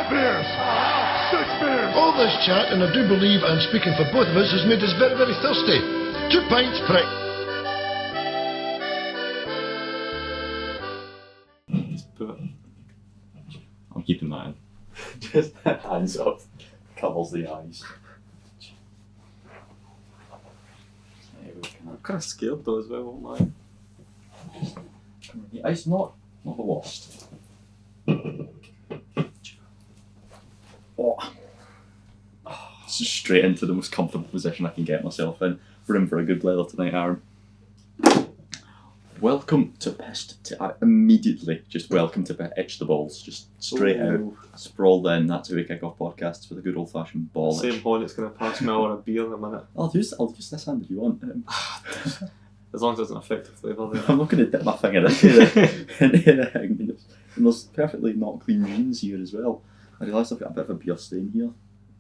beers! 6 beers! All this chat, and I do believe I'm speaking for both of us, has made us very, very thirsty. 2 pints, prick. I'm keeping that in. Just hands up, covers the eyes. I'm kind of scared though as well, won't I? It's not the worst. Oh. Just straight into the most comfortable position I can get myself in. We're in for a good blather tonight, Aaron. Welcome to Pissed. Immediately, just welcome to Itch the Balls. Just straight out, sprawled in. That's how we kick off podcasts with a good old fashioned ball. Same Hornet's going to pass me over a beer in a minute. I'll use this hand if you want. As long as it doesn't affect the flavour there. I'm not going to dip my finger into anything. And there's perfectly not clean jeans here as well. I realise I've got a bit of a beer stain here.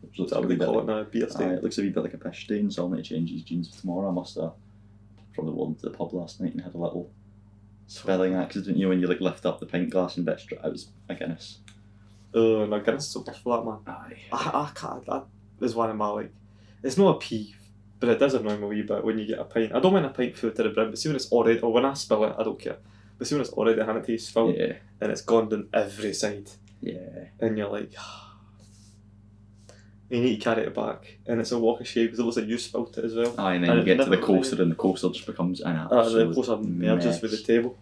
Which looks That's what they call it now, beer stain. It looks a wee bit like a piss stain, so I'll need to change these jeans for tomorrow. I must have probably walked to the pub last night and had a little spelling accident. You know, when you like lift up the pint glass and bit it was a Guinness. Oh, no, Guinness is so much for that, man. Aye. I can't, that is one of my, like, it's not a peeve, but it does annoy me a wee bit when you get a pint. I don't mind a pint full to the brim, but see when it's already, or when I spill it, I don't care. But see when it's already had it filled, Yeah. and it's gone down every side, Yeah. and you're like, you need to carry it back, and it's a walk of shame because it looks like you spilt it as well. Aye, and then And you get to it the never coaster and the coaster just becomes an And absolute then closer merges with the table.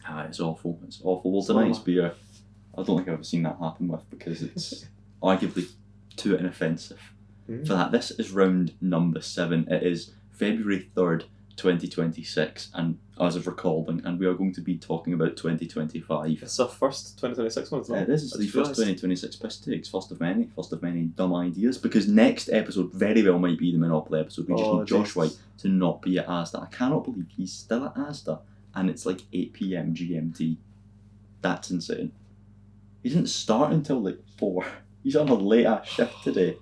Aye, it's awful. It's awful. Well, tonight's beer, I don't think I've ever seen that happen with because it's arguably too inoffensive. For that, this is round number 7. It is February 3rd, 2026, and as of recording, and we are going to be talking about 2025. It's our first 2026 one, isn't it? This is the first 2026 piss takes, first of many dumb ideas, because next episode very well might be the Monopoly episode. We just need Josh White to not be at Asda. I cannot believe he's still at Asda, and it's like 8 PM GMT. That's insane. He didn't start until like 4. He's on a late ass shift today.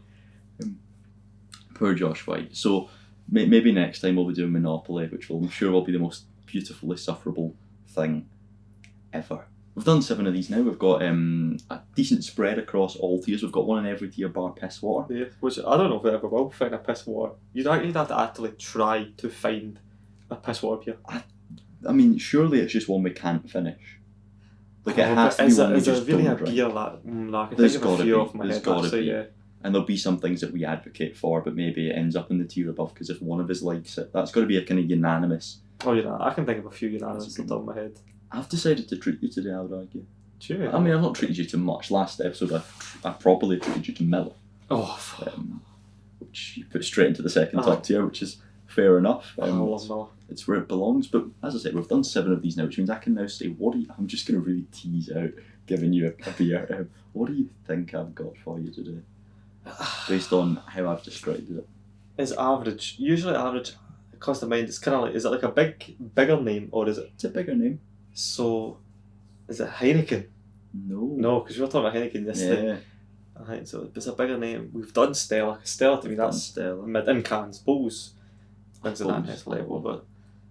Poor Josh White. So maybe next time we'll be doing Monopoly, which I'm sure will be the most beautifully sufferable thing ever. We've done 7 of these now. We've got a decent spread across all tiers. We've got one in every tier bar piss water. Yeah, which I don't know if we ever will find a piss water. You'd have to actually try to find a piss water beer. I mean, surely it's just one we can't finish. Like it has to be one we just is there really don't a drink. beer that I can There's think of a gotta few be. off my There's head gotta actually, be. yeah. And there'll be some things that we advocate for, but maybe it ends up in the tier above because if one of us likes it, that's got to be a kind of unanimous. Oh, yeah, I can think of a few unanimous off the top of my head. I've decided to treat you today, I would argue. Sure. I mean, I've not treated you to much. Last episode, I properly treated you to Miller, Oh, which you put straight into the second top tier, which is fair enough. I love Miller. It's where it belongs. But as I said, we've done 7 of these now, which means I can now say, I'm just going to really tease out giving you a beer. What do you think I've got for you today? Based on how I've described it. Is average. Usually average comes to mind. It's kind of like, is it like a bigger name or is it? It's a bigger name. So, is it Heineken? No. No, because we were talking about Heineken yesterday. Yeah. I think so. It's a bigger name. We've done Stella. Stella to me, that's Stella. mid in cans. Bulls. Things at that Bulls. next level, but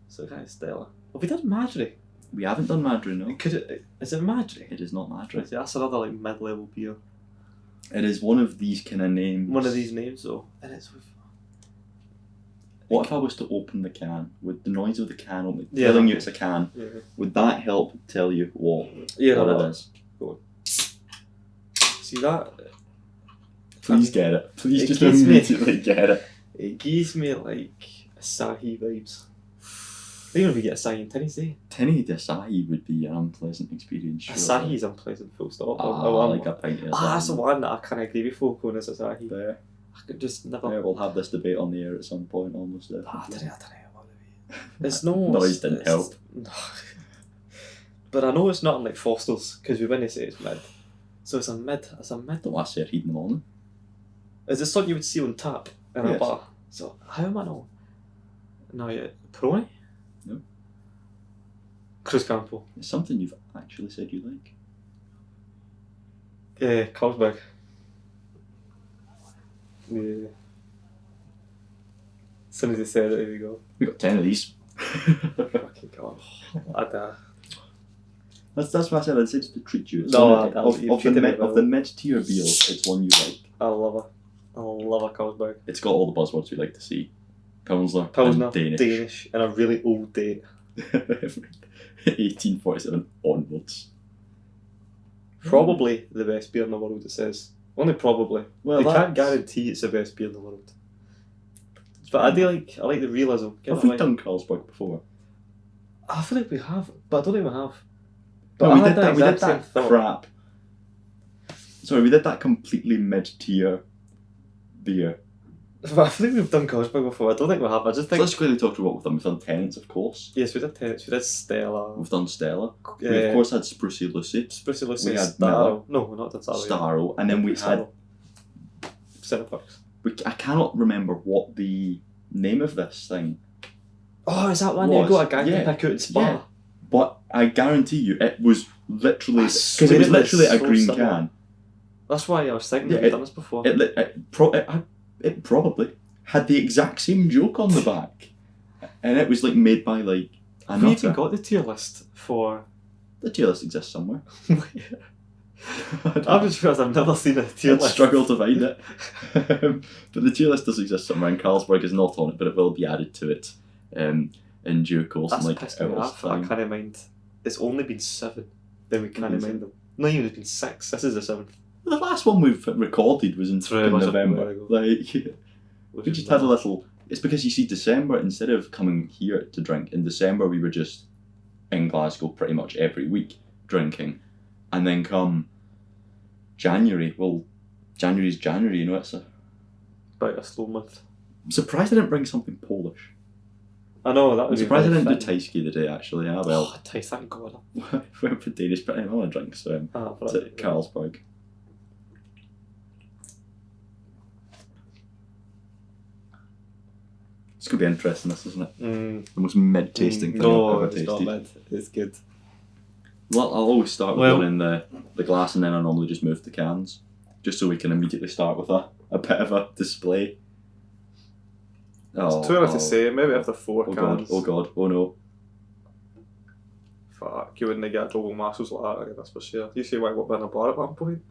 so kind of Stella. Have we done Madry? We haven't done Madry, no. Is it Madry? It is not Madry. That's another like mid-level beer. It is one of these kind of names. One of these names though, and it's with. What if I was to open the can? Would the noise of the can opening, Yeah, telling okay. you it's a can, Yeah. would that help tell you what it is? See that? Please get it. Please It just gives me- immediately get it. It gives me like Asahi vibes. Even if we get Asahi in Tinny's Day. Tinny Asahi would be an unpleasant experience. Surely. Asahi is unpleasant, full stop. Like a pint of That's the Asahi. one that I can't agree with folk on is Asahi. There. I could just never. Yeah, we'll have this debate on the air at some point, almost I definitely. don't know what it is. It's no. Noise didn't help. No. But I know it's not like Foster's because we wouldn't say it's mid. So it's a mid. It's a mid. Don't ask her heat in the morning. Is it something you would see on tap in a Yes. bar? So how am I know? No, yeah. Peroni? No. Cruz Campo. It's something you've actually said you like. Yeah, Carlsberg. Yeah. As soon as you said it, here we go. We got 10 of these. Fucking God. That's why I said I'd say just to treat you. It's No, one of the mid-tier beers, it's one you like. I love a Carlsberg. It's got all the buzzwords we like to see. Pilsner, Pilsner, and Danish. Danish, and a really old date. 1847 onwards. Probably the best beer in the world, it says. Only probably. Well, they can't that's- guarantee it's the best beer in the world. But I like the realism. Have we done Carlsberg before? I feel like we have, but I don't think we have. No, I we had did that. We did exact same that thought. crap. Sorry, we did that completely mid-tier beer. But I think we've done Carlsberg before. I don't think we have. I just So think. let's quickly talk through what we've done. We've done Tennent's, of course. Yes, we did Tenets, we did Stella. We've done Stella. We of course had Sprucey Lucy, Sprucey Lucy, we had Starro. No, we're not done Starro. Starro, and then we had. Cineparks. I cannot remember what the name of this thing, Oh, is that one you got a gang Yeah. to pick out in Spa? Yeah. but I guarantee you it was literally I because it was swear it's literally a so green similar. can. That's why I was thinking Yeah, we've done this before. It probably had the exact same joke on the back, and it was like made by like a Have we even nutter. got the tier list for... The tier list exists somewhere. I've just realised I've never seen a tier I'd list. struggle to find it. But the tier list does exist somewhere, and Carlsberg is not on it, but it will be added to it in due course. That's in like pissed me hours off. I time. can't mind. It's only been 7. Then we can't Is it? mind them. Not even, it's been 6. This is the 7th. The last one we've recorded was in True, it was a November. while ago. Like, we just had a little. It's because you see, December, instead of coming here to drink, in December we were just in Glasgow pretty much every week drinking, and then come January. Well, January's January, you know. It's About a slow month. I'm surprised I didn't bring something Polish. I know, that I'm would be surprised I very didn't do fitting. Taiski the day actually. Ah well, Oh, thank God. went for Danish, but I want to drink so to Carlsberg. It's gonna be interesting, this, isn't it? The most mid-tasting thing No, I've ever it's not tasted. mid. It's good. Well, I'll always start with Well- one in the glass, and then I normally just move to cans, just so we can immediately start with a bit of a display. It's too early to say. Maybe after 4 Oh god! cans. Oh god! Oh no! Fuck, you wouldn't get double muscles like that, that's for sure. You see why I got in a bar at one point?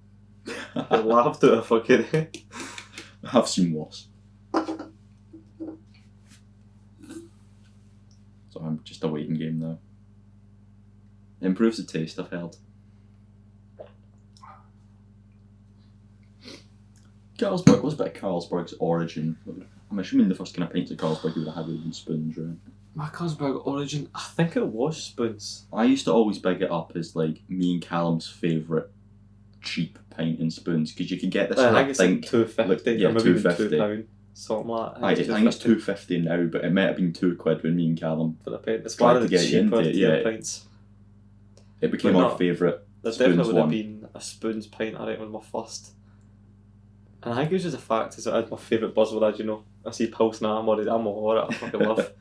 I laughed at a fucking I have seen worse. So I'm just a waiting game now. It improves the taste, I've heard. Carlsberg, what's about Carlsberg's origin? I'm assuming the first kind of pints of Carlsberg you would have had would been spoons, right? My Carlsberg origin, I think it was spoons. I used to always big it up as like me and Callum's favourite cheap pint and spoons, because you could get this I I think it's like think £2.50, yeah, or maybe even £2.50. £2, something like that. I think it's £2.50 now, but it might have been £2 when me and Callum. for the pint. It's Tried one of to the get you cheaper into it, tier yeah. pints. It became We're our not- favourite. There Spoons definitely would have one. been a spoons pint, I reckon, was my first. And I think it was just a fact, is that my favourite buzzword, as you know. I see Pilsner, I'm all over it, I fucking love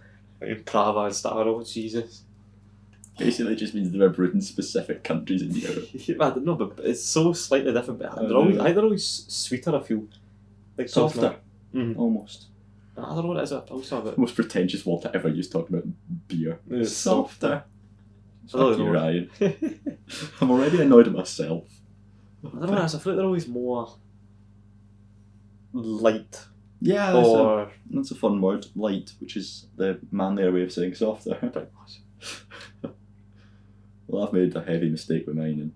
like Prava and Starro, Jesus. Basically, it just means they're brewed in specific countries in Europe. I don't know, but it's so slightly different. But I they're always, know. I think they're always sweeter, I feel. Like Softer, Mm. almost. I don't know what it is about Pilsner, but Most pretentious word I ever used talking about beer. It's Softer. I don't Fuck you, know. Ryan. I'm already annoyed at myself. I don't know what it is, I feel like they're always more light. Yeah, Or that's a fun word. Light, which is the manlier way of saying softer. pretty much. Well, I've made a heavy mistake with mine, and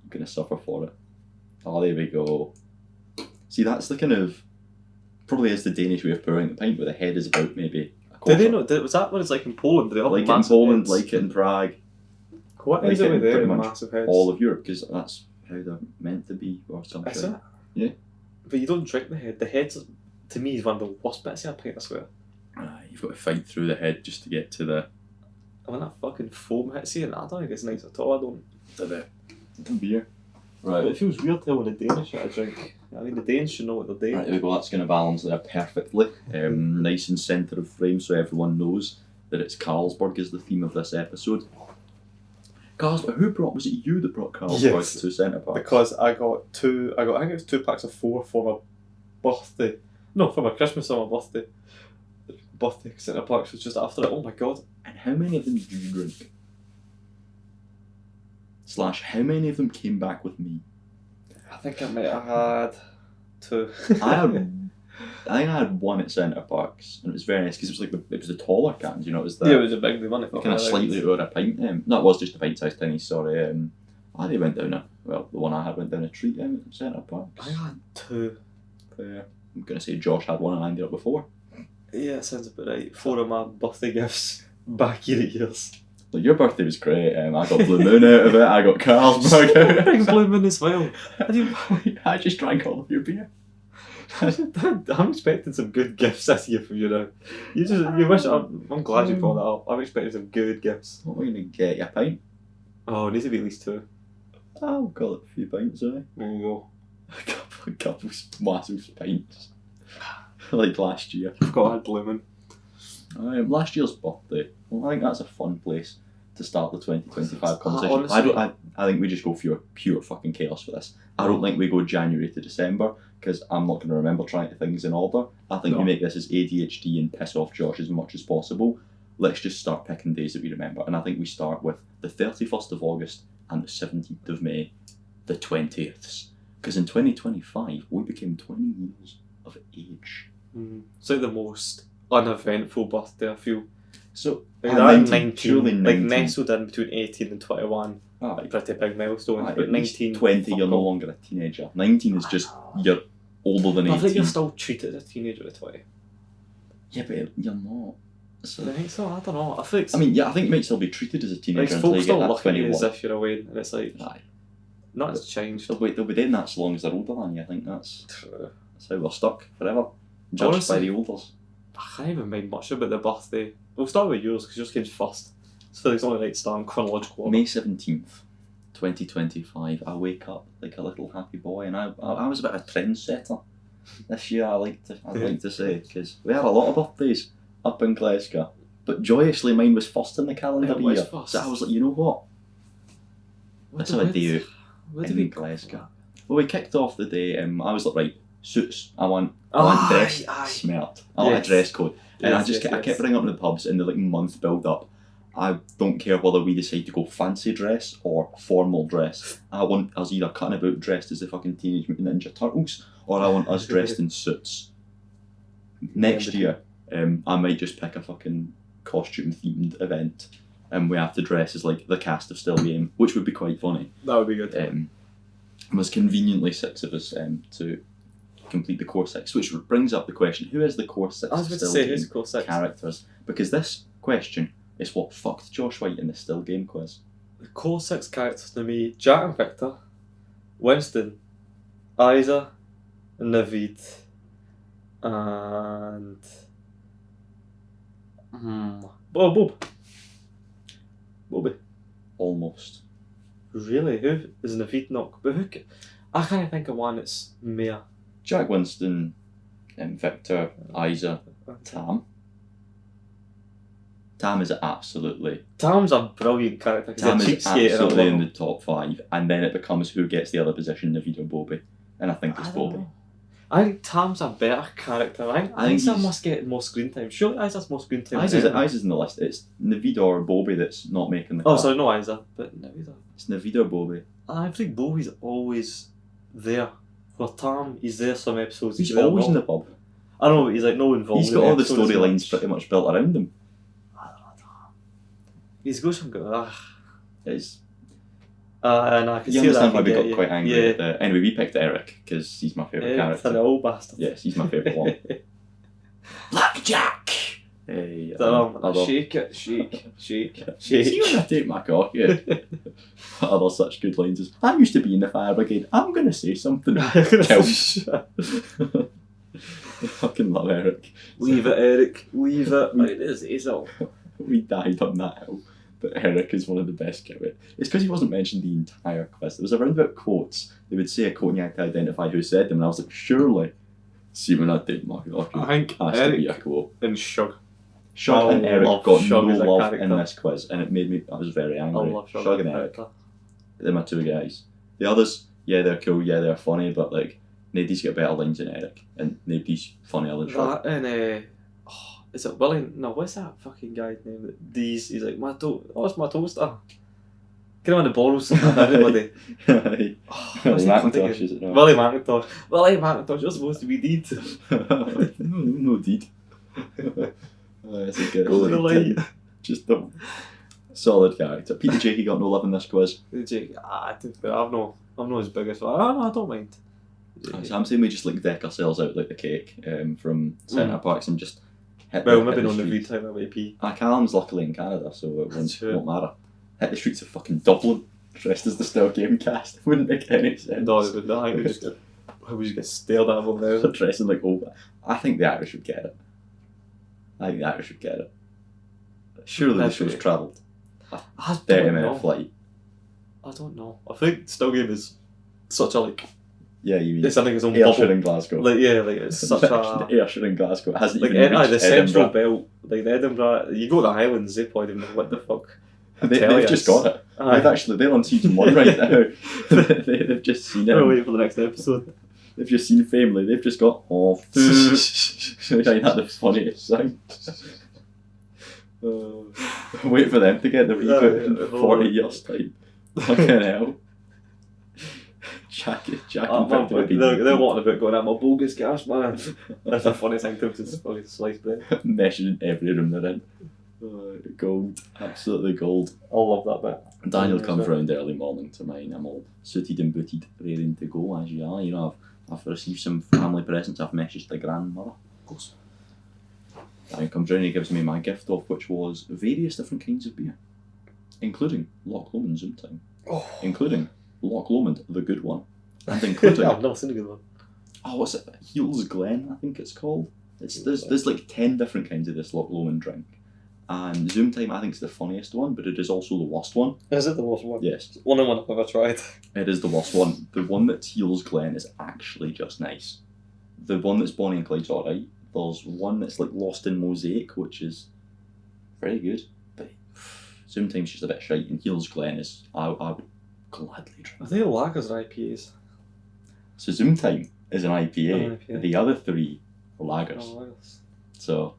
I'm going to suffer for it. Oh, there we go. See, that's the kind of... Probably is the Danish way of pouring the pint, where the head is about maybe a Did quarter. they not? Was that what it's like in Poland? Do they have Like it in massive Poland, heads? like it in Prague, What like is it it in with them pretty with much massive heads? all of Europe, because that's how they're meant to be, or something. Is it? Yeah. But you don't drink the head. The head, to me, is one of the worst bits of a pint, I swear. You've got to fight through the head just to get to the And when that fucking foam hits you, I don't think it's nice at all. I don't. the beer. But Right. it feels weird telling the Danish how to drink. I mean, the Danes should know what they're doing. Right, there we go. That's going to balance there perfectly. Nice and centre of frame, so everyone knows that it's Carlsberg is the theme of this episode. Carlsberg. Who brought? Was it you that brought Carlsberg Yes. to Centre Park? Because I got, I think it was 2 packs of 4 for my birthday. No, for my Christmas or my birthday. Birthday, Centre Parks was just after it. Oh my god. And how many of them did you drink? / how many of them came back with me? I think I might have had 2. I think I had one at Centre Parks, and it was very nice because it was the taller cans, you know, it was Yeah, it was a big one. kind of slightly over a pint. No, it was just a pint sized tinny, sorry. They went down the one I had went down a treat at Centre Parks. I had 2. I'm going to say Josh had one and I ended up with 4. Yeah, it sounds about right. 4 of my birthday gifts back years. Like, your birthday was great. I got Blue Moon out of it, I got Carlsberg out of Big it. Blue Moon as well. I just drank all of your beer. I'm expecting some good gifts this year from you now. You wish. I'm glad you brought that up. I'm expecting some good gifts. What are we going to get you? A pint? Oh, it needs to be at least 2. Oh, we've got a few pints, eh? There you go. A couple massive pints. Like last year. I've got a Blue Moon. Last year's birthday. Well, I think that's a fun place to start the 2025 conversation. Honestly, I think we just go pure fucking chaos for this. I don't think we go January to December because I'm not going to remember trying to things in order. I think we make this as ADHD and piss off Josh as much as possible. Let's just start picking days that we remember. And I think we start with the 31st of August and the 17th of May, the 20th. Because in 2025, we became 20 years of age. It's like the most uneventful birthday, I feel. So, Like 19, 19, like 19. nestled in between 18 and 21. Aye. Pretty big milestones, Aye, but at least 19... 20, you're no longer a teenager. 19 is just, you're older than 18. I think you're still treated as a teenager at 20. Yeah, but you're not. So, I think so, I don't know. I think I mean, yeah, I think you might still be treated as a teenager like, until folks you get still that look at you 21. as if you're away, and it's like, Aye. nothing's changed. They'll be doing that as long as they're older than you. I think that's how we're stuck forever. Judged Honestly, by the olders. I can't even mind much about the birthday. We'll start with yours, because yours came first. So it's only right to start in chronological order. May 17th, 2025, I wake up like a little happy boy, and I was a bit of a trendsetter this year, I'd like to say, because we had a lot of birthdays up in Glasgow, but joyously mine was first in the calendar It was year. first. So I was like, you know what? Let's have a day out Where did in we Glasgow. Well, we kicked off the day, I was like, right, suits, I want Aye, dressed aye. smart, I want a Yes. dress code. And I Yes, kept bringing up in the pubs in the like month build up. I don't care whether we decide to go fancy dress or formal dress. I want us either cutting about dressed as the fucking Teenage Mutant Ninja Turtles, or I want us dressed in suits. Next year, I might just pick a fucking costume themed event, and we have to dress as like the cast of Still Game, which would be quite funny. That would be good. Was conveniently 6 of us to complete the core 6, which brings up the question: who is the core 6 I was about to Still say, Game who's core 6? characters? Because this question is what fucked Josh White in the Still Game quiz. The core 6 characters to me: Jack and Victor, Winston, Isa, Naveed, and Bob. Bobby. Almost. Really? Who is Naveed not? But I can't think of one that's Mia. Jack, Winston, Victor, Isa, Tam. Tam is absolutely. Tam's a brilliant character. He's Tam a is cheapskate, and I absolutely love in the him. top 5, and then it becomes who gets the other position, Naveed or Bobby, and I think it's I don't Bobby. know. I think Tam's a better character. I think Isa he's- must get more screen time. Surely Isa's more screen time. Isa's in the list. It's Naveed or Bobby that's not making the cut. Oh, sorry, no Isa, but Naveed. It's Naveed or Bobby. I think Bobby's always there. For Tam, he's there some episodes. He's there always in not. the pub. I know, but he's like no involved. He's in got all the episode as storylines much. pretty much built around him. I don't know, Tam. He's got some good. It's, And I can you see that. understand I why can we get got you. quite angry Yeah. at the... Anyway, we picked Eric, because he's my favourite It's an character. old bastard. Yes, he's my favourite one. Blackjack! Hey, Shake it, shake. See when I take my cock, yeah. Other such good lines as, I used to be in the fire brigade, I'm going to say something. Kill. I fucking love Eric. Leave it, Eric. Leave it. It is Hazel. We died on that hill, but Eric is one of the best characters. It's because he wasn't mentioned the entire quiz. There was a round about quotes. They would say a quote and you had to identify who said them, and I was like, surely. See when I did my cock, I think has to be a Eric quote. and Shug. Shug and I Eric love got Shug no as a love character. in this quiz, and it made me. I was very I angry. love Shug. Shug and Eric, they're my two guys. The others, yeah, they're cool, yeah, they're funny, but like nobody's got better lines than Eric, and nobody's funnier than Shug. That and is it William? No, what's that fucking guy's name? He's like what's my toaster? Get him on the borrow something from everybody. Willie McIntosh, is it not? Willie McIntosh. Willie McIntosh, you're supposed to be deed. no deed. That's a good Goes to the light. Just a solid character. Peter Jakey got no love in this quiz. I'm not as big as I don't mind. So I'm saying we just like deck ourselves out like the cake from Centre Parks and just hit Well, hit maybe the not in the streets. free time, that might be. Callum's luckily in Canada, so it True. won't matter. Hit the streets of fucking Dublin, dressed as the Still Game cast. It wouldn't make any sense. No, it would not. I think we just get stared at over there. Dressing like over. I think the Irish would get it. Surely the show's travelled. I 30-minute flight. I don't know. I think Still Game is such a Yeah, you mean it's something its own Ayrshire bubble. in Glasgow. It's such a Ayrshire in Glasgow. It hasn't like even reached the Central Edinburgh. Belt, like the Edinburgh. You go to the Highlands, they probably don't know what the fuck. They've just got it. They're on season 1 right now. They've just seen it. We're waiting for the next episode. They've just seen Family. They've just got off. I find that the funniest sound. Wait for them to get the reboot in 40 years time. Fucking hell. Jack and they're wanting about going, I'm a bogus gas man. That's the funniest thing to them since fucking sliced bread. Measuring every room they're in. Gold. Absolutely gold. I love that bit. Daniel comes round early morning to mine. I'm all suited and booted, raring to go as you are. You know, I've received some family presents. I've messaged the grandmother, of course. Daniel comes round and he gives me my gift of which was various different kinds of beer, including Loch Lomond Zoom Time, including Loch Lomond, the good one, and including I've never seen a good one. Oh, what's it? Heels Glen, I think it's called. There's like 10 different kinds of this Loch Lomond drink. And Zoom Time, I think, is the funniest one, but it is also the worst one. Is it the worst one? Yes. Only one I've ever tried. It is the worst one. The one that's Heels Glen is actually just nice. The one that's Bonnie and Clyde's alright. There's one that's like Lost in Mosaic, which is very good. But Zoom Time's just a bit shite, and Heels Glen is, I would gladly drink. Are they lagers or IPAs? So Zoom Time is an IPA. The other three are lagers. Oh, lagers. So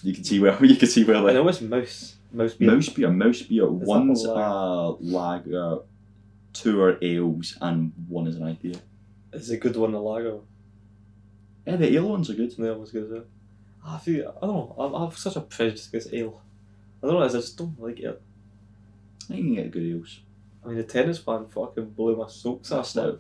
you can see where like I know it's mouse beer. Mouse beer. Is One's that a lager, 2 are ales, and 1 is an IPA. It's a good one, the lager. Yeah, the ale ones are good. The ale was good as well. I don't know, I have such a prejudice against ale. I don't know, I just don't like it. I can get good ales. I mean, the tennis fan fucking blew my socks off. That's out.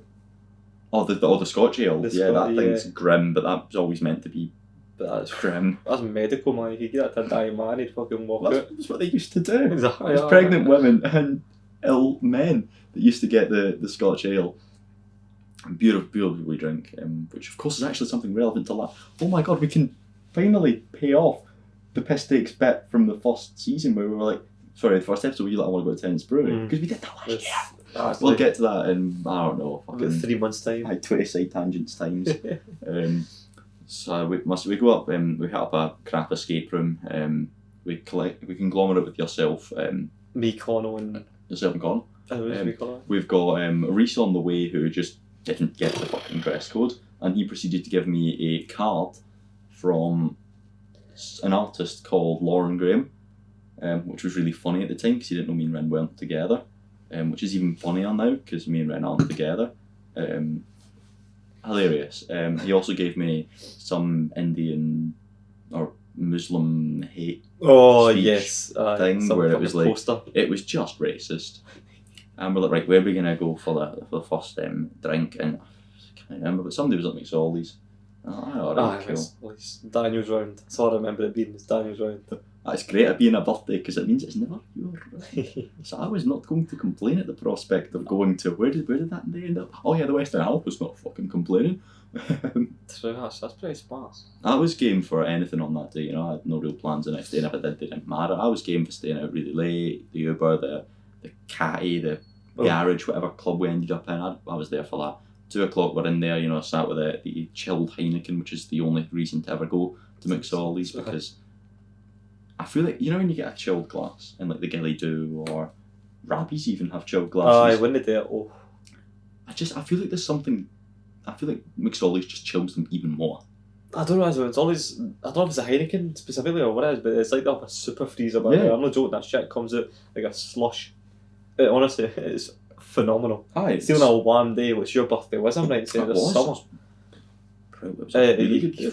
The Scotch ale. The Yeah, Scotch, that thing's grim, but that's always meant to be But grim. that's medical, man. You could get that to a dying man, he'd fucking walk out. That's what they used to do. Exactly. It's pregnant women and ill men that used to get the Scotch ale. Beautifully drink, which of course is actually something relevant to that. Oh my god, we can finally pay off the piss takes bit from the first season where we were like, sorry, the first episode where you like, I want to go to Tennis Brewery, because we did that last year. We'll get to that in, I don't know, about 3 months time. Like 20 side tangents times. So we go up, we hit up a crap escape room, we conglomerate with yourself, Me, Connell, and yourself and Con. Connell. We've got Reese on the way who just didn't get the fucking dress code, and he proceeded to give me a card from an artist called Lauren Graham, which was really funny at the time because he didn't know me and Ren weren't together, which is even funnier now because me and Ren aren't together. Hilarious. He also gave me some Indian or Muslim hate speech thing where it was like poster. It was just racist. And we're like, right, where are we gonna go for the first drink? And I can't remember, but somebody was at McSorley's. It's Daniel's round. That's all I remember it being. It's Daniel's round. It's great at being a birthday because it means it's never your birthday. So I was not going to complain at the prospect of going to where did that day end up? Oh yeah, the Western Alp was not fucking complaining. That's pretty smart. I was game for anything on that day. You know, I had no real plans the next day, and if it did, they didn't matter. I was game for staying out really late. The Uber, the Catty, the garage, whatever club we ended up in, I was there for that. 2 o'clock, we're in there, you know, sat with the chilled Heineken, which is the only reason to ever go to McSorley's, because I feel like, you know, when you get a chilled glass, and like the Gilly do, or Rabbies even have chilled glasses. Aye, when they do it, oh. I feel like there's something, I feel like McSorley's just chills them even more. I don't know, it's always, I don't know if it's a Heineken specifically or what it is, but it's like they have a super freezer, but I'm not joking, that shit comes out like a slush. Honestly, it's phenomenal. Aye, Still on a warm day, which your birthday was, I'm right saying, this summer. It was a really good day.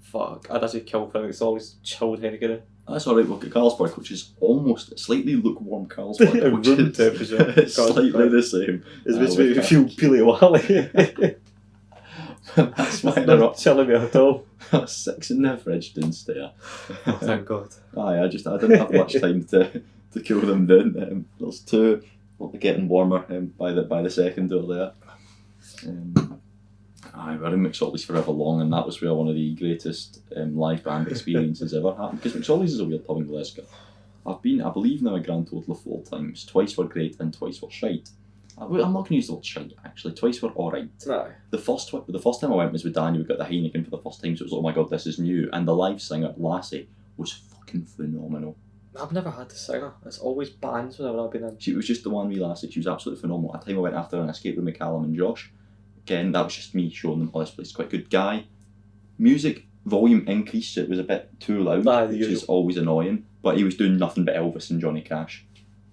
Fuck, I'd actually kill for it. It's always chilled Heineken. That's alright, look at Carlsberg, which is almost slightly lukewarm Carlsberg, which Room is temperature. slightly the same. It's makes me feel Peely Wally. That's why It's they're not up chilling me at all. 6 in the fridge downstairs. Oh, thank God. Aye, I didn't have much time to cool them down. There's two, well, they're getting warmer by the second door there. Aye, we're in McSorley's forever long, and that was where one of the greatest live band experiences ever happened. Because McSorley's is a weird pub in Glasgow. I've been, I believe, now a grand total of 4 times. Twice were great and twice were shite. I'm not going to use the word shite, actually. Twice were alright. No. The first time I went was with Daniel. We got the Heineken for the first time, so it was, oh my god, this is new. And the live singer, Lassie, was fucking phenomenal. I've never had the singer. It's always bands whenever I've been in. She was just the one wee Lassie. She was absolutely phenomenal. At the time I went after an escape room with Callum and Josh. Again, that was just me showing them, oh, this place is quite a good guy. Music volume increased, so it was a bit too loud, which is always annoying. But he was doing nothing but Elvis and Johnny Cash.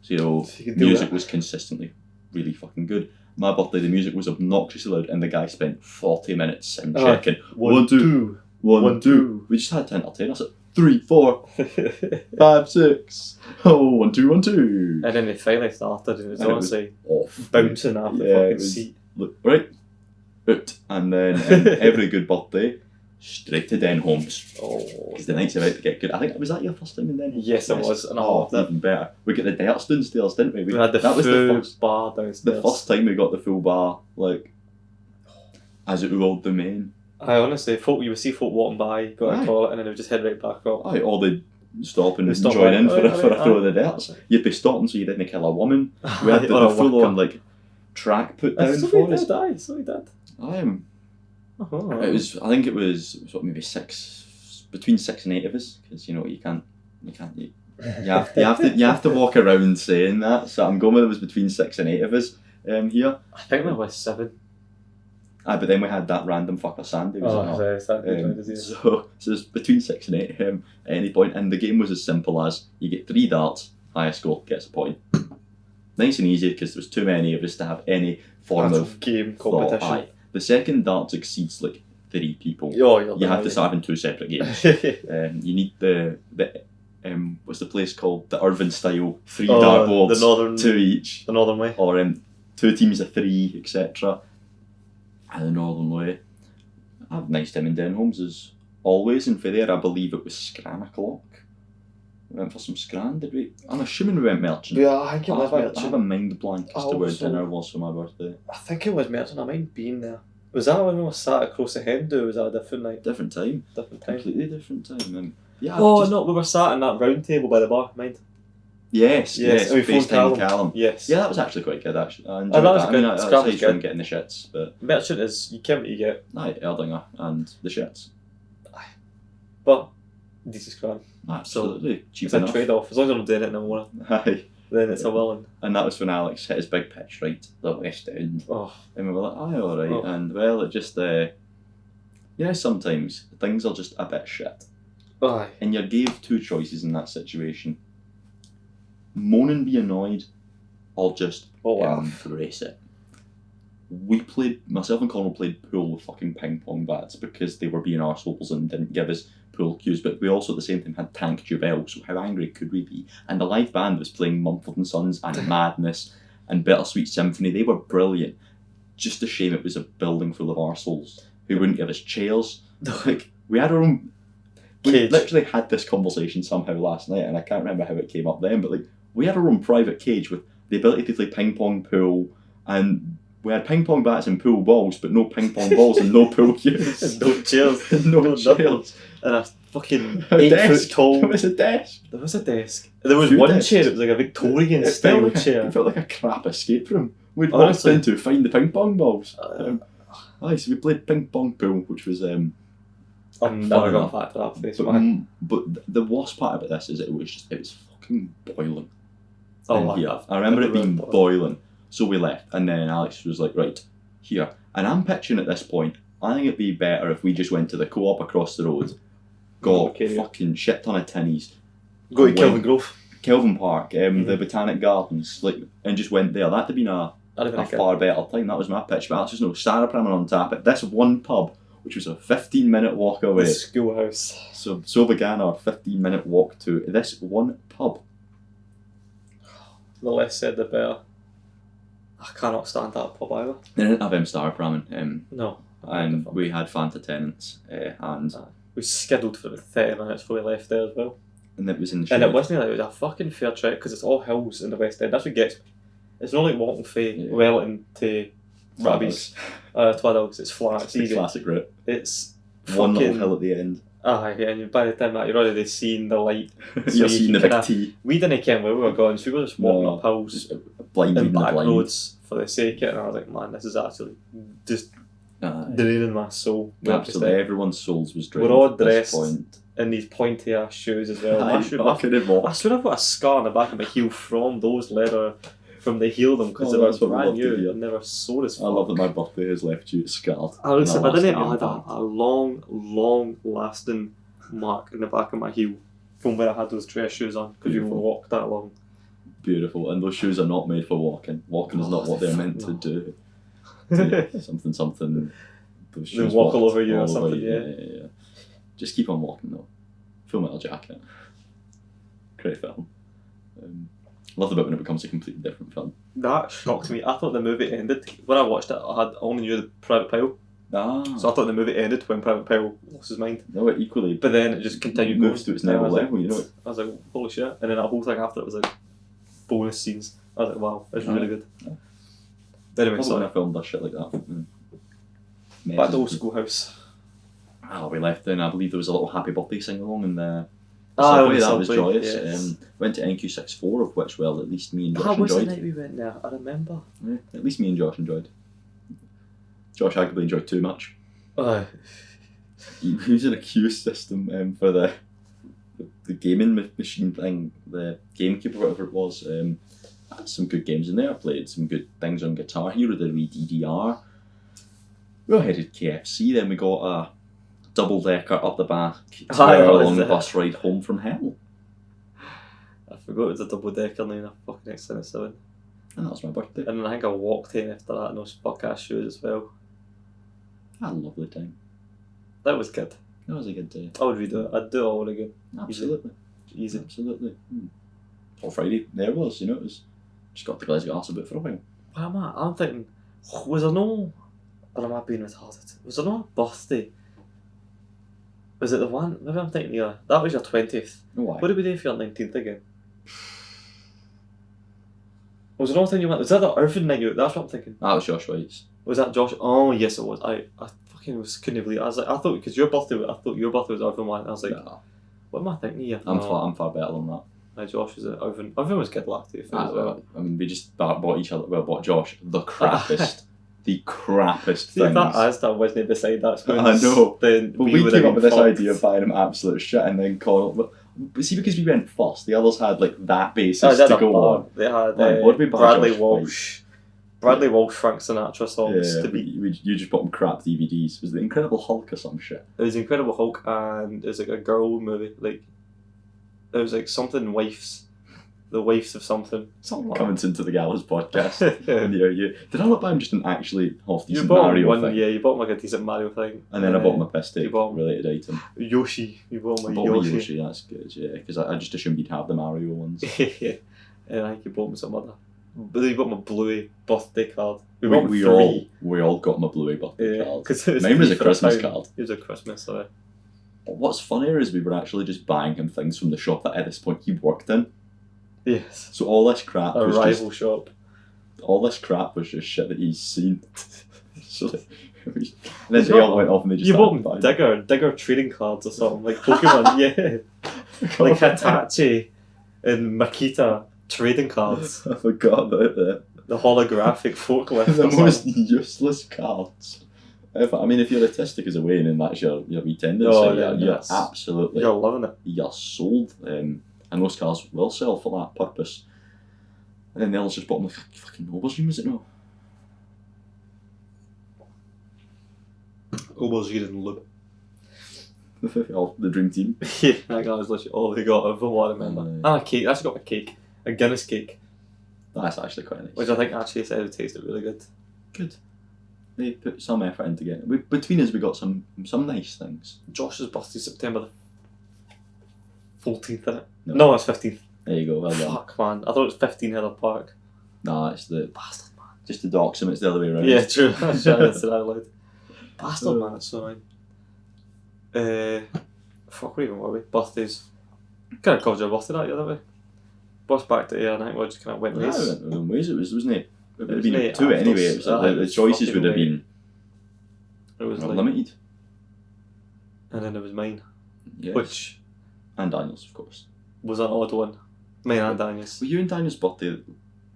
So music was consistently really fucking good. My birthday, the music was obnoxiously loud, and the guy spent 40 minutes sound checking. 1, 2, 1, 2. We just had to entertain us at 3, 4, 5, 6. Oh, 1, 2, 1, 2. And then they finally started, and it was And honestly off. bouncing off the fucking seat. Look, right, out, and then every good birthday, straight to Den Homes. Oh, Because the night's about to get good. I think, was that your first time in Den Homes? Yes, it was. And I Oh, loved it. even better. We got the darts downstairs, didn't we? We had the that was full the first, bar downstairs. the first time we got the full bar, like, as it ruled the main. I honestly, you would see folk walking by, go to the toilet, and then they would just head right back up. Aye, or they'd stop and They stop join right, in for aye, a throw of the aye. darts. You'd be stopping so you didn't kill a woman. We had the Or a full on, worker. like, track put down So for he us. did, aye, so he did. Oh. It was, I think it was what, maybe between 6 and 8 of us, because you have to walk around saying that. So I'm going with it was between 6 and 8 of us here. I think there was 7. Aye, but then we had that random fucker Sandy. Was it not? So it's between 6 and 8 at any point, and the game was as simple as you get 3 darts, highest score gets a point. Nice and easy because there was too many of us to have any form of game thought. competition. Aye. The second darts exceeds like 3 people. Oh, You have to start having 2 separate games. You need the what's the place called? The Irvine style 3 dartboards, the northern, 2 each, the northern way, or 2 teams of 3, etc. And the northern way. I have a nice time in Den Homes as always, and for there I believe it was Scran o'clock. We went for some Scran, did we? I'm assuming we went Merchant. Yeah, I think it was I Merchant. have a mind blank as to where Also- dinner was for my birthday. I think it was Merchant. I mind being there. Was that when we were sat across the hen do? Was that a different night? Different time. Different time. Completely different time. Yeah. Oh just- no, we were sat in that round table by the bar. Mind? Yes. and we phoned FaceTime Callum. Yes. Yeah, that was actually quite good. Actually, I enjoyed that was that. good. I mean, Scran I was was good. good. Getting the shits, but Merchant is you get what you get, Erdinger and the shits. but this is Scran. Absolutely cheap It's a enough. trade-off. As long as I'm not doing it in the morning, Aye. then it's a willing. And that was when Alex hit his big pitch right the west end, Oh, and we were like, "Aye, all right." Oh. And well, it just sometimes things are just a bit shit, aye. and you gave 2 choices in that situation: moan and be annoyed, or just embrace it. Myself and Connell played pool with fucking ping pong bats because they were being arseholes and didn't give us pool cues, but we also at the same time had Tank Jubel, so how angry could we be? And the live band was playing Mumford & Sons and Madness and Bittersweet Symphony. They were brilliant. Just a shame it was a building full of arseholes who wouldn't give us chairs. Like, we had our own... We Cage. literally had this conversation somehow last night, and I can't remember how it came up then, but like, we had our own private cage with the ability to play ping pong pool, and we had ping pong bats and pool balls, but no ping pong balls and no pool cues. No chairs. And no nothing. chairs. And a fucking A 8 desk. foot tall. It was a desk. There was a desk. There was 2 one desks. chair. It was like a Victorian It style felt like chair. It felt like a crap escape room. We'd walked Honestly. into to find the ping pong balls. So we played ping pong pool, which was I'm fun never enough. going back to that place, man. but the worst part about this is it was fucking boiling. Oh, in here. I've I remember it never being been boiling. So we left, and then Alex was like, right, here. And I'm pitching at this point, I think it'd be better if we just went to the co-op across the road, got Okay, yeah. fucking shit ton of tinnies, Go to Went- Kelvin Grove. Kelvin Park, the Botanic Gardens, like, and just went there. That'd have been a far better time. That was my pitch, but that's just no Sarah Primer on tap. At this one pub, which was a 15-minute walk away. The schoolhouse. So began our 15-minute walk to this one pub. The less said, the better. I cannot stand that pub either. They didn't have Star Pramming. No. And we had Fanta tenants, and we skiddled for about 30 minutes before we left there as well. And it was in the shade. And it wasn't like it was a fucking fair trek because it's all hills in the West End. That's what gets me. It's not like walking from Wellington to Rabbies, Twaddles. It's flat. It's easy. Classic route. It's one fucking, little hill at the end. And by the time that you're already seeing the light. You're seeing the big T. We didn't care where we were going, so we were just walking up hills and back roads for the sake of it. And I was like, man, this is actually just draining my soul. Absolutely, everyone's souls was drained. We're all at this dressed point. in these pointy ass shoes as well. I should have got a scar on the back of my heel from those leather, from the heel of them, because they were brand new and they were sore as fuck. I love that my birthday has left you scarred. I had a long lasting mark in the back of my heel from where I had those dress shoes on, because we walked that long. Beautiful, and those shoes are not made for walking. Walking is not what they're meant to do. Something. Those shoes walk all over you or something. Yeah. Just keep on walking though. Full Metal Jacket. Great film. Love the bit when it becomes a completely different film. That shocked me. I thought the movie ended when I watched it. I only knew the Private Pile. So I thought the movie ended when Private Pile lost his mind. No, equally. But then it just continued. Moves to its next level, you know. I was like, holy shit! And then that whole thing after it was like bonus scenes. I was like, wow, it's really good. Anyway, when a film does shit like that. Back to Old Schoolhouse. We left then. I believe there was a little happy birthday sing along in the subway. That was joyous. Yes. Went to NQ64, of which, well, at least me and Josh enjoyed. That was enjoyed. the night we went there. I remember. Yeah, at least me and Josh enjoyed. Josh arguably enjoyed too much. He was in a queue system for the gaming machine thing, the GameCube or whatever it was. Had some good games in there. Played some good things on Guitar Hero, the wee DDR. We all headed KFC, then we got a double decker up the back to our long bus ride home from hell. I forgot it was a double decker and then a fucking X7. And that was my birthday. And then I think I walked in after that in those fuck ass shoes as well. I had a lovely time. That was good. That was a good day. I would redo it. I'd do it all again. Absolutely. Easy. Absolutely. Or Friday, there was, you know, it was just got the Glasgow arse a bit for a while. Where am I? I'm thinking, was there no, or am I being retarded? Was there no birthday? Was it the one? Maybe I'm thinking, yeah, that was your 20th. Why? What did we do for your 19th again? Was there no time you went? Was that the Irvin night out? That's what I'm thinking. That was Josh White's. Was that Josh? Oh yes, it was. I fucking couldn't believe it. I was like, I thought because your birthday was Irvin one. I was like, what am I thinking here? I'm far better than that. Josh was at Irvin. Irvin was good luck to you. I mean, we just bought each other. Well, bought Josh the crappiest, the crappiest See, things. if that Asda wasn't beside that spoon, I know. Then we came up with this idea of buying him absolute shit, and then Connell. But see, because we went first, the others had like that basis to go on. They had what did we buy Bradley Josh Walsh. Bradley Walsh, Frank Sinatra songs to be. You just bought them crap DVDs. It was the Incredible Hulk or some shit. It was Incredible Hulk, and it was like a girl movie. Like it was like something the wives of something. Something coming into the Gallus podcast. Did I not buy him just an actually half decent Mario thing? Yeah, you bought him like a decent Mario thing. And then I bought him a piss take related item. Yoshi. You bought him a Yoshi, that's good, yeah. Because I just assumed you'd have the Mario ones. Yeah. And I think you bought him some other. But then you bought him a Bluey birthday card. We all got him a Bluey birthday card. Mine was a Christmas card. It was a Christmas, sorry. What's funnier is we were actually just buying him things from the shop that at this point he worked in. Yes. So all this crap was rival shop. All this crap was just shit that he's seen. So and then they all went off and they just bought him Digger trading cards or something like Pokemon, yeah. Like Hitachi and Makita trading cards. I forgot about that. The holographic forklift. The most useless cards. I mean, if you're autistic as a way, and that's your wee tendency, you're absolutely... You're loving it. You're sold. And those cars will sell for that purpose. And then the others just bought them like fucking aubergine, was it no? Aubergine and lube. Oh, the dream team. Yeah, that was literally all they got of what I remember. And a cake. I actually got a cake. A Guinness cake. That's actually quite nice. Which I think actually said it tasted really good. Good. They put some effort into getting it. Between us, we got some nice things. Josh's birthday September the 14th, isn't it? No, it's 15th. There you go. Well done. Fuck, man. I thought it was 15 Heather Park. Nah, it's the Bastard, man. just to dox him. It's the other way around. Yeah, true. I was trying to say that out loud. Bastard, man. It's so annoying. Fuck, where even were we? Birthdays. Kind of covered your birthday that year, didn't we? Bus back to Ayr, and I think we just kind of went Yeah, ways. we went our own ways. It wasn't it? It would have was been late to it after anyway. us. It was like the choices would have been It was like, unlimited. and then there was mine, Yes. which And Daniel's, of course. was an odd one. Mine and Daniel's. Were you and Daniel's birthday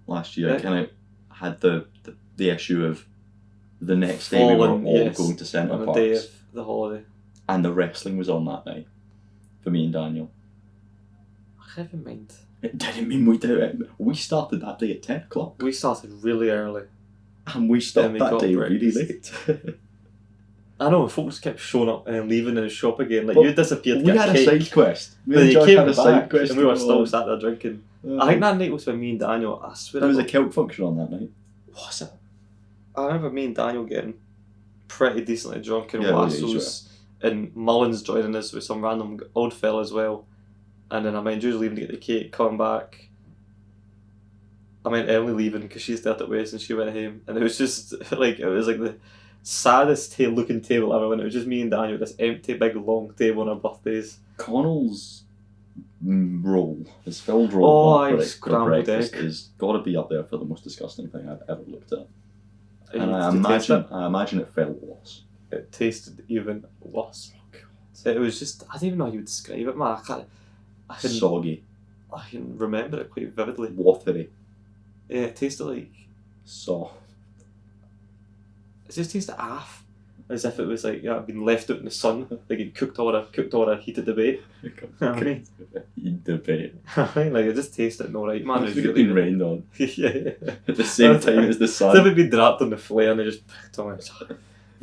last year? Yeah. Kind of had the issue of the next day we were all Yes, going to Centre on the day Parks, of the holiday. and the wrestling was on that night for me and Daniel. I can't even mind. It didn't mean we did it. We started that day at 10 o'clock, We started really early. and we stopped we that got day really breakfast. late. I know, folks kept showing up and leaving in the shop again. Like, Well, you disappeared to we get had a a cake. side quest. Me Then and you Josh came had a side back quest and we were to go still on. sat there drinking. I think that night was when me and Daniel, I swear There was a I kilt function on that night. was it? I remember me and Daniel getting pretty decently drunk in Yeah, Wassos, and Mullins joining us with some random old fella as well. And then I meant Jules leaving to get the cake, coming back. I meant Emily leaving because she stayed at West and she went home. And it was just like the saddest looking table ever when it was just me and Daniel at this empty big long table on our birthdays. Connell's roll, his filled roll Oh, for aye, scrambled breakfast egg. is got to be up there for the most disgusting thing I've ever looked at. And You I need to taste imagine it felt worse. it tasted even worse. It was just, I don't even know how you would describe it, man. I can remember it quite vividly. Watery, Yeah, it tasted like, soft. it just tasted half. As if it was like, yeah, it'd been left out in the sun, like it cooked all a heated debate. I mean, You debate. like it just tasted no right, man. It It should was have really been rained on yeah. at the same time as the As if sun. it'd been dropped on the flare and they just picked on it.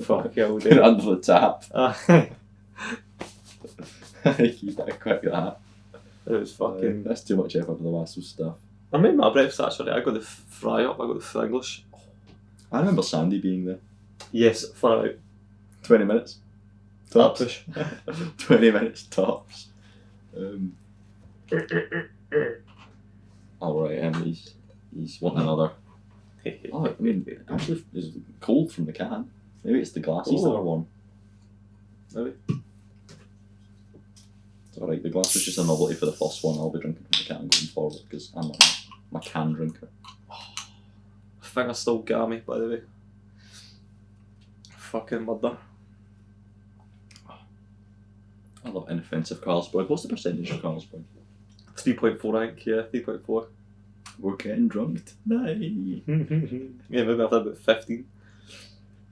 Fuck yeah, we'll Put it do under the tap. it. Keep it quick that. It was fucking. That's too much effort for the Wassail stuff. I made my breakfast actually. I got the fry up, I got the Franglish. I remember Sandy being there. Yes, for about 20 minutes. Tops. push. 20 minutes tops. Alright, he's wanting another. Oh, I mean, it actually is cold from the can. Maybe it's the glasses that are warm. Maybe. It's alright, the glass was just a novelty for the first one. I'll be drinking from the can going forward because I'm a can drinker. I think I still got me, by the way. Fucking murder. I love inoffensive Carlsberg. What's the percentage of Carlsberg? 3.4 I think, yeah, 3.4. We're getting drunk tonight. Yeah, maybe I've had about 15.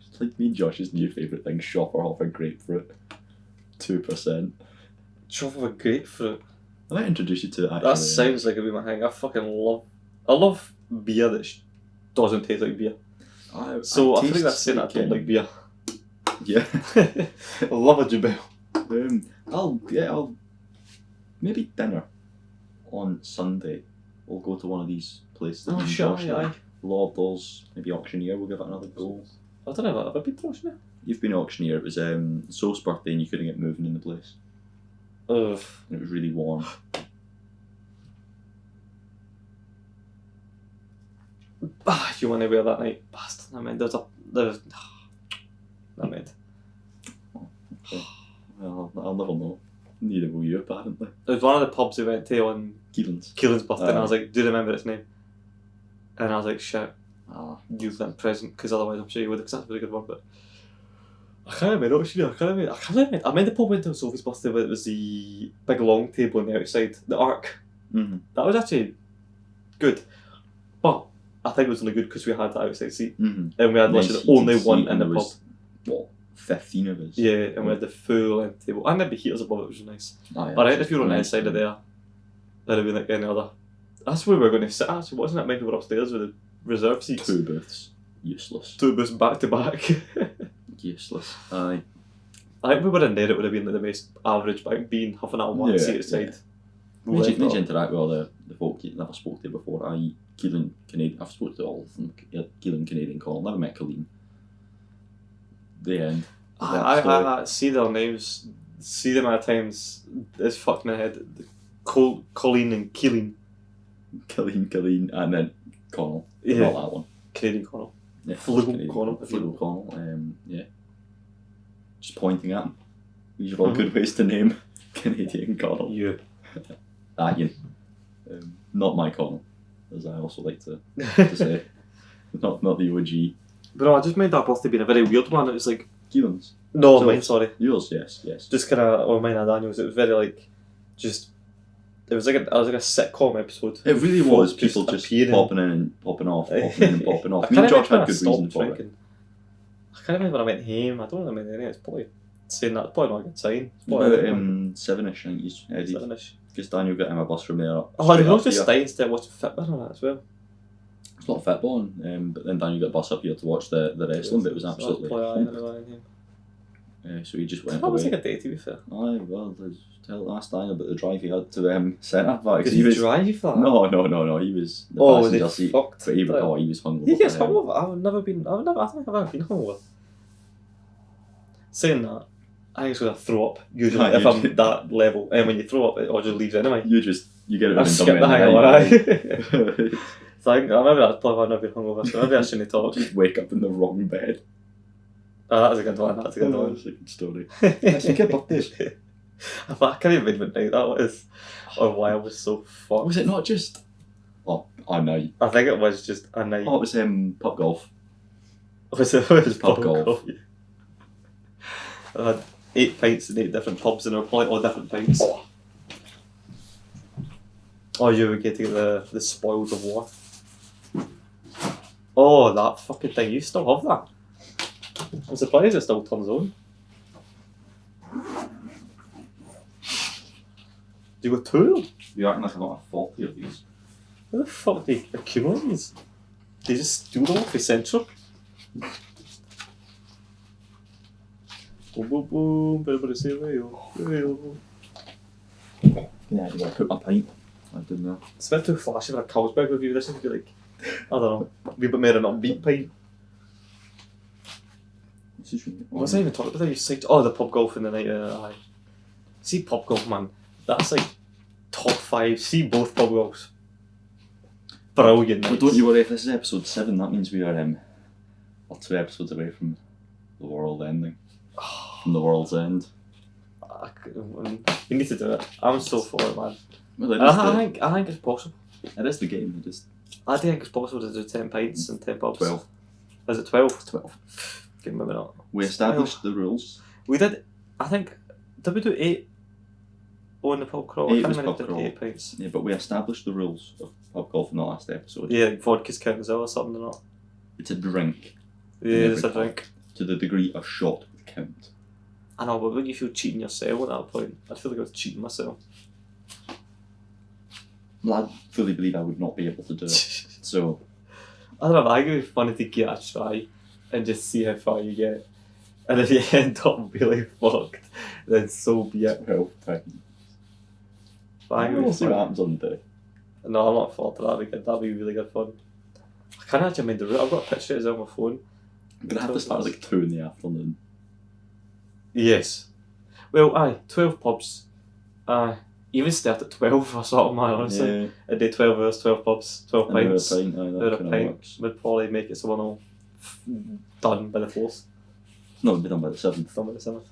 It's like me and Josh's new favourite thing, Schopperhofer grapefruit. 2%. Chop of a grapefruit. I might introduce you to it actually. That sounds like a bit my thing. I love beer that doesn't taste like beer. I think taste that's saying that I don't like beer. Yeah. I love a Jubel. I'll maybe dinner on Sunday. We'll go to one of these places. Oh, in sure, Josh, aye. like Lordall's, maybe Auctioneer. We'll give it another go. I don't know, have I been to Auctioneer? You've been Auctioneer. It was Soul's birthday, and you couldn't get moving in the place. Ugh. And it was really warm. You want to wear that night? Bastard, I mean, that meant. Okay. Well, I'll never know. Neither will you, apparently. It was one of the pubs we went to on Keelan's. Keelan's birthday, and I was like, do you remember its name? And I was like, shit, Ah, use that present, because otherwise I'm sure you would, because that's a really good one, but I can't remember, actually, I can't remember. I meant the pub we went to on Sophie's birthday, but it was the big long table on the outside, the Arc. mm-hmm. That was actually good, but I think it was only good because we had the outside seat, Mm-hmm. and we had Nice literally heated only one seat, in and the there pub. was, what, 15 of us? Yeah, and we had the full length table, and there'd be heaters above it, which was nice. Aye, But I think if you were on the nice. inside of there, that'd have been like any other. That's where we were going to sit, actually, wasn't it? Maybe we were upstairs with the reserve seats. 2 booths. Useless. 2 booths back to back. Useless. Aye. I think if we were in there, it would have been like the most average, but I think being huffing at one seat aside. Did you interact with all the folk you never spoke to before? Keelan Canadian. I've spoken to all of them. Keelan Canadian Colin. Never met Colleen. The end. I see their names, see them at times. It's fucked my head. Colleen and Keelan. Colleen, and then Connell. Yeah. Not that one. Canadian Connell. Yeah, Flugel Connell. Flugel Connell. Yeah. Just pointing at him. These are all good ways to name Canadian Connell. Yeah. Ian. Not my Connell, as I also like to say. Not the OG. But no, I just made that birthday being a very weird one. It was like Keelan's. no, So- mine. Sorry, Yours, yes. just kind of or mine and Daniel's. It was very like just. It was like a sitcom episode. It really was. Folk People just appearing. popping in and popping off, popping in and popping off. I Me and can't Josh remember had good when I reason stopped for it. drinking. I can't remember when I went home. I don't remember anything. It's probably saying that. It's probably not a good sign. It's probably About 7ish, I think he's headed. 7ish. Because Daniel got him a bus from there. Oh, they straight were up just here. staying instead of watching Fitbit and that as well. It's not football, but then Daniel got a bus up here to watch the wrestling, but it was absolutely. So he just went That was away. like a day, to be fair. Aye, well, ask Daniel about the drive he had to centre back. Did he drive you for that? No, he was the Oh, they passenger seat. fucked. But he was hungover. He gets for him. hungover. I don't think I've ever been hungover. Saying that, I think it's going to throw up, usually, Aye, if I'm usually. that level. And when you throw up, it all just leaves anyway. You get it I and skip dump it the in the hangover, night. aye. So maybe that's probably why I've never been hungover, so maybe I shouldn't talk. Just wake up in the wrong bed. That's a good one, that's a good one. That's a good story. That's a good birthday. I can't even remember what night that was, or why I was so fucked. Was it not just... Oh, I know. I think it was just a night. Oh, it was pub golf. Was it pub golf. I had 8 pints in 8 different pubs and they were probably all different pints. Oh, you were getting the spoils of war. Oh, that fucking thing. You still have that? I'm surprised it still turns on. Do you got 2? You're acting like I don't have 40 of these. Where the fuck do they accumulate these? They just steal them off the central. Boom, boom, boom. Everybody say rail, rail. Yeah, I put my pint. I didn't know. It's a bit too flashy for a Carlsberg review. This would be like, I don't know, a wee bit more of an upbeat pint. What's I even talking about? You said, oh, the pub golf in the night. Aye. See, pub golf, man. That's like top 5. See both pub golfs. Brilliant. But nights. don't you worry, if this is episode 7, that means we are 2 episodes away from the world ending. From the world's end. We need to do it. I'm so for it, man. Well, I think it's possible. it is the game. It is I think it's possible to do 10 pints and 10 pubs. 12. Is it 12? 12. Okay, maybe not. We established the rules. We did, I think, did we do 8 on the pub crawl? 8 I can't was remember pub if we did crawl. 8 pints. Yeah, but we established the rules of pub golf in the last episode. Yeah, like vodka's count as well or something or not. It's a drink. Yeah, In it's a every drink. pub. To the degree a shot would count. I know, but wouldn't you feel cheating yourself at that point? I'd feel like I was cheating myself. Well, I fully believe I would not be able to do it. So, I don't know, I think it would be funny to give it a try and just see how far you get. And if you end up really fucked, then so be it. 12 times. But I think it We'll would be see what fun. happens on the day. No, I'm not forward to that. That'd be really good fun. I can't actually mind the route. I've got a picture of it on my phone. I'm going to have to start at like 2 in the afternoon. Yes. Well, aye, 12 pubs. Even start at 12 or something, man, honestly. Yeah. A day 12 hours, 12 pubs, 12 An hour a pints. pint, aye, Hour that a kind of pint works. would probably make it so we're all done by the 4th. It's not be done by the 7th. Done by the 7th.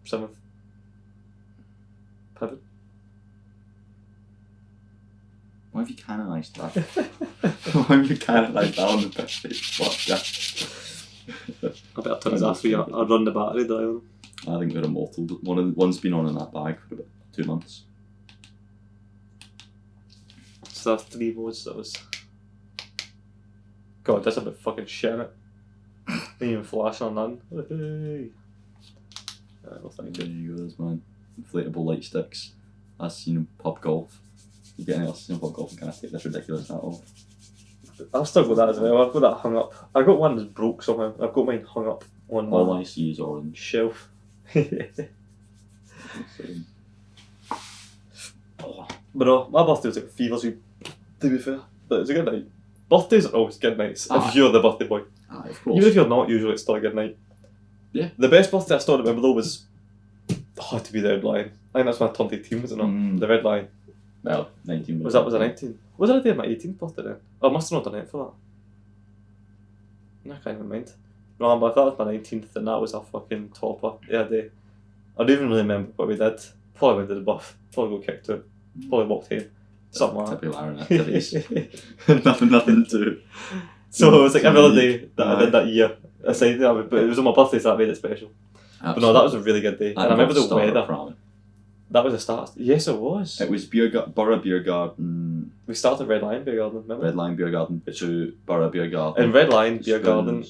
7th. Pivot. Why have you canonised that? Why have you canonised that on the birthday? Fuck yeah. I better turn his ass. I'll run the battery down. I think they're immortal. One's been on in that bag for about 2 months. So that's 3 votes. That was. God, that's a bit fucking shit, innit? Didn't even flash on none. Hey. Well, thank There you. you go, there's mine. Inflatable light sticks. As seen in pub golf. You get anything else in pub golf and kind of take this ridiculous hat off. I've still got that as well. I've got that hung up. I've got one that's broke somehow. I've got mine hung up on All my I see is orange. shelf. But no, my birthday was like a fever dream, to be fair. But it was a good night. Birthdays are always good nights if you're the birthday boy. Of course. Even if you're not, usually it's still a good night. Yeah. The best birthday I still remember though was had to be the Red Lion. I think that's when I turned 18, was it not? The Red Lion. Well, 19 Was I 19? Was it a day of my 18th birthday then? Oh, I must have not done it for that. No, I can't even mind. No, but if that was my 19th, then that was a fucking topper. Yeah, day. I don't even really remember what we did. Probably went to the buff. Probably got kicked out. Probably walked home. Something like that. Typical Aaron activities. nothing to... So it was like every other day that I did that year. Aside that, but it was on my birthday, so that made it special. Absolutely. But no, that was a really good day. And I remember the weather. From That was the start. Yes, it was. it was Borough Beer Garden, We started Red Lion Beer Garden, remember? Red Line Beer Garden to Borough Beer Garden. In Red Lion Beer Spoons. Garden,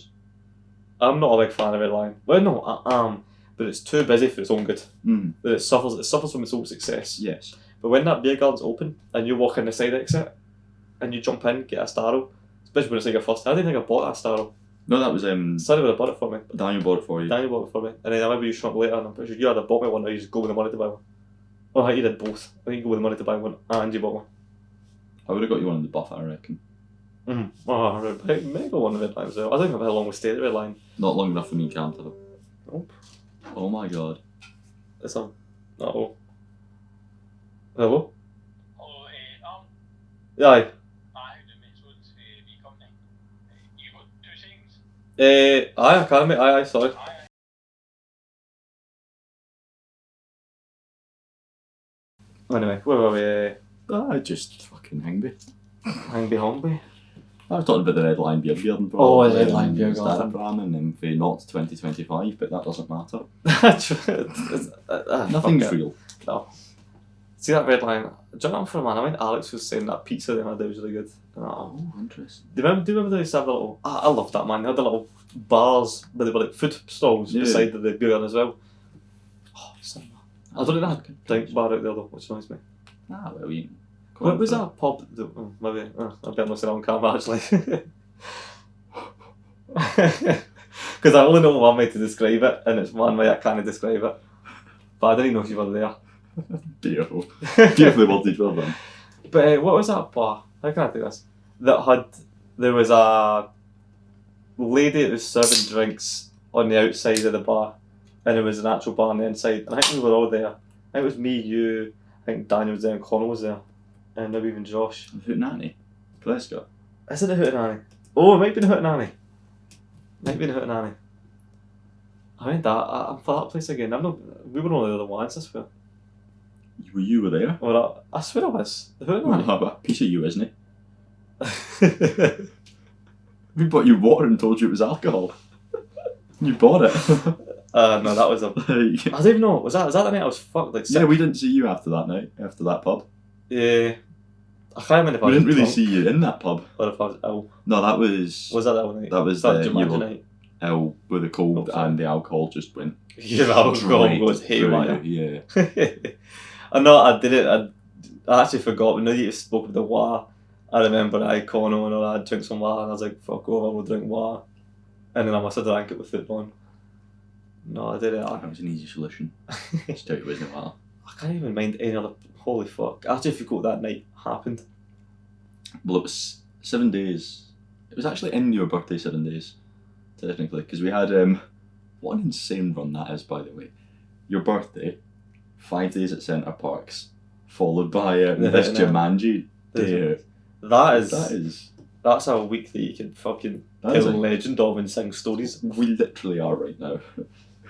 I'm not a big fan of Red Lion. Well, no, I am, but it's too busy for its own good. Mm. That it suffers from its own success. Yes. But when that beer garden's open and you walk in the side exit and you jump in, get a Starro, especially when it's like your first. I didn't think I bought that Starro. No, that was Somebody would have bought it for me. Daniel bought it for you. Daniel bought it for me, and then I remember you showed up later, and I'm pretty sure you either bought me one or you just go with the money to buy one. Oh, you did both. I think you go with the money to buy one and you bought one. I would have got you one in the buff, I reckon. Oh, right. Maybe one of the Red Line as well. I don't know how long we stayed at Red Line. Not long enough for me and Cam to. Nope. Oh my god. It's on. Uh-oh. Hello? Hello, Aye. how do mates want be company? You got 2 seconds? Aye, Academy. Aye, sorry. Anyway, where were we? Just fucking Hangby. Hangby Hongby. I was talking about the Red Line Beer Garden. Oh, the Red Line Beer Garden. Ramming and for not 2025, but that doesn't matter. Nothing's Nothing's real. No. See that Red Line? Do you know what I'm from, man? I mean, Alex was saying that pizza they had there was really good. Oh, interesting. Do you remember they used to have the little... I love that, man. They had the little bars where they were like food stalls beside the beer garden as well. Oh, so I don't think they had a drink bar out there though, which annoys me. Ah, well, you... What was that pub? Maybe I better not say that on camera actually. Because I only know one way to describe it, and it's one way I can't describe it. But I didn't even know if you were there. Beautiful. Beautifully worded, well done. But what was that bar? How can I do this? There was a lady that was serving drinks on the outside of the bar, and there was an actual bar on the inside. And I think we were all there. I think it was me, you, I think Daniel was there, and Connor was there. And maybe even Josh. Hootenanny. Glasgow. Is it a Hootenanny? Oh, it might be a Hootenanny. Might be a Hootenanny. I mean, I'm for that place again. We were only the other ones, I swear. You were there? Well, I swear I was. The Hootenanny. Well, a piece of you, isn't it? We bought you water and told you it was alcohol. You bought it. No, that was a... I don't even know. Was that the night I was fucked? Like, yeah, we didn't see you after that night, after that pub. Yeah. I can't remember if I We was didn't really drunk see you in that pub. or if I was ill. No, that was... Was that night? That was that the... You Jumanji were night? ill with the cold Oh, sorry. and the alcohol just went... Yeah, the alcohol straight goes through haywire. you, Yeah. I know, I did it. I actually forgot. When you spoke of the WA, I remember I Connor and I had drinks on WA, and I was like, fuck over, we'll drink WA. And then I must have drank it with it on. No, I did it. That was an easy solution. Just tell you, wasn't it? Well, I can't even mind any other. Holy fuck. Actually, if you go that night, happened. Well, it was 7 days. It was actually in your birthday 7 days, technically, because we had what an insane run that is, by the way. Your birthday, 5 days at Centre Parks, followed by this Jumanji day. That's a week that you can fucking That tell is a a- legend of and sing stories. We literally are right now.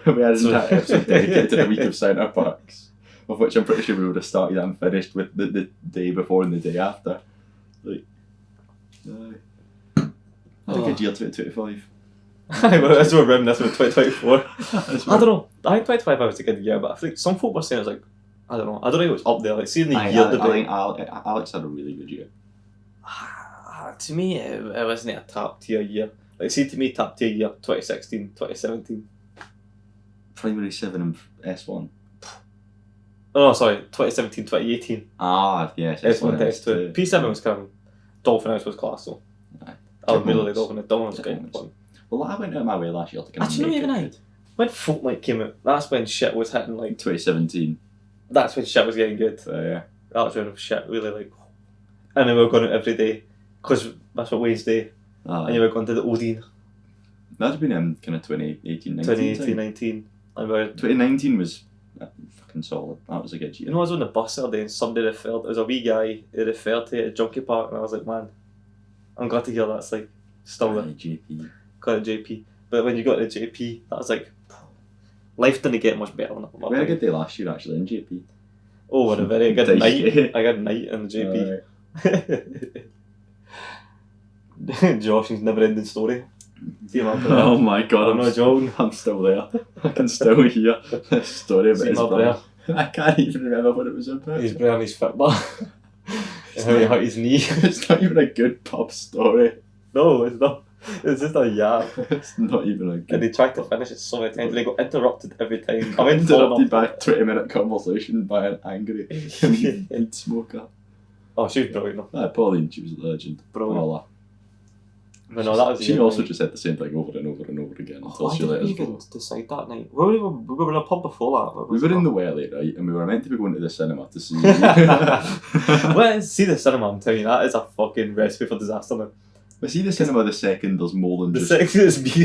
We had an entire episode dedicated to the week of Centre Parks, of which I'm pretty sure we would have started and finished with the day before and the day after. Like, I think a year 2025. As we're reminiscing with 2024. I don't know. I think 2025 was a good year, but I think some folk were saying it was like, I don't know. I don't think it was up there. Like, seeing the year I debate. think Alex had a really good year. To me, it wasn't a top tier year. Like, see, to me, top tier year 2016, 2017. Primary 7 and S1. Oh, sorry, 2017, 2018. Ah, yes. S1 to S2. P7 was kind of. Dolphin House was class, though. Aye. I was Good really moments. Dolphin was Good kind of moments. fun. Well, I went out of my way last year to kind of Actually, make even it I. good. When Fortnite came out, that's when shit was hitting, like... 2017. That's when shit was getting good. Yeah. That was when shit really, like... And then we were going out every day, because that's what Wednesday, and you were going to the Odeon. That'd have been kind of 2018, 19. 2018, 19. 2019 was fucking solid. That was a good year. You know, I was on the bus the other day and somebody referred, there was a wee guy who referred to it at Junkie Park, and I was like, man, I'm glad to hear that's like still there. JP. Got a JP. But when you got to JP, that was like, life didn't get much better than that. We had a good day last year actually in JP. Oh, what a very good Nice. night. I got a night in the JP. Josh's never ending story. See him after that. Oh my god, I'm not joking. I'm still there. I can still hear this story about See his him up brother. I can't even remember what it was about. His brother and his football. And how he hurt his knee. It's not even a good pub story. No, it's not. It's just a yap. It's not even a good. And they tried to finish it so many times, and they got interrupted every time. I went interrupted by a 20-minute conversation by an angry weed smoker. Oh, she was brilliant. Pauline, she was a legend. Brilliant. Paula. But no, that was She also just said the same thing over and over and over again until why she let did us we even go. decide that night? We were in a pub before that. We were in the Welly, right, and we were meant to be going to the cinema to see. Well, see the cinema, I'm telling you, that is a fucking recipe for disaster now. But see the cinema the second there's more than The just. second it's me.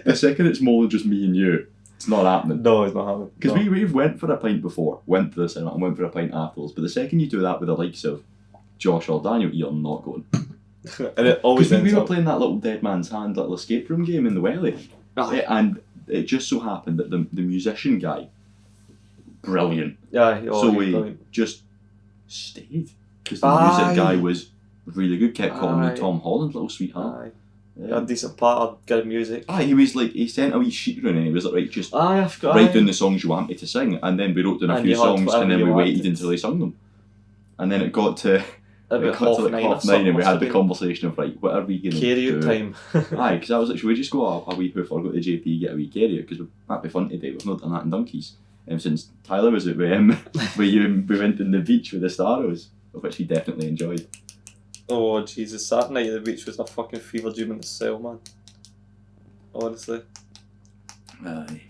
The second it's more than just me and you, it's not happening. No, it's not happening. Because No. we've went for a pint before, went to the cinema and went for a pint afterwards. But the second you do that with the likes of Josh or Daniel, you're not going. And it always Because we ends were up. playing that little Dead Man's Hand little escape room game in the Welly. Aye. And it just so happened that the musician guy, brilliant. Yeah, So we brilliant. just stayed. Because the music guy was really good, kept calling Aye. me Tom Holland, little sweetheart. Aye. A decent platter, good music. Aye, he was like, he sent a wee sheet round and he was like, right, just Aye, I forgot. write down the songs you want me to sing. And then we wrote down a And few you had songs whatever and then you we waited wanted. until he sung them. And then it got to About half nine or half nine and we had the something. conversation of, right, what are we going to do? Karaoke time. Aye, because I was like, should we just go a wee hoof or go to JP, get a wee karaoke? Because that'd be fun today. We've not done that in donkeys. Since Tyler was out with him, we went on the beach with the Starrows, of which he definitely enjoyed. Oh Jesus, that night at the beach was a fucking fever dream in the cell, man. Honestly. Aye.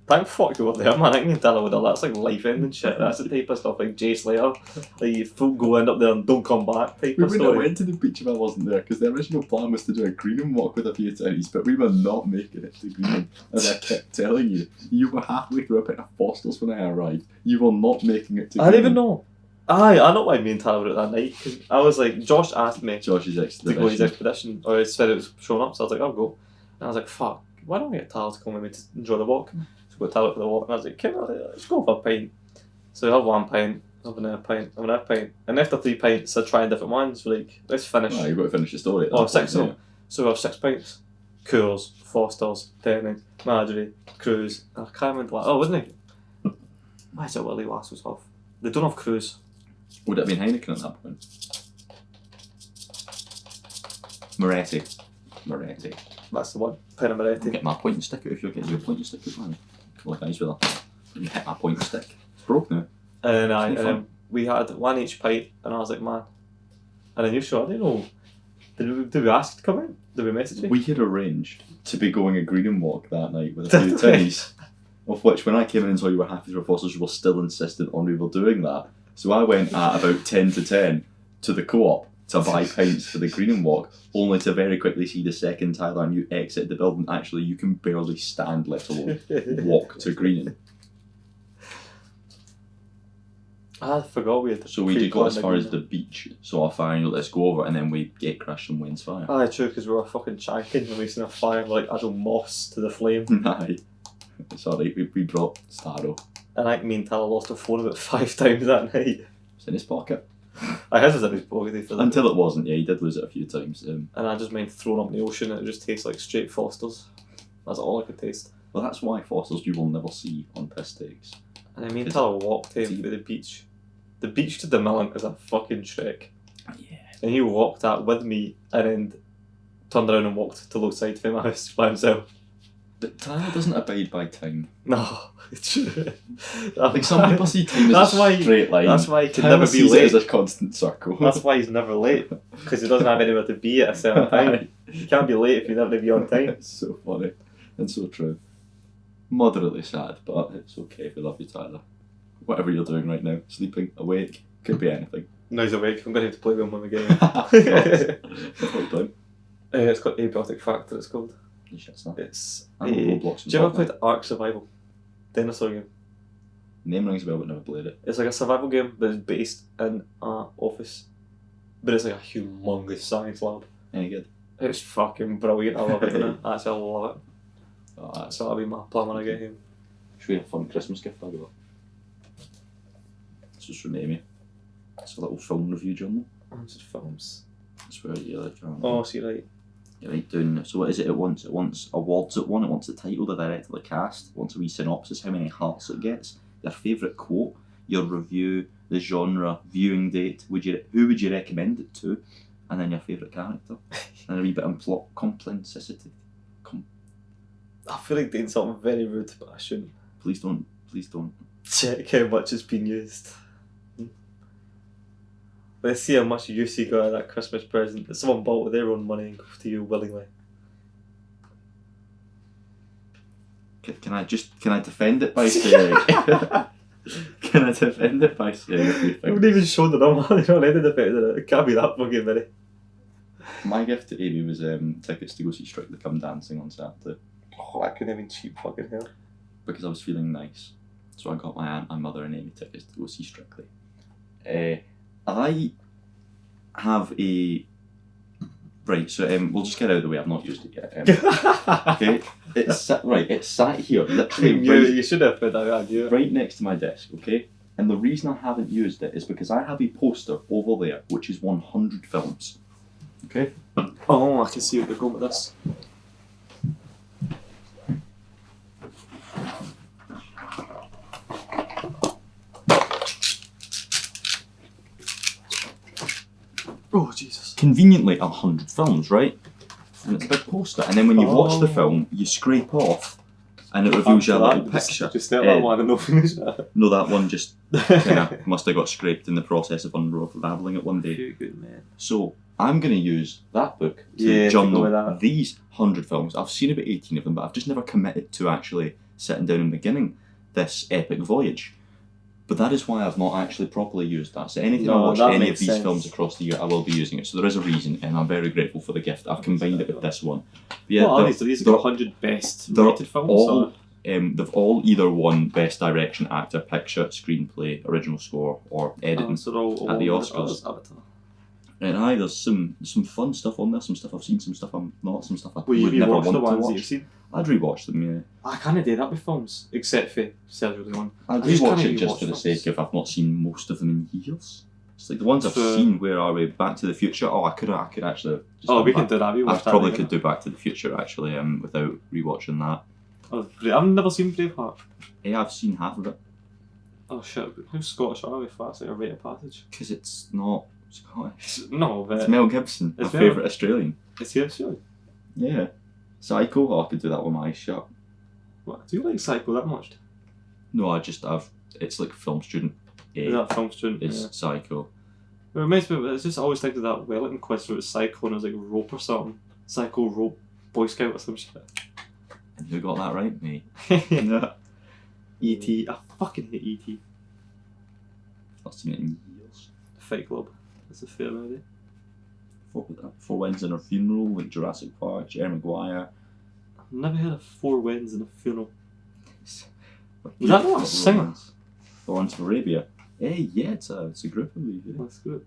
Thank fuck you were there, man. I can tell I would have. That's like life ending shit. That's the type of stuff like Jay Slater. Like you full go end up there and don't come back type We of wouldn't have story. went to the beach if I wasn't there, because the original plan was to do a Greenham walk with a few townies, but we were not making it to Greenham. As I kept telling you, you were halfway through a bit of Foster's when I arrived. You were not making it to I Greenham. don't even know. Aye, I know why me and Tyler were at that night. Cause I was like, Josh asked me Josh's to go his expedition. expedition, or he said it was showing up, so I was like, I'll go. And I was like, fuck, why don't we get Tyler to come with me to enjoy the walk? So we got Tyler for the walk, and I was like, come on, let's go for a pint. So we have one pint, have another pint, have another pint. And after 3 pints, I tried different ones. We're like, let's finish. You've got to finish the story. At Oh, that 6 point, of them. So we have 6 pints. Coors, Foster's, Tennant, Marjorie, Cruise. I can't remember what. Oh, wasn't it? Why is it Willie last was off? They don't have Cruise. Would it have been Heineken at that point? Moretti. That's the one. Penamaretti. Get my point and stick out if you're getting your point and stick out, man. Couple of guys with a hit my point and stick. It's broke now. And It's no fun. we had one each pint, and I was like, man. And then you sure, I don't know. Did we ask to come in? Did we message you? We had arranged to be going a Greenham walk that night with a few tinnies, of which when I came in and saw you were happy for Foster's, you were still insistent on we were doing that. So I went at about 10 to 10 to the co-op to buy pints for the Greenham walk, only to very quickly see the second Tyler and you exit the building. Actually, you can barely stand, let alone walk to Greenham. I forgot we had. So we did go as far as the beach. So I finally let's go over and then we get crashed from Wayne's Fire. Aye, true, because we were fucking chanking and we seen a fire like adding moss to the flame. Aye. It's alright, we brought Starro. And I think me and Tyler lost our phone about 5 times that night. It's in his pocket. I had it in his pocket for Until it wasn't, yeah, he did lose it a few times. And I just meant throwing up in the ocean and it just tastes like straight Foster's. That's all I could taste. Well, that's why Foster's you will never see on piss takes. And then me and Is Tyler walked him is he- to the beach. The beach to the McMillian is a fucking trek. Yeah. And he walked that with me and then turned around and walked to the outside of my house by himself. But Tyler doesn't abide by time. No, it's true. Like some people see time as a straight line. That's why he can Tyler never be sees it as late. a constant circle. That's why he's never late. Because he doesn't have anywhere to be at a certain time. You can't be late if you never be on time. It's so funny and so true. Moderately sad, but it's okay. We love you, Tyler. Whatever you're doing right now, sleeping, awake, could be anything. No, he's awake. I'm going to have to play with him when we get him. It's got Abiotic Factor, it's called. It's I'm Roblox. do you ever played Ark Survival? Dinosaur game. Name rings a bell, but never played it. It's like a survival game, but it's based in an office. But it's like a humongous science lab. Any good? It's fucking brilliant. I love it. Actually, I love it. Oh, So that'll be my plan when I get home. should we have a fun Christmas gift? I'll go. This was from Amy. It's a little film review journal. Just films. That's where you like. Oh, see, right. You write down. So what is it? It wants awards. It wants the title, the director, the cast. It wants a wee synopsis. How many hearts it gets. Your favourite quote. Your review. The genre. Viewing date. Who would you recommend it to? And then your favourite character. And a wee bit of plot complicity. I feel like doing something very rude, but I shouldn't. Please don't. Please don't. Check how much has been used. Let's see how much use you got out of that Christmas present that someone bought with their own money and gave to you willingly. Can I defend it by saying? Can I defend it by saying a few You things? haven't even shown the number. You're not letting defend it. It can't be that fucking many. My gift to Amy was tickets to go see Strictly Come Dancing on Saturday Oh, I couldn't even cheap fucking hell. because I was feeling nice. So I got my aunt, my mother, and Amy tickets to go see Strictly. I have a right. So we'll just get out of the way. I've not used it yet. Okay, it's sat here literally You should have put that idea. right next to my desk. Okay, and the reason I haven't used it is because I have a poster over there which is 100 films. Okay. Oh, I can see what they're going with this. Oh, Jesus. Conveniently 100 films, right? And it's a big poster. And then when you watch the film, you scrape off, and it reveals you a little picture. Just start that one and no finish that. No, that one just kinda must have got scraped in the process of unraveling it one day. Very good, man. So I'm going to use that book to Yeah, to go with journal that. these 100 films. I've seen about 18 of them, but I've just never committed to actually sitting down and beginning this epic voyage. But that is why I've not actually properly used that. So anything I No, watch that any of makes these sense. films across the year, I will be using it. So there is a reason, and I'm very grateful for the gift. I've combined it with this one. But yeah, What are these? Are these the they're- 100 best they're rated films? all or? they've all either won Best Direction, Actor, Picture, Screenplay, Original Score, or Editing. So they're all at the all- Oscars. Avatar. And there's some fun stuff on there, some stuff I've seen, some stuff I'm not, some stuff I Will you would never rewatch want the to ones that watch. you've seen? I'd rewatch them, yeah. I can't do that with films, except for Sergio Leone. I'd I just rewatch can't it just rewatch for the films. sake of I've not seen most of them in years. It's like the ones I've So- seen. Where are we? Back to the Future. Oh, I could actually. Just Oh, go we can back. do that. We I watched that probably together. could do Back to the Future actually, without rewatching that. Oh, I've never seen Braveheart. Yeah, I've seen half of it Oh shit, who's Scottish are we if that's like a rite of passage? because it's not Scottish. No, but It's Mel Gibson, my it's Mel. favourite Australian. it's here, sure. Yeah, Psycho. Oh, I could do that with my eyes shut. What? Do you like Psycho that much? No, it's like film student. Is that film student? Is Yeah. Psycho. It reminds me of, it's just I always think of that Wellington quiz where it was Psycho and it was like rope or something. Psycho, rope, Boy Scout or some shit. And who got that right? Me. E.T. I fucking hate E.T. Not seen it in years. Fight Club. That's a fair movie. Four Winds in a Funeral, like Jurassic Park, Jerry Maguire. I've never heard of Four Winds in a Funeral. Was that not a singer? Lawrence of Arabia. Yeah, it's a group, I believe. Yeah. That's good.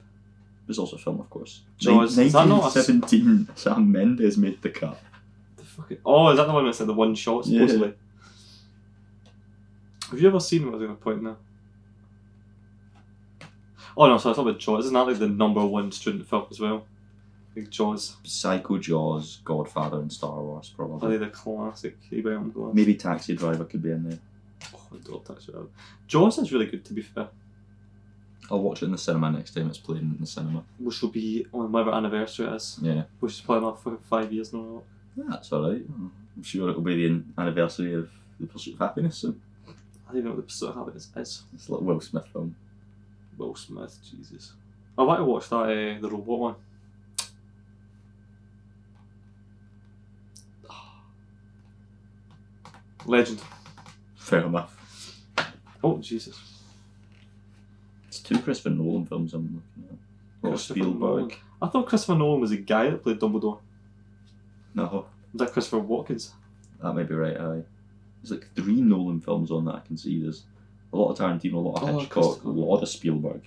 There's also a film, of course. Jaws, is that not a 1917, Sam Mendes made the cut. The fucking... Oh, is that the one that's like the one shot supposedly? Yeah. Have you ever seen what I was going to point now? Oh no, so I thought about Jaws. Isn't that like the #1 student film as well? Like Jaws. Psycho, Jaws, Godfather, and Star Wars, probably. Probably the classic Abraham Glass. Maybe Taxi Driver could be in there. Oh, I don't touch it. Jaws is really good to be fair. I'll watch it in the cinema next time it's playing in the cinema. Which will be on whatever anniversary it is. Yeah. Which is probably my fucking 5 years now. That's alright. I'm sure it'll be the anniversary of The Pursuit of Happiness soon. I don't even know what the Pursuit of Happiness is. It's a little Will Smith film. Will Smith, Jesus. I want to watch that, the robot one. Legend. Fair enough. Oh, Jesus. It's 2 Christopher Nolan films I'm looking at. Or Christopher Spielberg. Nolan. I thought Christopher Nolan was a guy that played Dumbledore. No, Was that Christopher Watkins? that may be right, aye. There's like 3 Nolan films on that I can see. There's a lot of Tarantino, a lot of Hitchcock, Christopher. a lot of Spielberg.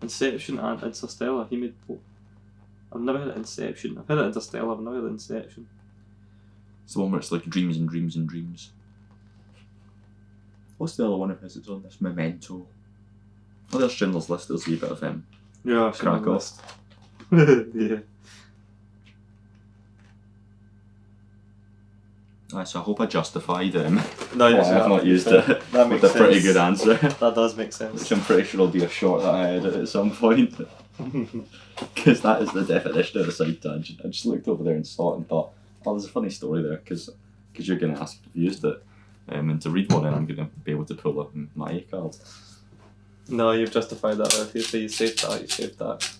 Inception and Interstellar. He made both. I've never heard of Inception. I've heard of Interstellar, I've never heard of Inception. It's the one where it's like dreams and dreams and dreams. What's the other one of his that's on this? Memento. Oh, there's Schindler's List. There's a wee bit of him. Yeah, Crack off. Yeah. Aye, so I hope I justified him. No, Why I've not used it That with makes a pretty sense. good answer. That does make sense. Which I'm pretty sure will be a short that I edit at some point. Because that is the definition of a side tangent. I just looked over there and saw it and thought, oh, there's a funny story there, because you're going to ask if you've used it. And to read one in, I'm going to be able to pull up my A card. No, you've justified that. If you say you saved that, you saved that.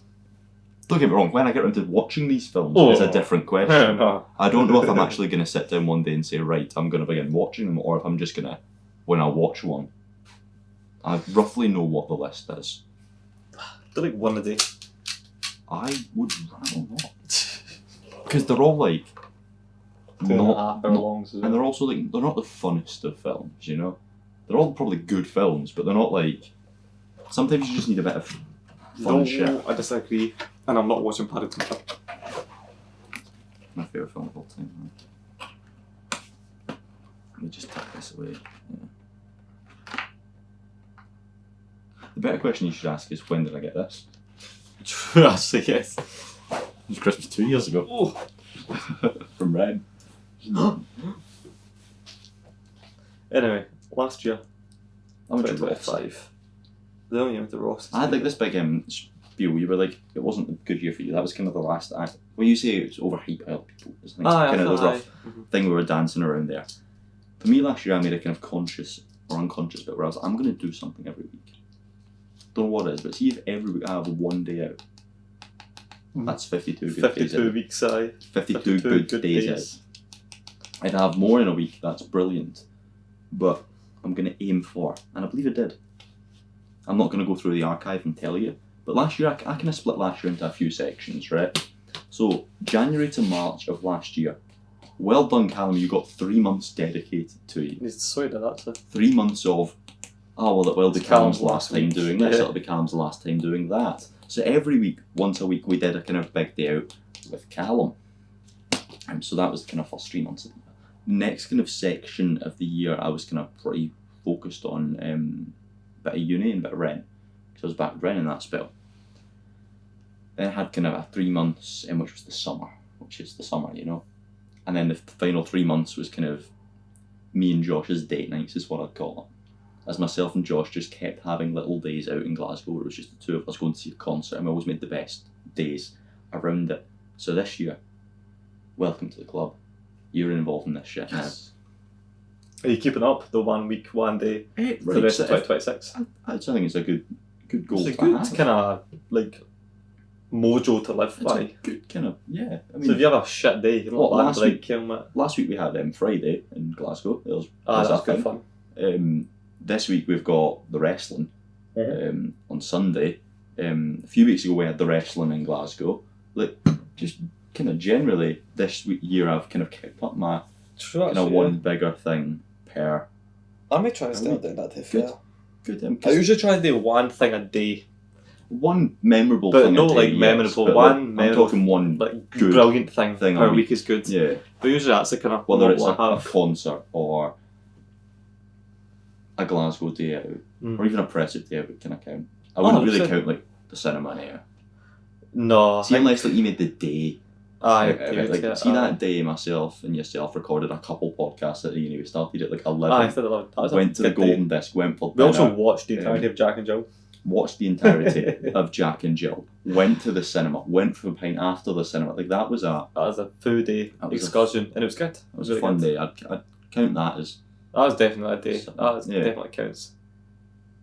Don't get me wrong, when I get around to watching these films, Oh. it's a different question. No. I don't know if I'm actually going to sit down one day and say, right, I'm going to begin watching them, or if I'm just going to, when I watch one, I roughly know what the list is. Do like one a day. I would rather not. Because they're all like, 2.5 hour longs as and well. they're also like, they're not the funnest of films, you know? They're all probably good films, but they're not like, sometimes you just need a bit of fun shit. I disagree. And I'm not watching Paddington. My favourite film of all time. Right? Let me just tuck this away. Yeah. The better question you should ask is, when did I get this? Actually, yes. It was Christmas 2 years ago. Oh. From Ren. Anyway, last year, I went to Ross. 2025. They only went to Ross. I had like this big spiel. You were like, it wasn't a good year for you. That was kind of the last act. When you say it's overhyped by other people, it's like kind of the rough thing we were dancing around there. For me, last year I made a kind of conscious or unconscious bit where I was like, I'm going to do something every week. Don't know what it is, but see if every week I have one day out. That's 52 good days. 52 weeks, aye. 52 good days out. I'd have more in a week, that's brilliant. But I'm going to aim for, and I believe I did. I'm not going to go through the archive and tell you, but last year I kind of split last year into a few sections, right? So, January to March of last year. Well done, Callum, you got 3 months dedicated to you. He's sorry to that, so. 3 months of, oh, well, it'll be It's Callum's Callum's last last time week. doing this, Yeah. it'll be Callum's last time doing that. So every week, once a week, we did a kind of big day out with Callum. So that was the kind of first 3 months of the year. The next kind of section of the year, I was kind of pretty focused on a bit of uni and a bit of Ren, because I was back Ren in that spell. Then I had kind of a 3 months in which was the summer, which is the summer, you know. And then the final 3 months was kind of me and Josh's date nights, is what I'd call it. As myself and Josh just kept having little days out in Glasgow where it was just the two of us going to see a concert, and we always made the best days around it. So this year, welcome to the club. You're involved in this shit now. Are you keeping up the 1 week, 1 day for the rest of 2026? I think it's a good goal It's a to good have. kind of like mojo to live It's by. a good kind of, yeah. I mean, So if you have a shit day, you're What, not last like week? killing it. last week we had Friday in Glasgow. It was That's a good thing. fun. This week we've got the wrestling on Sunday. A few weeks ago we had the wrestling in Glasgow. Like, just kind of generally this year I've kind of kept up my True, kind of one bigger thing per. I may try and start doing that Good. Good. I 'Cause usually try to do one thing a day, one memorable but thing. no a day, like yes, memorable. but, One I'm memorable, talking one. like good brilliant thing thing a per week. week is good. Yeah. But usually that's the kind of Whether it's what a I have. concert or a Glasgow day out, Mm. or even a Pressic day out, can I count? I Oh, wouldn't really 100%. count like the cinema now. No, See, unless like you made the day. aye, Like, see that day, myself and yourself recorded a couple podcasts at the uni. We started at like 11. Aye, that was a went to the good day. Golden Disc, went for We also dinner, watched the entirety of Jack and Jill. watched the entirety of Jack and Jill, went to the cinema, went for a pint after the cinema. Like that was a That was a full day That was a- excursion, and it was good. It a really fun good. day. I'd count that as That was definitely a day. So, That was yeah. definitely counts.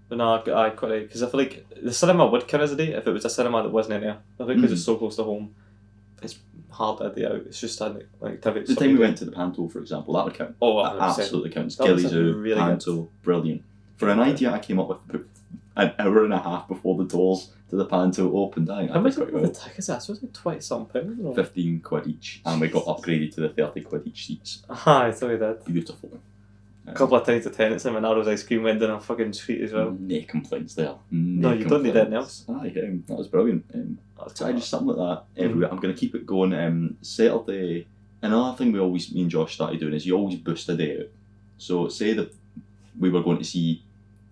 But no, I quite like, because I feel like the cinema would count as a day if it was a cinema that wasn't in there. I think because it's so close to home, it's hardly a day out. It's just an activity. The time we went to the Panto, for example, that would count. Oh, That 100%. absolutely counts. That was Gilly Zoo, really Panto, brilliant. For an idea I came up with an hour and a half before the doors to the Panto opened, I think How that much did quite were the well. tickets? That was like £20-something. 15 quid each, and we got upgraded to the 30 quid each seats. I thought we did. Beautiful. A couple of times the tenants in Monardo's ice cream went down a fucking street as well. No complaints there. No, you don't need anything else. Aye, that was brilliant. That's So I just something like that everywhere. I'm going to keep it going. Saturday, another thing me and Josh started doing is you always boost a day out. So say that we were going to see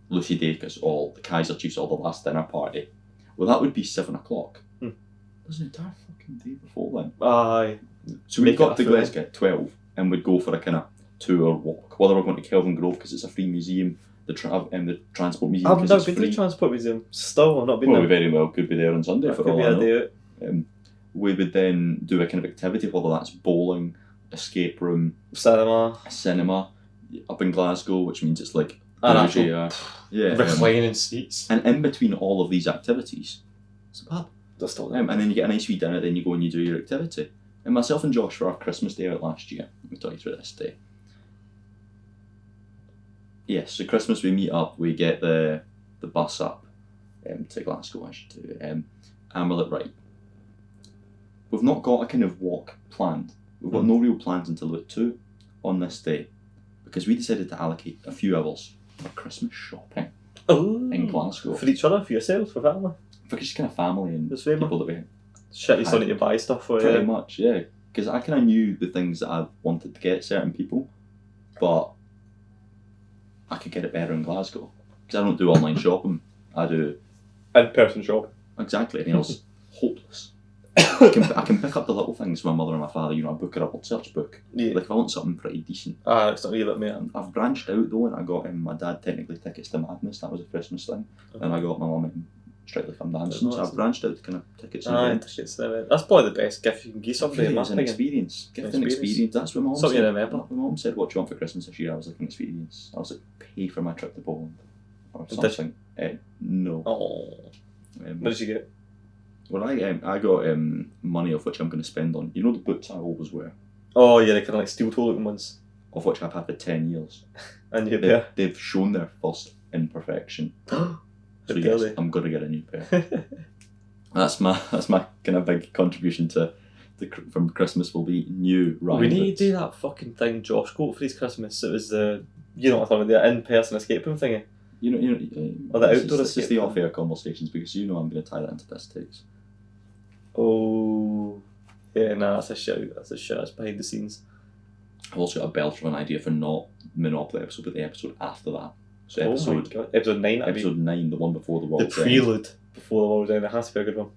Lucy Dacus or the Kaiser Chiefs or the last dinner party. Well, that would be 7 o'clock. There's an entire fucking day before then. Aye. So we Make got it to a full- Glasgow at 12 and we'd go for a kind of 2-hour walk. Whether we're going to Kelvin Grove because it's a free museum, the Transport Museum I've because never it's been to free. the Transport Museum. Still, I've not been Well, we there. very well could be there on Sunday That for could all be I a know. day out. We would then do a kind of activity, whether that's bowling, escape room, Cinema. a cinema up in Glasgow, which means it's like An bougie, yeah. Reclining seats. And in between all of these activities, it's a pub. That's still And then you get a nice wee dinner, then you go and you do your activity. And myself and Josh for our Christmas day out last year, let me talk you through this day. Yes, so Christmas we meet up, we get the bus up to Glasgow, I should do. And we're like, right, we've not got a kind of walk planned. We've got no real plans until about 2 on this day because we decided to allocate a few hours for Christmas shopping in Glasgow. For each other, for yourself, for family. For just kind of family and Just family. people that we Shit, you still need to buy stuff for pretty you. much, yeah. Because I kind of knew the things that I wanted to get certain people, but I could get it better in Glasgow. Because I don't do online shopping. I do In-person shop. exactly anything else. Hopeless. I can pick up the little things for my mother and my father. I book it up on search book. Yeah. Like if I want something pretty decent. It's not really like me. I've branched out though, and I got my dad technically tickets to Madness. That was a Christmas thing, and I got my mum Strictly Come Dancing. So I've branched out to kind of tickets. And Tickets to event. That's probably the best gift you can give somebody. really in my is an opinion. experience. Gift an Experience. experience. That's what my mum Something said. you remember. My mum said, "What do you want for Christmas this year?" I was like, "An experience." I was like, "Pay for my trip to Poland or Did something." No. Oh. Um, What did you get? well, I got money of which I'm going to spend on. You know the boots I always wear, Oh yeah, the kind of like steel toe looking ones. of which I've had for 10 years. And you They, pair. They've shown their first imperfection. So How yes, dare they? I'm going to get a new pair. That's my kind of big contribution from Christmas will be new Ryan We need boots. to do that fucking thing Josh got for his Christmas. It was the, you know what I'm talking about, the in-person escape room thingy. Or the outdoor this is escape the room. off-air conversations because I'm going to tie that into this takes. Oh. Yeah, nah, that's a shout. That's a shout. That's behind the scenes. I've also got a belter of an idea for not Monopoly episode, but the episode after that. So Oh my episode god. Episode 9, that'd episode 9, the one before the be world. the prelude before the world end. It has to be a good one.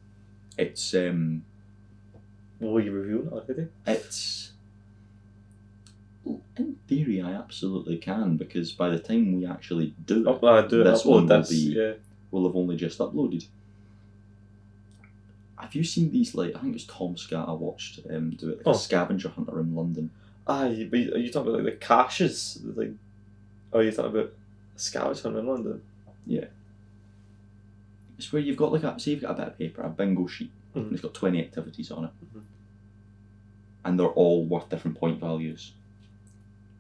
It's Will you reveal that already? well, in theory I absolutely can because by the time we actually do it, I do it. this one Upload will this. be- Yeah. will have only just uploaded. Have you seen these, like, I think it's Tom Scatter watched do it, like Oh. a scavenger hunter in London. Aye, but are you talking about like the caches? Like, or are you talking about scavenge hunter in London? It's where you've got say you've got a bit of paper, a bingo sheet, Mhm. and it's got 20 activities on it. Mhm. And they're all worth different point values.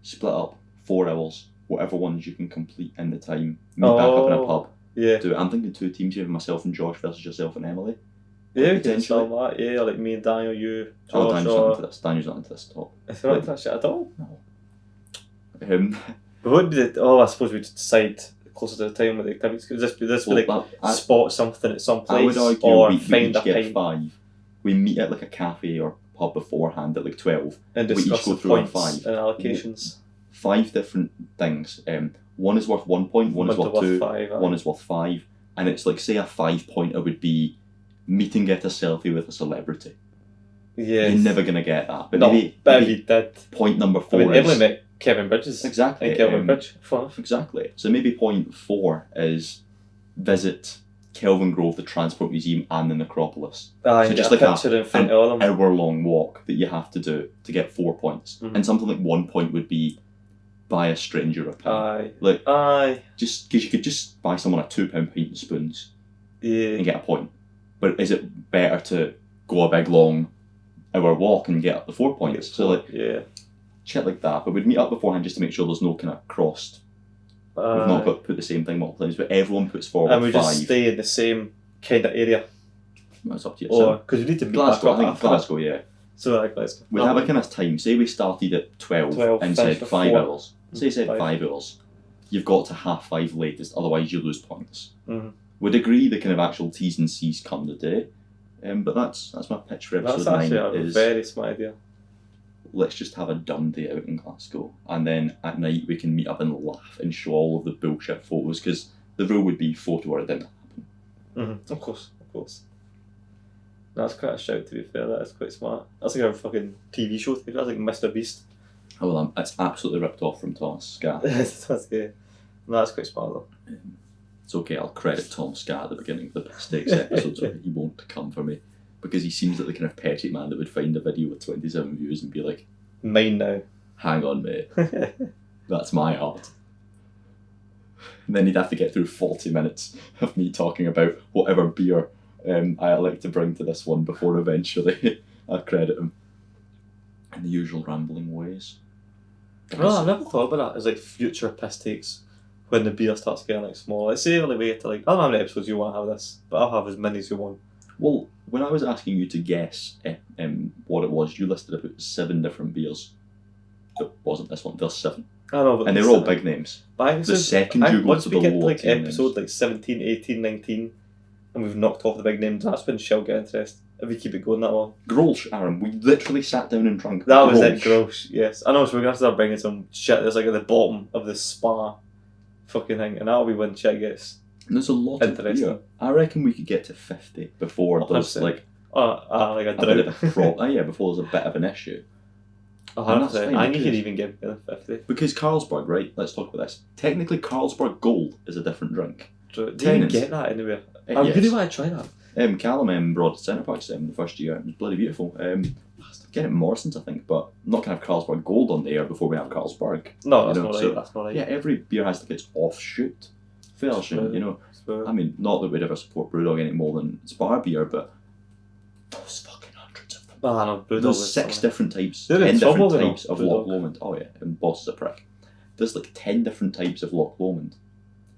Split up 4 hours, whatever ones you can complete in the time. Meet back up in a pub. Yeah. Do it. I'm thinking 2 teams here, myself and Josh versus yourself and Emily. Yeah, we can potentially. install that. Yeah, like me and Daniel, you, Oh, Josh, Daniel's not or... into this. Daniel's not into this at all. If you're not into that shit at all. No. But what would be the... Oh, I suppose we'd decide closer to the time with the activities. Could this be like spot something at some place I would argue or we find each a get pint 5. We meet at like a cafe or pub beforehand at like 12. and we each discuss go the through our points 5. and allocations. 5 different things. One is worth 1 point, one is One worth to 2, 5, aye. one is worth 5. And it's like, say a 5-pointer would be meet and get a selfie with a celebrity. Yeah. You're never going to get that. But No, maybe, but if maybe you did... point number 4 I mean, is... Emily met Kevin Bridges. Exactly. And Kevin Bridge. Fun. Exactly. So maybe point 4 is visit Kelvin Grove, the Transport Museum and the Necropolis. Aye, So and just get like a picture in front of them. Hour-long walk that you have to do to get 4 points. Mhm. And something like 1 point would be buy a stranger a pint. Aye. Like, Aye. just because you could just buy someone a £2 pint and spoons Yeah. and get a point. But is it better to go a big long our walk and get up the 4 points. So like yeah. shit like that. But we'd meet up beforehand just to make sure there's no kind of crossed. We've not got put the same thing multiple times, but everyone puts forward and we 5. just stay in the same kind of area. That's up to you. Or because we need to meet Glasgow, I back think up after Glasgow, yeah. So Glasgow. We'd have a kind of time. Say we started at 12 and said finished at 5 4. hours. Say 5 hours. You've got to 5:30 latest, otherwise you lose points. Mm-hmm. Would agree the kind of actual T's and C's come the day. But that's my pitch for episode That's 9 actually a is very smart idea. let's just have a dumb day out in Glasgow, and then at night we can meet up and laugh and show all of the bullshit photos, because the rule would be photo or it didn't happen. Mm-hmm. Of course. That's quite a shout, to be fair. That is quite smart. That's like a fucking TV show. That's like Mr. Beast. Oh well, it's absolutely ripped off from Thomas Scott. That's yeah. No, that's quite smart though. It's okay, I'll credit Tom Scott at the beginning of the Stakes episode, so he won't come for me, because he seems like the kind of petty man that would find a video with 27 views and be like, Mine now. hang on mate, that's my art. And then he'd have to get through 40 minutes of me talking about whatever beer I like to bring to this one before eventually I credit him in the usual rambling ways. Well, I've never thought about that as like future piss takes when the beer starts getting like small. Let's say like we get to like, I don't know how many episodes you want to have this, but I'll have as many as you want. Well, when I was asking you to guess what it was, you listed about 7 different beers. It wasn't this one, there's 7. I know, but And they're all big names. But I think The second you go once to we the get to lower like team episode names. like 17, 18, 19, and we've knocked off the big names, that's when she'll get interest. If we keep it going that long. Grolsch, Aaron, we literally sat down and drank That was Grolsch. it, gross, yes. I know, so we're going to have to start bringing some shit that's like at the bottom of the spa fucking thing, and that'll be when shit gets And there's a lot of interesting. beer. I reckon we could get to 50 before there's 100%. like like a a bit of a drought. yeah, before there's a bit of an issue. 100%. fine, And you because- can even give me 50. Because Carlsberg, right, let's talk about this. Technically Carlsberg Gold is a different drink. Do you even Tenants. get that anywhere? I Yes. really want to try that. Callum brought Centre Parks the first year. It was bloody beautiful. Get it in Morrison's, I think, but I'm not going to have Carlsberg Gold on the air before we have Carlsberg. No, that's You know, not right. so- That's not right. Yeah, every beer has to get its offshoot version, you know. So, I mean, not that we'd ever support Brewdog any more than Spar beer, but there's fucking hundreds of them. I know, Brewdog There's is 6 something. different types, They're in 10 different trouble, you know, types of Brewdog. Loch Lomond. Oh yeah, and Boss is a prick. There's like 10 different types of Loch Lomond.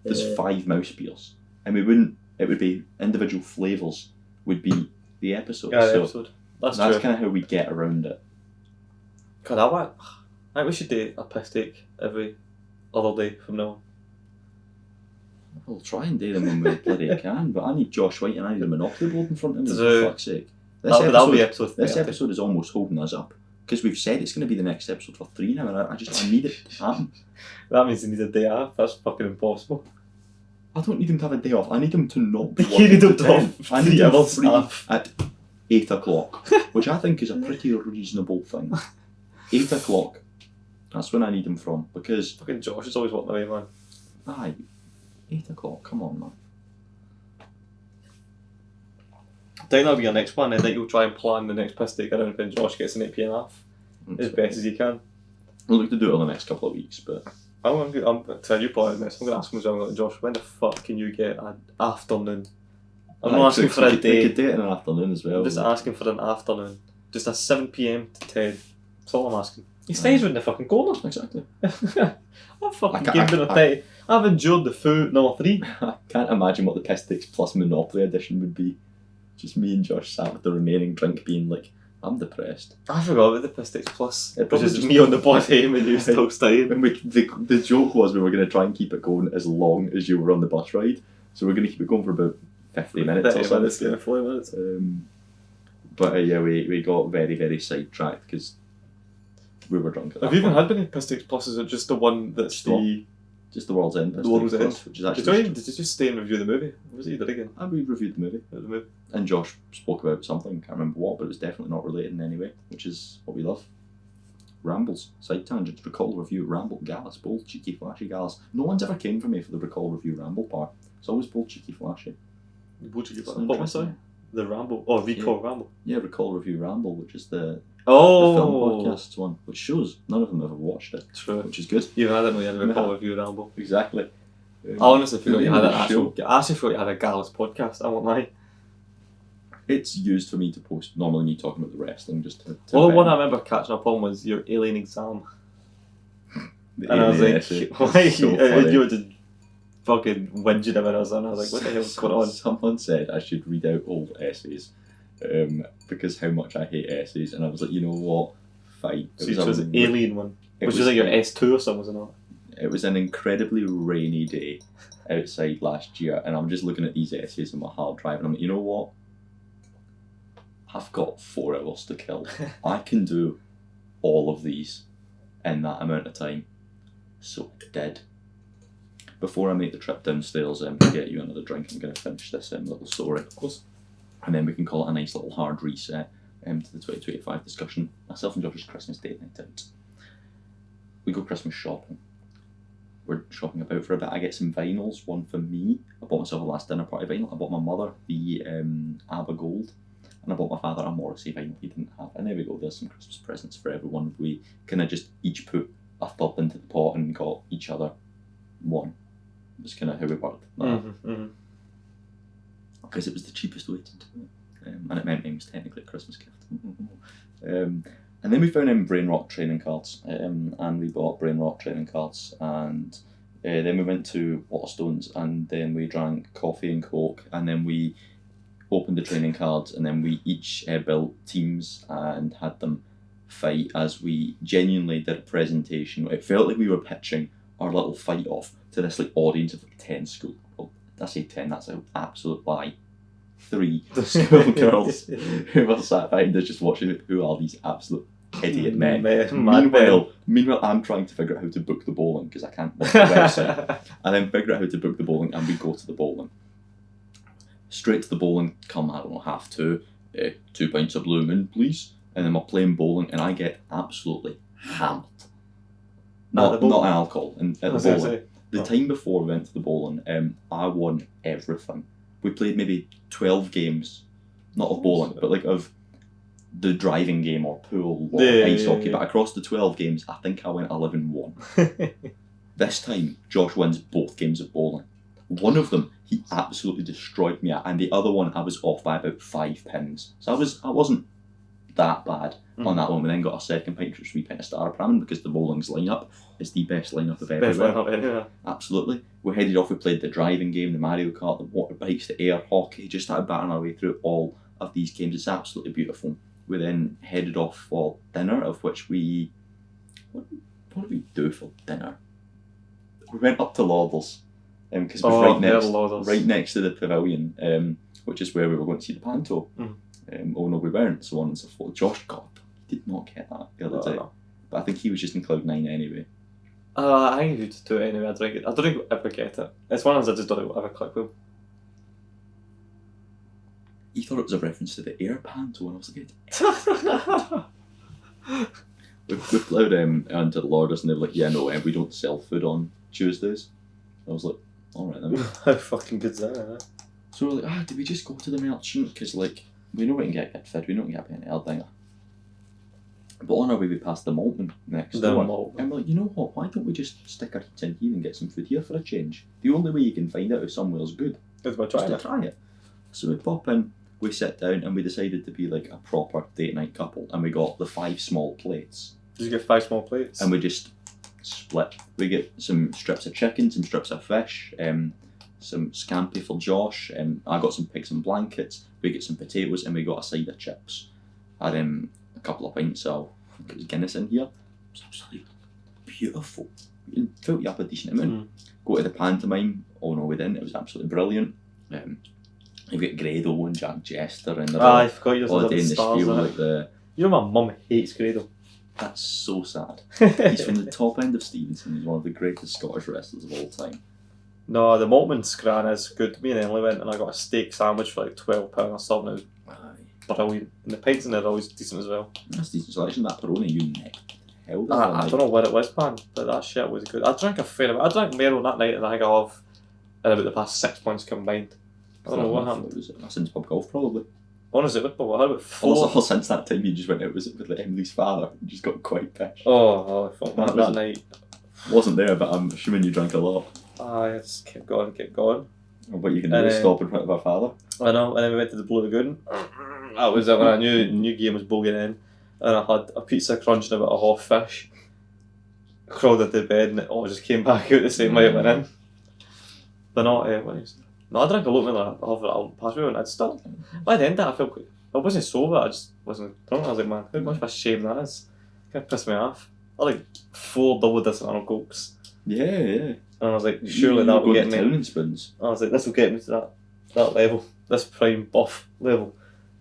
There's Yeah. 5 mouse beers. And it would be individual flavours would be the episode. Yeah, the so episode. That's that's true. kind of how we get around it. God, I think we should do a piss take every other day from now on. We'll try and do them when we bloody can, but I need Josh White and I need a Monopoly board in front of me, So- for fuck's sake. That'll be episode 30. This episode is almost holding us up, because we've said it's going to be the next episode for 3 now, and I need it to happen. That means you need a day off. That's fucking impossible. I don't need him to have a day off, I need him to not be You working need him till to have 10. I need 3 him hours free off. at 8 o'clock, which I think is a pretty reasonable thing. 8 o'clock, that's when I need him from, because, Fucking Josh is always wanting away, man. aye, 8 o'clock, come on man. I think that'll be our next one. I think you'll try and plan the next piss take around when Josh gets an 8 p.m. off as best as you can. We'll look to do it in the next couple of weeks, but I'm tell you probably this. I'm going to ask him as well, like, Josh, when the fuck can you get an afternoon? I'm not asking for a we day. could do it in an afternoon as well. I'm just asking for an afternoon. Just a 7 p.m. to 10. That's all I'm asking. He stays in the fucking corner. Exactly. I'm fucking I can't- giving him a pay. I've enjoyed the food number 3. I can't imagine what the Piss Takes plus Monopoly edition would be. Just me and Josh sat with the remaining drink being like, I'm depressed. I forgot about the Pistics Plus. It Which probably is just- me on the bottom and you still staying. And the joke was we were going to try and keep it going as long as you were on the bus ride. So we're going to keep it going for about 50 minutes or 30 something. minutes, yeah, 40 minutes. But yeah, we got very, very sidetracked because we were drunk at that Have you even point. had many Pistics Plus? Is it just the one that's Just the one. Just the World's End. Piss The World's Takes End. Plus, which is Did actually... you just stay and review the movie? What was it you did again? We reviewed the movie. The movie. And Josh spoke about something, can't remember what, but it was definitely not related in any way, which is what we love. Rambles, side tangents, recall, review, ramble, Gallus, bold, cheeky, flashy, Gallus. No one's ever came for me for the recall, review, ramble part. It's always bold, cheeky, flashy. What did you It's What was interesting. it? The Ramble. Oh, Recall Ramble. Yeah, recall, review, ramble, which is the film Oh! podcasts one, which shows none of them have ever watched it, True. which is good. Even I didn't know you had a Recall No. Review Ramble. Exactly. I honestly forgot you had an the actual... I actually thought you had a Gallus podcast, I won't lie. It's used for me to post, normally me talking about the wrestling, just to Well, the vent. one I remember catching up on was your alien exam. The And I was alien like, essay. why It's so funny. you were just fucking whinging about us, and I was like, what the hell's going on? Someone said I should read out old essays because how much I hate essays, and I was like, you know what? Fine. So it was an alien one. Which was like your S2 or something, was it not? It was an incredibly rainy day outside last year, and I'm just looking at these essays on my hard drive, and I'm like, you know what? I've got 4 hours to kill. I can do all of these in that amount of time. So I did. Before I make the trip downstairs to get you another drink, I'm going to finish this little story, of course, and then we can call it a nice little hard reset to the 2025 discussion. Myself and Josh's Christmas date night out. We go Christmas shopping. We're shopping about for a bit. I get some vinyls, one for me. I bought myself a last dinner party vinyl. I bought my mother the ABBA Gold. And I bought my father a Morrissey vinyl he didn't have. And there we go, there's some Christmas presents for everyone. We kind of just each put a third into the pot and got each other one. It was kind of how we worked. Because it was the cheapest way to do it. And it meant it was technically a Christmas gift. And then we found Brain Rock trading cards. And we bought Brain Rock trading cards. And then we went to Waterstones. And then we drank coffee and Coke. And then we opened the training cards, and then we each built teams and had them fight as we genuinely did a presentation. It felt like we were pitching our little fight off to this like audience of like 10 school. Well, I say 10, that's an absolute lie. 3 school girls who were sat behind us just watching it. Who are these absolute idiot men? Meanwhile, I'm trying to figure out how to book the bowling because I can't book the website. And then figure out how to book the bowling, and we go to the bowling. Straight to the bowling, come, I don't know, 2:30, 2 pints of Blue Moon, please. And then we're playing bowling, and I get absolutely hammered. Not alcohol, at the bowling. The time before we went to the bowling, I won everything. We played maybe 12 games, not of bowling, but like of the driving game or pool or ice hockey. But across the 12 games, I think I went 11-1. This time, Josh wins both games of bowling. One of them, he absolutely destroyed me at, and the other one, I was off by about 5 pins. So I wasn't that bad on that one. We then got a second pint, which we pint of Star Pramin, because the bowling's lineup is the best lineup of everywhere. Absolutely. We headed off, we played the driving game, the Mario Kart, the water bikes, the air hockey, just started battering our way through all of these games. It's absolutely beautiful. We then headed off for dinner, of which we... What did we do for dinner? We went up to Lauders. Because it was right next to the pavilion, which is where we were going to see the panto. Oh no, we weren't, so on and so forth. Josh, God, he did not get that the other day. But I think he was just in cloud 9 anyway. I think you just do it anyway. I don't think we'll ever get it. It's one of those I just don't think we'll ever click with. He thought it was a reference to the air panto, and I was like, we ploughed into the Lauders, and they were like, yeah, no, we don't sell food on Tuesdays. I was like, alright then. How fucking good's that, eh? So we're like, did we just go to the merchant? Because, like, we know we can get good food, we know we can get any Erdinger. But on our way, we passed the Maltman next door. And we're like, you know what, why don't we just stick our heads in here and get some food here for a change? The only way you can find out if somewhere's good is by trying it. So we pop in, we sit down, and we decided to be like a proper date night couple. And we got the 5 small plates. Did you get 5 small plates? And we just split. We get some strips of chicken, some strips of fish, some scampi for Josh, I got some pigs and blankets, we get some potatoes, and we got a side of chips. Had a couple of pints of Guinness in here. It was absolutely beautiful. It filled you up a decent amount. Go to the pantomime. Oh no, we didn't. It was absolutely brilliant. You've got Grado and Jack Jester and I forgot you all day in the stars, spiel, like the... You know my mum hates Grado. That's so sad. He's from the top end of Stevenson. He's one of the greatest Scottish wrestlers of all time. No, the Maltman scran is good. Me and Emily went and I got a steak sandwich for like £12 or something. It was brilliant. And the pints in there are always decent as well. That's decent selection. That Peroni, you necked hell. I don't know what it was, man, but that shit was good. I drank a fair amount. I drank Merrill that night and I got off in about the past 6 months combined. I don't know what happened. Was it since pub golf, probably? Honestly, what I had about 4. Also, since that time you just went out, was it with like Emily's father? You just got quite pissed. Oh, fuck that night. Wasn't there, but I'm assuming you drank a lot. I just kept going. What you can do is stop in front of our father. I know, and then we went to the Blue Lagoon. That was it when I knew game was bogeying in. And I had a pizza crunch and a bit of half fish. I crawled into bed and it all just came back out the same way it went in. But not, no, I drank a lot more than I'll pass me on. I'd still, by the end of it, I felt quite, I wasn't sober, I just wasn't drunk. I was like, man, how much of a shame that is. It kind of pissed me off. I had like 4 double discount cokes. Yeah. And I was like, surely that will get me. Town and spoons. I was like, this will get me to that level, this prime buff level.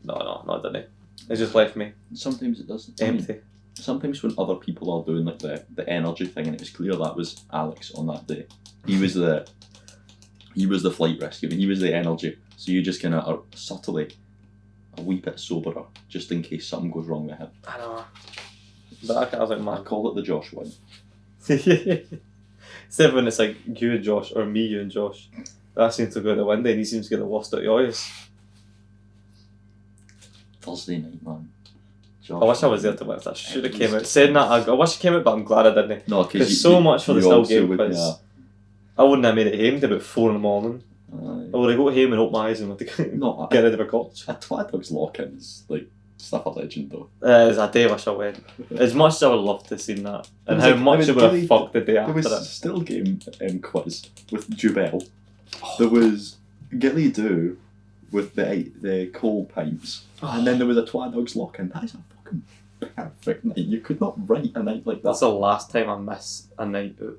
No, it didn't. It just left me Sometimes it doesn't. empty. Sometimes when other people are doing like the energy thing, and it was clear that was Alex on that day. He was the flight rescue, and he was the energy. So you just kind of are subtly a wee bit soberer, just in case something goes wrong with him. I know. But I was like, I man. call it the Josh win. Except when it's like you and Josh, or me, you and Josh. That seems to go out the window, and he seems to get the worst out of your eyes. Thursday night, man. Josh, I wish I was there to witness that. Should have came out. Saying that, I wish I came out, but I'm glad I didn't. No, because so much for the still game quiz. Yeah. I wouldn't have made it home till about 4 in the morning. I would have got home and opened my eyes and went to get rid of a couch. A Twad Dogs lock-in is like stuff a legend though. It's a day I wish I went. As much as I would love to have seen that, and how much I would have fucked the day after it. There was still game quiz with Jubel. There was Gilly Do with the coal pipes, and then there was a Twad Dogs lock-in. That is a fucking perfect night. You could not write a night like that. That's the last time I miss a night out.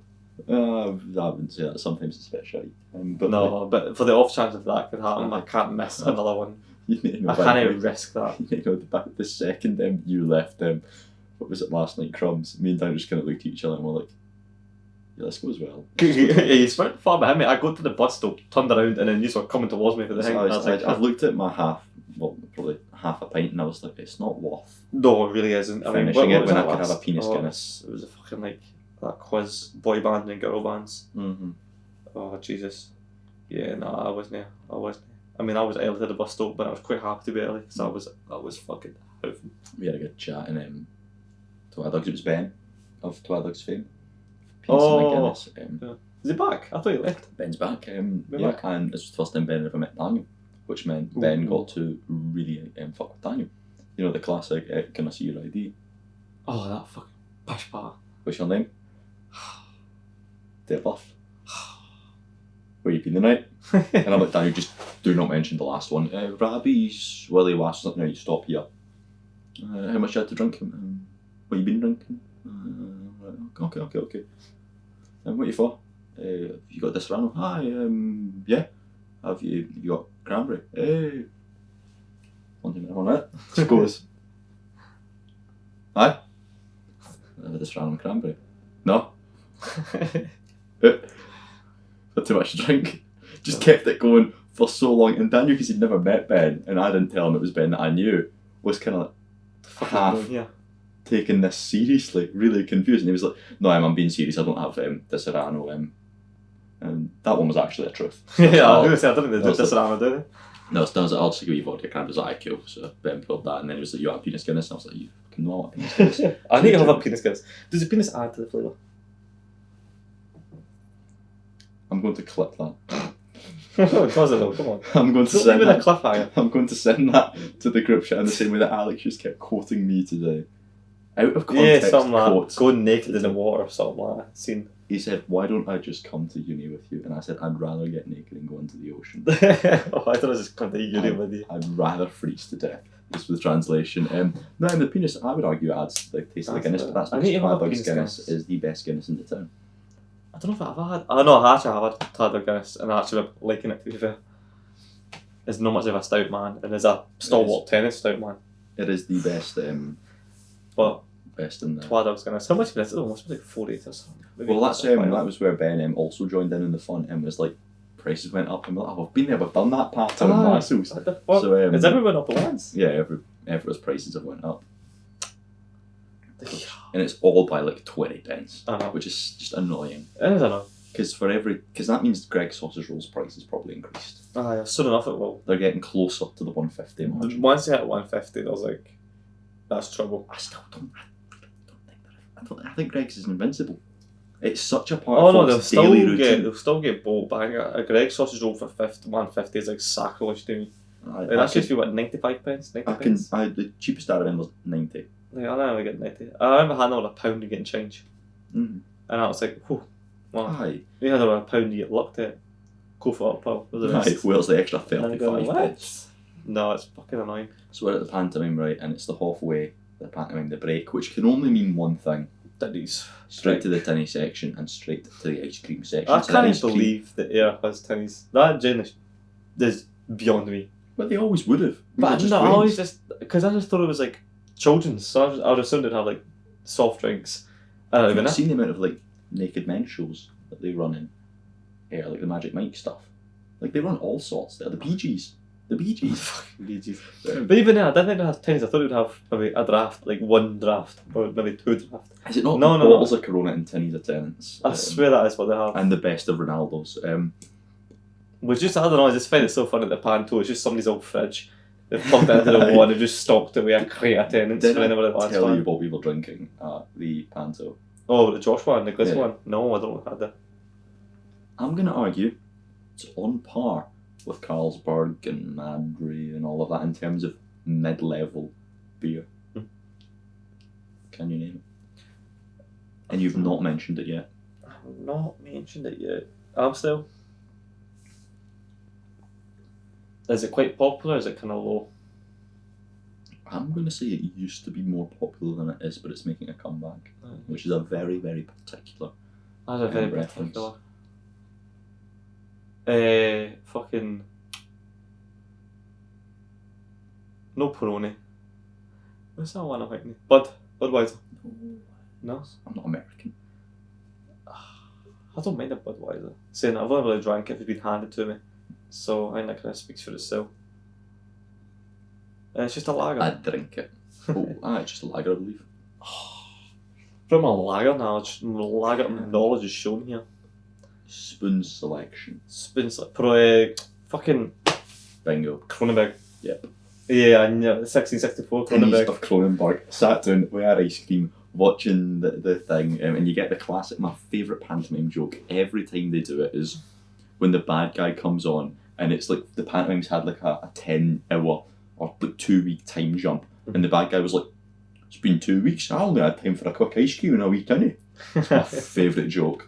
I wouldn't say that. Sometimes it's a bit shite. But no, but for the off chance of that could happen, I can't miss another one. You need to know I can't risk that. You know, the second you left what was it last night, Crumbs? Me and Dan just kind of looked at each other and were like, yeah, let's go as well. You spent far behind me. I got to the bus stop, turned around, and then you were coming towards me for the thing. I've looked at my probably half a pint, and I was like, it's not worth. No, it really isn't. I mean, finishing it when I could have a penis Guinness. It was a fucking like that quiz, boy band and girl bands. Mm-hmm. Oh Jesus. Yeah, no, I wasn't. I mean, I was early to the bus stop, but I was quite happy to be early because I was fucking hoofing. We had a good chat, and Twad Dogs, it was Ben of Twad Dogs fame. Is he back? I thought he left. Ben's back. Back. And this was the first time Ben ever met Daniel, which meant Ben got to really fuck with Daniel. You know, the classic, can I see your ID? Oh, that fucking pish part. What's your name? Date of birth. Where you been tonight? And I'm like, Daniel, just do not mention the last one. Rabbies, Willie Was, no, you stop here. How much you had to drink? What you been drinking? Okay. And what are you for? Have you got this Rano? Hi, yeah. Have you got cranberry? One minute. Scores. Aye. This Rano cranberry. No. Got too much to drink. Just kept it going for so long. And Daniel, because he'd never met Ben, and I didn't tell him it was Ben that I knew, was kind of like half taking this seriously, really confused. And he was like, no, I'm being serious, I don't have Disaronno. And that one was actually a truth. Yeah, I was going to say, I don't think they do Disaronno, do they? No, it's done. I'll just give you vodka cranberries. Like, cool. So Ben pulled that, and then he was like, you want a penis Guinness? And I was like, you fucking know what a penis Guinness. I need to have a penis Guinness. Does the penis add to the flavour? I'm going to clip that. Does it though? Come on. I'm going to don't send leave that. A cliffhanger. I'm going to send that to the group chat in the same way that Alex just kept quoting me today. Out of context, yeah, something like quotes. Going naked in the water or something like that. Scene. He said, why don't I just come to uni with you? And I said, I'd rather get naked and go into the ocean. Oh, I thought I was just come to uni with you. I'd rather freeze to death. This was the translation. No, and the penis, I would argue, adds the taste of the Guinness, but that's because Twad Dogs Guinness is the best Guinness in the town. I don't know if I've ever had. Oh no, I actually have had Twad Dogs Guinness, and I actually liking it, to be fair. It's not much of a stout man, and there's a stalwart tennis stout man. It is the best. But best in the Twad Dogs Guinness. How much is it? It must be like 48 or something. Maybe well, that was where Ben also joined in the fun and was like, prices went up, and we're like, oh, we've been there, we've done that pattern in Lassos. So is everyone up the lines? Yeah, everyone's prices have went up. And it's all by like 20 pence, which is just annoying. It is annoying. Because that means Greg's sausage rolls price has probably increased. Yeah, soon enough it will. They're getting closer to the 150 margin. Once they hit 150, I was like, that's trouble. I still don't. I think Greg's is invincible. It's such a part Oh of no, they'll Fox's daily routine. they'll still get bought, but I think a Greggs sausage roll for £50 is like sacrilege to me. I That should be what, 95 pence? 90 pence? The cheapest I remember was 90. Like, I never get 90. I remember handing over £1 and getting change. Mm. And I was like, whew, wow. Aye. You had over £1 to get looked at. Go for it, pal. With the Aye, rest. where's the extra And I go, 35 what? pence? No, it's fucking annoying. So we're at the pantomime, right, and it's the halfway, the pantomime, the break, which can only mean one thing. Daddies. Straight to the tinny section and straight to the ice cream section. I So the can't ice cream- believe that Air has tinnies. That genuinely is beyond me. But they always would have. We were But just no, I twins. always just because I just thought it was like children's, so I would assume they'd have like soft drinks. I don't Have even you know. seen the amount of like naked men shows that they run in Air, like the Magic Mike stuff? Like they run all sorts. They're the Bee Gees. The Bee Gees. Fucking Bee Gees. But even then, I didn't think they'd have tinnies. I thought it would have maybe a draft, like one draft, or maybe two drafts. Is it not No, no, bottles of Corona and tinnies of tenants? I swear that is what they have. And the best of Ronaldo's. Which just, I don't know, I just find it so funny at the Panto. It's just somebody's old fridge. They've plugged it into the wall and they've just stocked away a crate of tenants Did for anyone I that tell you wants what we were drinking at the Panto? Oh, the Josh one, the Glasgow Yeah. one? No, I don't have that. I'm going to argue it's on par with Carlsberg and Madry and all of that in terms of mid-level beer. Hmm. Can you name it? And you've not mentioned it yet. I've not mentioned it yet. Amstel? Is it quite popular or is it kind of low? I'm going to say it used to be more popular than it is, but it's making a comeback, which is a very, very particular. That's a very reference. particular. Fucking. No Peroni. What's that one I'm thinking? Budweiser. No? I'm not American. I don't mind a Budweiser. Saying that, I've only really drank it if it's been handed to me. So I think that kind of speaks for itself. And it's just a lager. I'd drink it. It's just a lager, I believe. From my lager knowledge, knowledge is shown here. Spoon selection. Spoons like fucking Bingo. Kronenberg. Yep. Yeah, I know. 1664 Tinnies Kronenberg. of Cronenberg. Sat down with our ice cream, watching the thing, and you get the classic, my favourite pantomime joke every time they do it is when the bad guy comes on, and it's like the pantomime's had like a 10-hour or like 2-week time jump, and the bad guy was like, it's been 2 weeks, I only had time for a quick ice cream and a wee tinny. It's my favourite joke.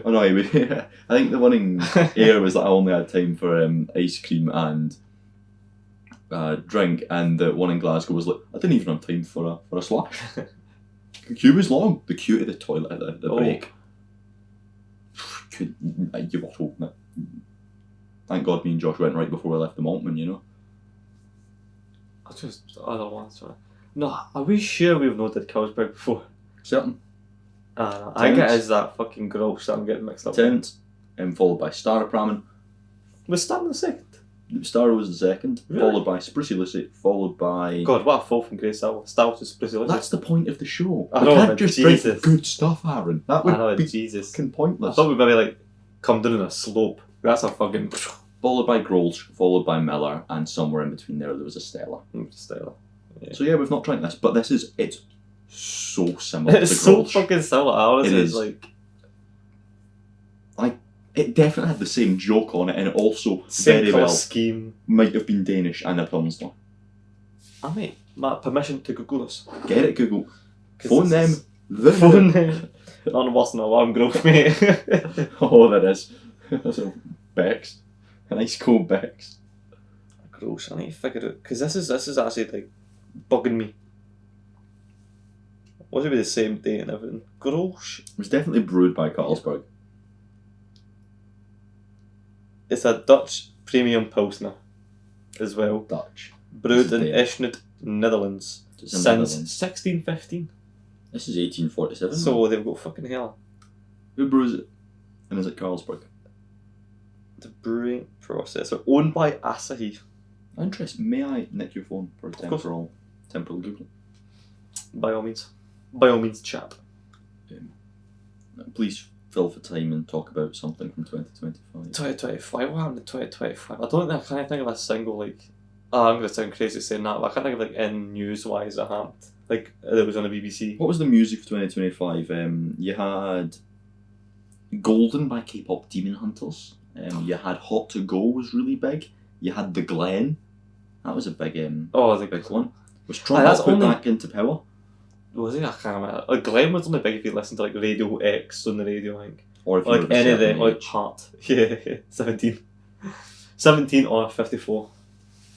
Oh no, I think the one in Air was that I only had time for ice cream and drink, and the one in Glasgow was like, I didn't even have time for a slash. The queue was long. The queue to the toilet at the break. You were hoping it. Thank God me and Josh went right before we left the Maltman, you know. I don't want to. No, are we sure we've noted Carlsberg before? Certain. I think it is that fucking gross that I'm getting mixed up. Tenant, followed by Star Pramen. Was Stan the second? Star was the second, Really? followed by Sprucey Lucy, followed by... God, what a fall from Grace Star. Star was just pretty That's the point of the show. I We know, can't but just Jesus. drink good stuff, Aaron. That I know, would be Jesus. fucking I pointless. thought we'd maybe like come down on a slope. That's a fucking Followed by Grolsch, followed by Miller, and somewhere in between there was a Stella. Stella. Yeah. So yeah, we've not drank this, but it's so similar It's to so Grolsch. fucking similar. Honestly, It it's is. like It definitely had the same joke on it, and it also same very colour well scheme. might have been Danish and a Pilsner. Mate, my permission to Google this. Get it, Google. 'Cause Phone them. this is- Phone them. None worse than alarm growth, mate. Oh, there is. There's a Bex. A nice cold Bex. Gross. I need to figure it because this is actually like bugging me. Was it be the same day and everything? Gross. It was definitely brewed by Carlsberg. It's a Dutch premium Pilsner as well. Dutch. Brewed This in is Danish. Eschned, Netherlands It's in since Netherlands. 1615. This is 1847. So they've got fucking hell. Who brews it? And is it Carlsberg? The brewing process are owned by Asahi. Interesting. May I nick your phone for a course. temporal Google? By all means, chap. Please fill for time and talk about something from 2025. 2025. What happened in 2025? I don't think I can't think of a single like. Oh, I'm gonna sound crazy saying that, but I can't think of like in news wise that happened. Like that was on the BBC. What was the music for 2025? You had Golden by K-pop Demon Hunters. You had Hot to Go was really big. You had The Glen. That was a big big one. Was Trump that's put only- back into power? Was it? I can't remember. Like, Glenn was only big if you listened to like Radio X on the radio, I think. Or if you Like were of a any of certain them, like age. Heart. Yeah, 17. 17 or 54.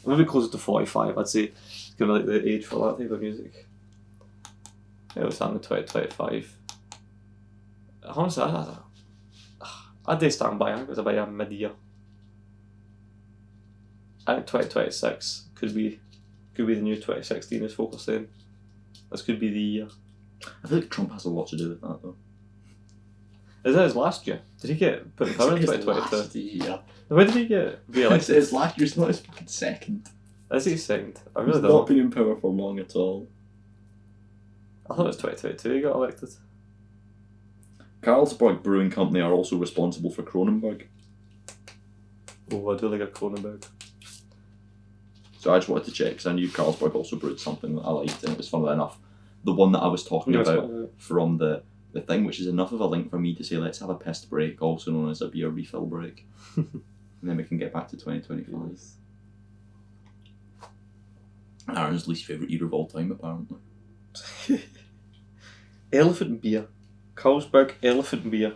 Maybe closer to 45, I'd say. It's kind of like the age for that type of music. It was happening 2025. Honestly, I did stand by. I think it was about a mid-year. I think 2026 could be the new 2016 is focused in. This could be the year. I feel like Trump has a lot to do with that though. Is that his last year? Did he get put in power in It's 2022? last year. When did he get re-elected? It's last year, it's not his fucking second. Is he second? I He's really not don't know. been in power for long at all. I thought it was 2022 he got elected. Carlsberg Brewing Company are also responsible for Kronenberg. Oh, I do like a Kronenberg. So I just wanted to check because I knew Carlsberg also brewed something that I liked, and it was funnily enough the one that I was talking about from the thing, which is enough of a link for me to say let's have a pissed break, also known as a beer refill break, and then we can get back to 2025. Aaron's least favourite year of all time, apparently. Elephant beer. Carlsberg elephant beer.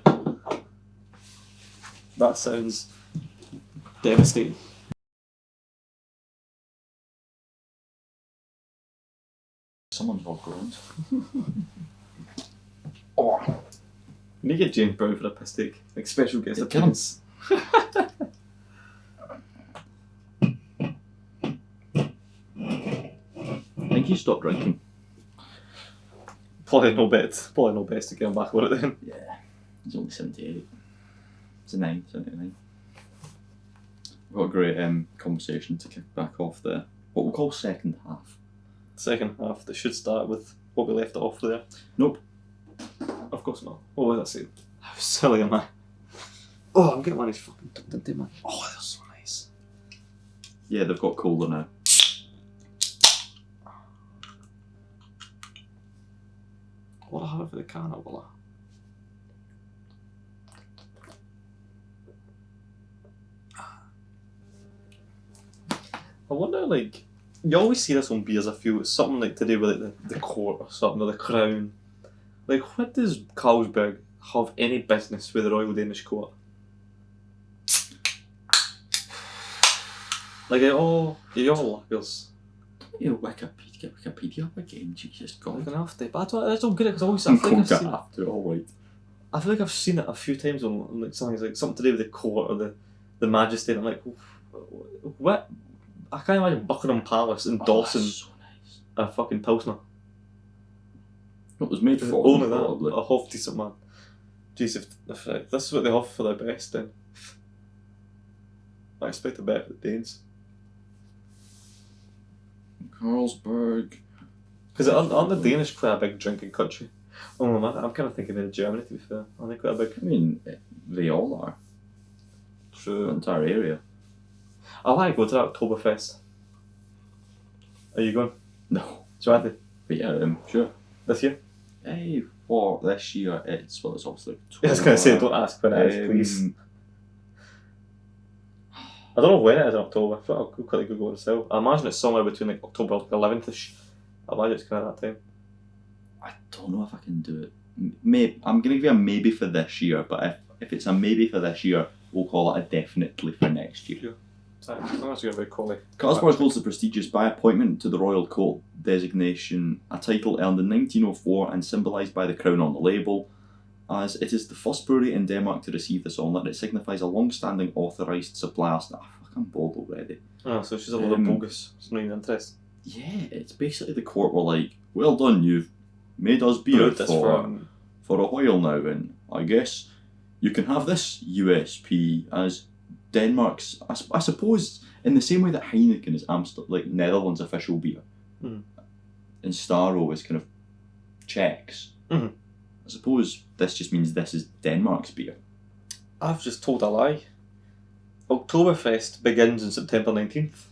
That sounds devastating. Someone's all groans. We need to get James Brown for a piss take. Like special guest Yeah, kill him. appearance. I think he stopped drinking. Probably no best to get him back on it then. Yeah, he's only 78. It's a 9, 79. We've got a great conversation to kick back off there. What we'll call second half. Second half, that should start with what we left off there. Nope. Of course not. What was I saying? How silly am I? Oh, I'm getting one of these fucking ducked into man. Oh, they're so nice. Yeah, they've got cola now. What I have for the can of Willa? I wonder, like, you always see this on beers, I feel, it's something like to do with like the court or something, or the crown. Like, what does Carlsberg have any business with the Royal Danish Court? Like, you're all lagers. Yeah, Wikipedia up again, Jesus God. Like, enough to, but I don't get it because I always, I I'm feel going like to I've seen it. have to, alright. I feel like I've seen it a few times on like something like something to do with the court or the majesty, and I'm like, what? I can't imagine Buckingham Palace endorsing So nice. a fucking Pilsner. It was made for Only them, that, probably. a half decent man. Jeez, if this is what they offer for their best, then I expect a better for the Danes. Carlsberg. Because aren't the Danish quite a big drinking country? Oh man, I'm kind of thinking of Germany to be fair. Aren't they quite a big? I mean, they all are. The True. entire area. I want to go to that Oktoberfest. Are you going? No. Do you want to? But yeah, sure. This year? Hey, for this year, it's obviously. I was going to say, don't ask when it is, please. I don't know when it is in October. I thought I'll quickly Google it myself. I imagine it's somewhere between like October 11th-ish. I imagine it's kind of that time. I don't know if I can do it. Maybe I'm gonna give you a maybe for this year, but if it's a maybe for this year, we'll call it a definitely for next year. I'm actually going to be Coley. Carlsberg holds the prestigious by appointment to the Royal Court designation, a title earned in 1904 and symbolised by the crown on the label. As it is the first brewery in Denmark to receive this honour, it signifies a long-standing authorised supplier staff. I'm bored already. Oh, so she's a little bogus. It's not even interesting. Yeah, it's basically the court were like, well done, you've made us beer Brewed this for a while now, and I guess you can have this USP as Denmark's, I suppose, in the same way that Heineken is like Netherlands' official beer, Mm. and Staro is kind of Czech's. Mhm. I suppose this just means this is Denmark's beer. I've just told a lie. Oktoberfest begins on September 19th.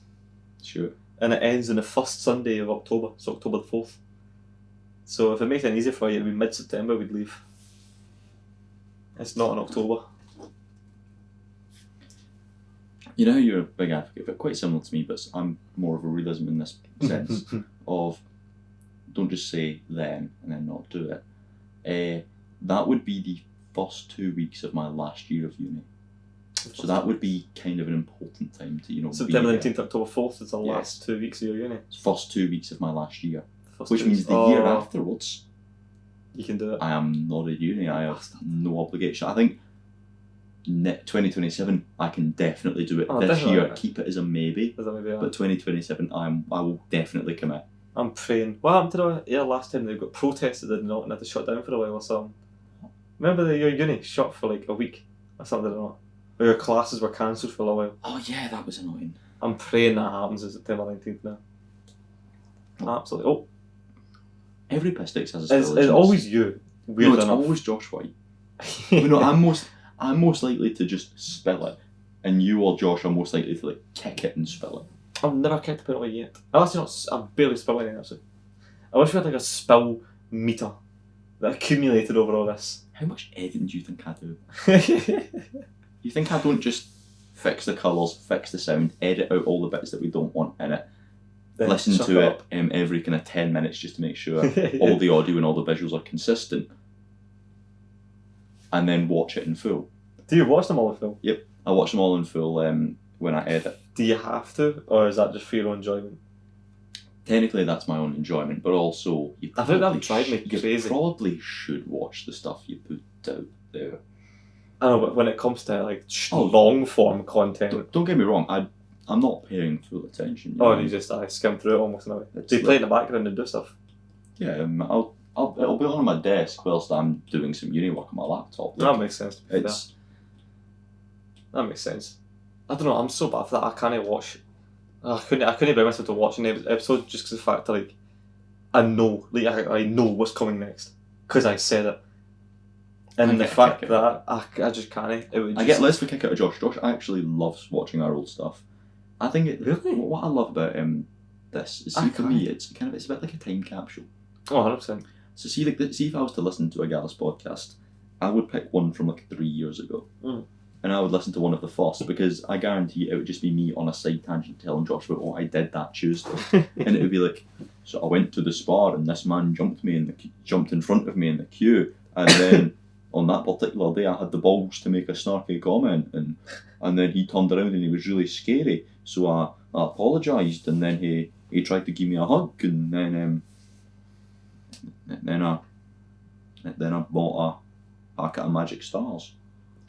Sure. And it ends on the first Sunday of October, so October the 4th. So if it makes it easier for you, it'd be mid-September we'd leave. It's not in October. You know how you're a big advocate, but quite similar to me, but I'm more of a realism in this sense of don't just say them and then not do it. That would be the first 2 weeks of my last year of uni. So that would be kind of an important time to, September be 19th to October 4th is the last 2 weeks of your uni. First 2 weeks of my last year. First Which 2 means weeks. the year afterwards, You can do it. I am not at uni. I have no obligation. I think 2027, I can definitely do it. This definitely. year, keep it as a maybe. Is that maybe But 2027, I will definitely commit. I'm praying. What happened to the air last time? They got protested, did not, and had to shut down for a while or something. Remember your uni shut for like a week or something, or not? Or your classes were cancelled for a while. Oh yeah, that was annoying. I'm praying that happens on September 19th now. Absolutely. Oh, Every piss takes has a spillage. it's always you. Weird it's enough. always Josh White. I'm most likely to just spill it, and you or Josh are most likely to like kick it and spill it. I've never kicked a penalty yet. I've barely spilled anything actually. I wish we had like a spill meter that accumulated over all this. How much editing do you think I do? You think I don't just fix the colours, fix the sound, edit out all the bits that we don't want in it, Then listen suck to up. it every kind of 10 minutes just to make sure all the audio and all the visuals are consistent, and then watch it in full. Do you watch them all in film? Yep, I watch them all in full when I edit. Do you have to, or is that just for your own enjoyment? Technically, that's my own enjoyment, but also I think that would drive me you crazy. probably should watch the stuff you put out there. I know, but when it comes to like Oh. long form content, Don't get me wrong, I'm not paying full attention. you just skim through it almost in a way. It's Do you play in the background and do stuff? Yeah, it'll be on my desk whilst I'm doing some uni work on my laptop. That makes sense. To be fair. It's That makes sense. I don't know. I'm so bad for that. I can't watch. I couldn't bring myself to watch an episode just because of the fact that like I know what's coming next because I said it. And the get a fact kick that I just can't. It would I get less of a kick out of Josh. Josh actually loves watching our old stuff. I think Really? What I love about this is I for me it's a bit like a time capsule. Oh, 100%. So see if I was to listen to a Gallus podcast, I would pick one from like 3 years ago. Mm. And I would listen to one of the first because I guarantee it would just be me on a side tangent telling Josh about what I did that Tuesday. And it would be like, so I went to the spa and this man jumped in front of me in the queue, and then on that particular day I had the balls to make a snarky comment, and then he turned around and he was really scary, so I apologised, and then he tried to give me a hug, and then I bought a packet of Magic Stars.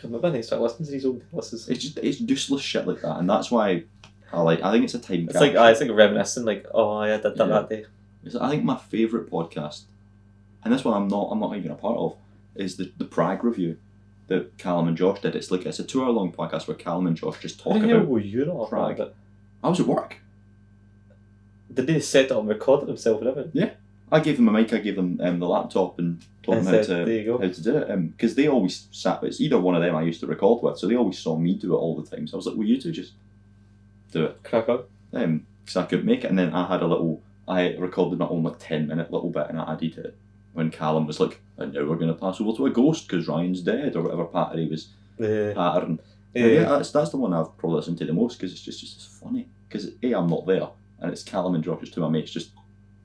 Maybe I need to start listening to these old lists. It's useless shit like that, and that's why I think it's a time It's capsule. like reminiscing, like, oh, I did that that day. I think my favourite podcast, and this one I'm not even a part of, is the Prague review that Callum and Josh did. It's a 2-hour long podcast where Callum and Josh just talk How the hell about. were you not Prague. about it? I was at work. Did they set it up and recorded themselves and everything? I gave them a mic. I gave them the laptop and told And them how said, "There you go." to do it. Because they always sat. It's either one of them I used to record with, so they always saw me do it all the time. So I was like, "Will you two just do it?" Crack on. Because I couldn't make it, and then I recorded my own 10-minute little bit, and I added it when Callum was like, "And now we're going to pass over to a ghost because Ryan's dead," or whatever patter he was pattering. Yeah, that's the one I've probably listened to the most because it's just funny. Because I'm not there, and it's Callum and Josh, two of my mates, just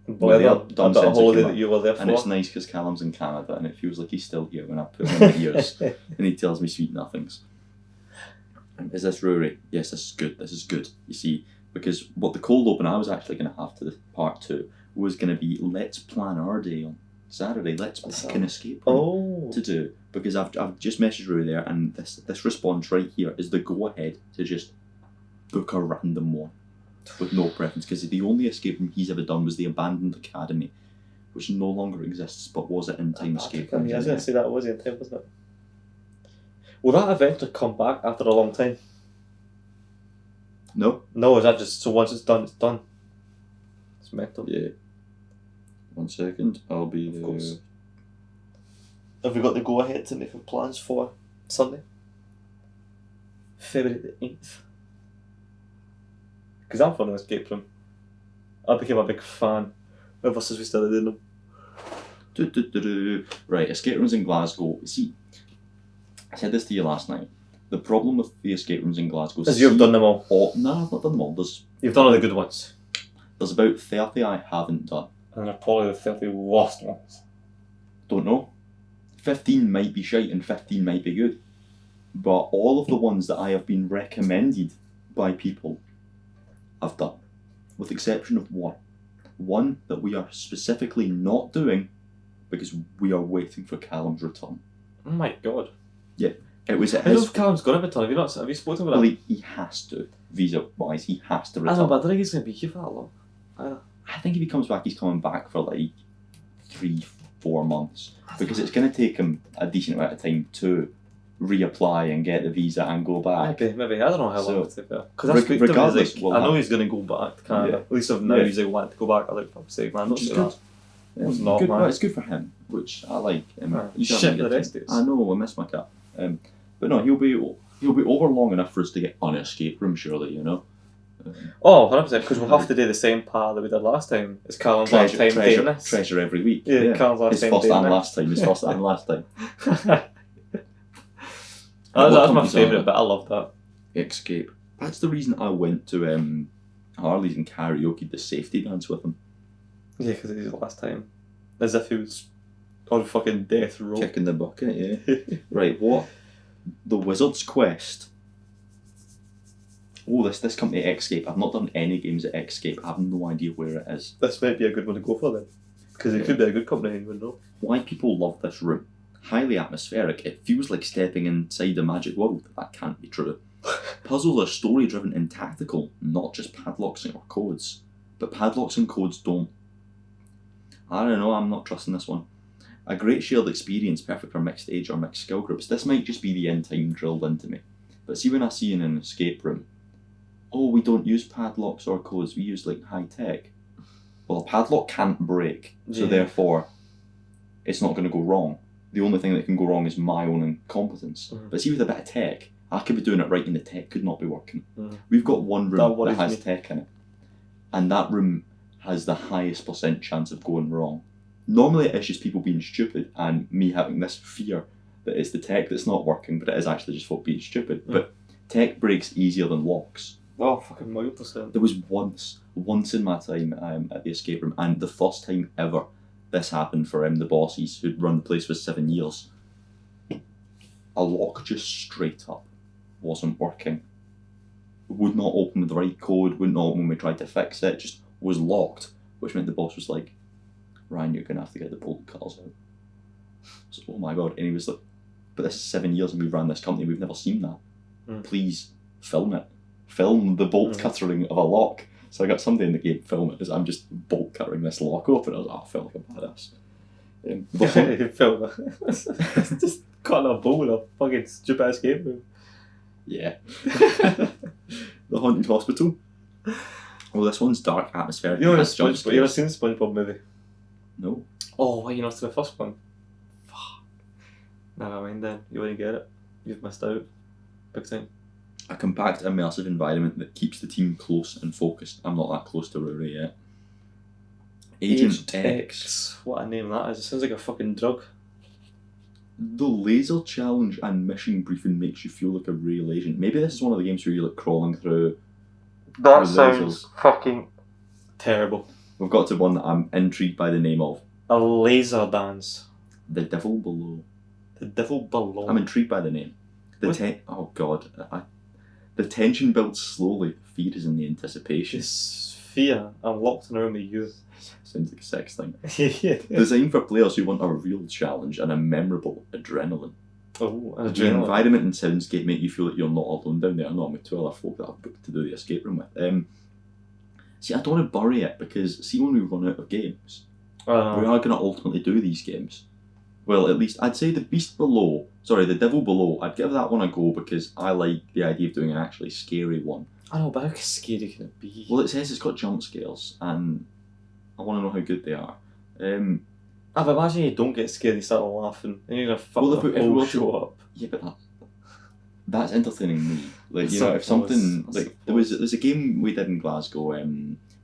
Boy, their a dumb bit of sense of holiday humour. that you were there for. And it's nice because Callum's in Canada, and it feels like he's still here when I put him in my ears, and he tells me sweet nothings. Is this Rory? Yes, this is good. This is good. You see, because what the cold open I was actually going to have to the part 2 was going to be let's plan our day on Saturday. Let's pick an escape room to do, because I've just messaged Rory there, and this response right here is the go ahead to just book a random one with no preference, because the only escape room he's ever done was the abandoned academy, which no longer exists, but was it in time escape room? I was going to say that was in time, wasn't it? Will that eventually come back after a long time? No. No, is that just so once it's done, it's done? It's mental. Yeah. 1 second, I'll be there. Of course. Have we got the go ahead to make plans for Sunday? February the 8th. Because I'm for an escape room. I became a big fan ever since we started doing them. Right, escape rooms in Glasgow. See, I said this to you last night. The problem with the escape rooms in Glasgow Is you've done them all. No, I've not done them all. You've done all the good ones. There's about 30 I haven't done. And they're probably the 30 worst ones. Don't know. 15 might be shite and 15 might be good. But all of the ones that I have been recommended by people, I've done. With the exception of one. One that we are specifically not doing because we are waiting for Callum's return. Oh my god. Yeah. It was at I don't know his... if Callum's got a return. Have you spoken about Well, that? he has to. Visa-wise, he has to I return. know, but I don't think he's going to be here for that long. Either. I think if he comes back, he's coming back for like 3-4 months. Because it's going to take him a decent amount of time to reapply and get the visa and go back. Maybe. I don't know how So, long it's take. Because I speak to him, regardless, he's like, we'll I know have- he's going to go back to Canada. Yeah. At least of now, Yeah. he's like, wanting to go back. I'm like, fuck's sake, man, don't Which is do good. that. It's not, good, man. well, it's good for him, which I like. Yeah, He shit doesn't for the get rest to- of us. I know, I miss my cat. But no, he'll be over long enough for us to get on an escape room, surely, you know. Oh, 100%, because we'll have to do the same part that we did last time. It's Callum's last time doing this. treasure every week. Yeah, Callum's last his time first doing and this. last time. His first and last time. That's my companies are favourite it? bit, I love that. Escape. That's the reason I went to Harley's and karaoke the safety dance with him. Yeah, because it was his last time. As if he was on fucking death row. Kicking the bucket, yeah. Right, what? The Wizard's Quest. Oh, this company Escape. I've not done any games at Escape. I have no idea where it is. This might be a good one to go for then. Because it could be a good company, you would know. Why people love this room. Highly atmospheric. It feels like stepping inside a magic world. That can't be true. Puzzles are story driven and tactical, not just padlocks or codes. But padlocks and codes don't. I don't know, I'm not trusting this one. A great shared experience, perfect for mixed age or mixed skill groups. This might just be the end time drilled into me. But see, when I see in an escape room, oh, we don't use padlocks or codes, we use like high tech. Well, a padlock can't break, so Yeah. therefore it's not going to go wrong. The only thing that can go wrong is my own incompetence. Mhm. But see, with a bit of tech, I could be doing it right and the tech could not be working. Mhm. We've got one That room that worries has me. tech in it, and that room has the highest % chance of going wrong. Normally it's just people being stupid and me having this fear that it's the tech that's not working, but it is actually just folk being stupid. But tech breaks easier than locks. Oh, fucking 1,000,000%. There was once in my time at the escape room, and the first time ever this happened for the bosses who'd run the place for 7 years. A lock just straight up wasn't working. Would not open with the right code, wouldn't open when we tried to fix it, just was locked, which meant the boss was like, Ryan, you're going to have to get the bolt cutters out. So, oh my god, and he was like, but this is 7 years and we've ran this company, we've never seen that. Please, film it. Film the bolt cuttering of a lock. So I got somebody in the game film it as I'm just bolt cuttering this lock open. I was like, oh, I felt like a badass. You felt that. Just cutting a bowl in a fucking stupid escape room. Yeah. The Haunted Hospital. Oh, this one's dark, atmospheric. You know, it has jump you ever scares. seen the SpongeBob movie? No. Oh, why you not seen the first one? Fuck. Never mind then. You wouldn't get it. You've missed out. Big time. A compact, immersive environment that keeps the team close and focused. I'm not that close to Rory yet. Agent X. What a name that is. It sounds like a fucking drug. The laser challenge and mission briefing makes you feel like a real agent. Maybe this is one of the games where you're like crawling through. That Lasers. sounds fucking terrible. We've got to one that I'm intrigued by the name of. A laser dance. The Devil Below. The Devil Below. I'm intrigued by the name. Oh god. The tension builds slowly. Fear is in the anticipation. It's fear. I'm locked in a room with you. Sounds like a sex thing. Yeah. Designed for players who want a real challenge and a memorable adrenaline. Oh, The adrenaline. environment and soundscape make you feel like you're not alone down there. No, I'm with 2 other folk that I've booked to do the escape room with. See, I don't want to bury it because, see, when we run out of games, we are going to ultimately do these games. Well, at least I'd say the Devil Below, I'd give that one a go because I like the idea of doing an actually scary one. I know, but how scary can it be? Well, it says it's got jump scares and I want to know how good they are. I've imagined you don't get scared and you start laughing and you're going to fuck Well, the if we whole were to- show up. Yeah, but that's entertaining me. Like, you I know, if suppose, something I like there's a game we did in Glasgow,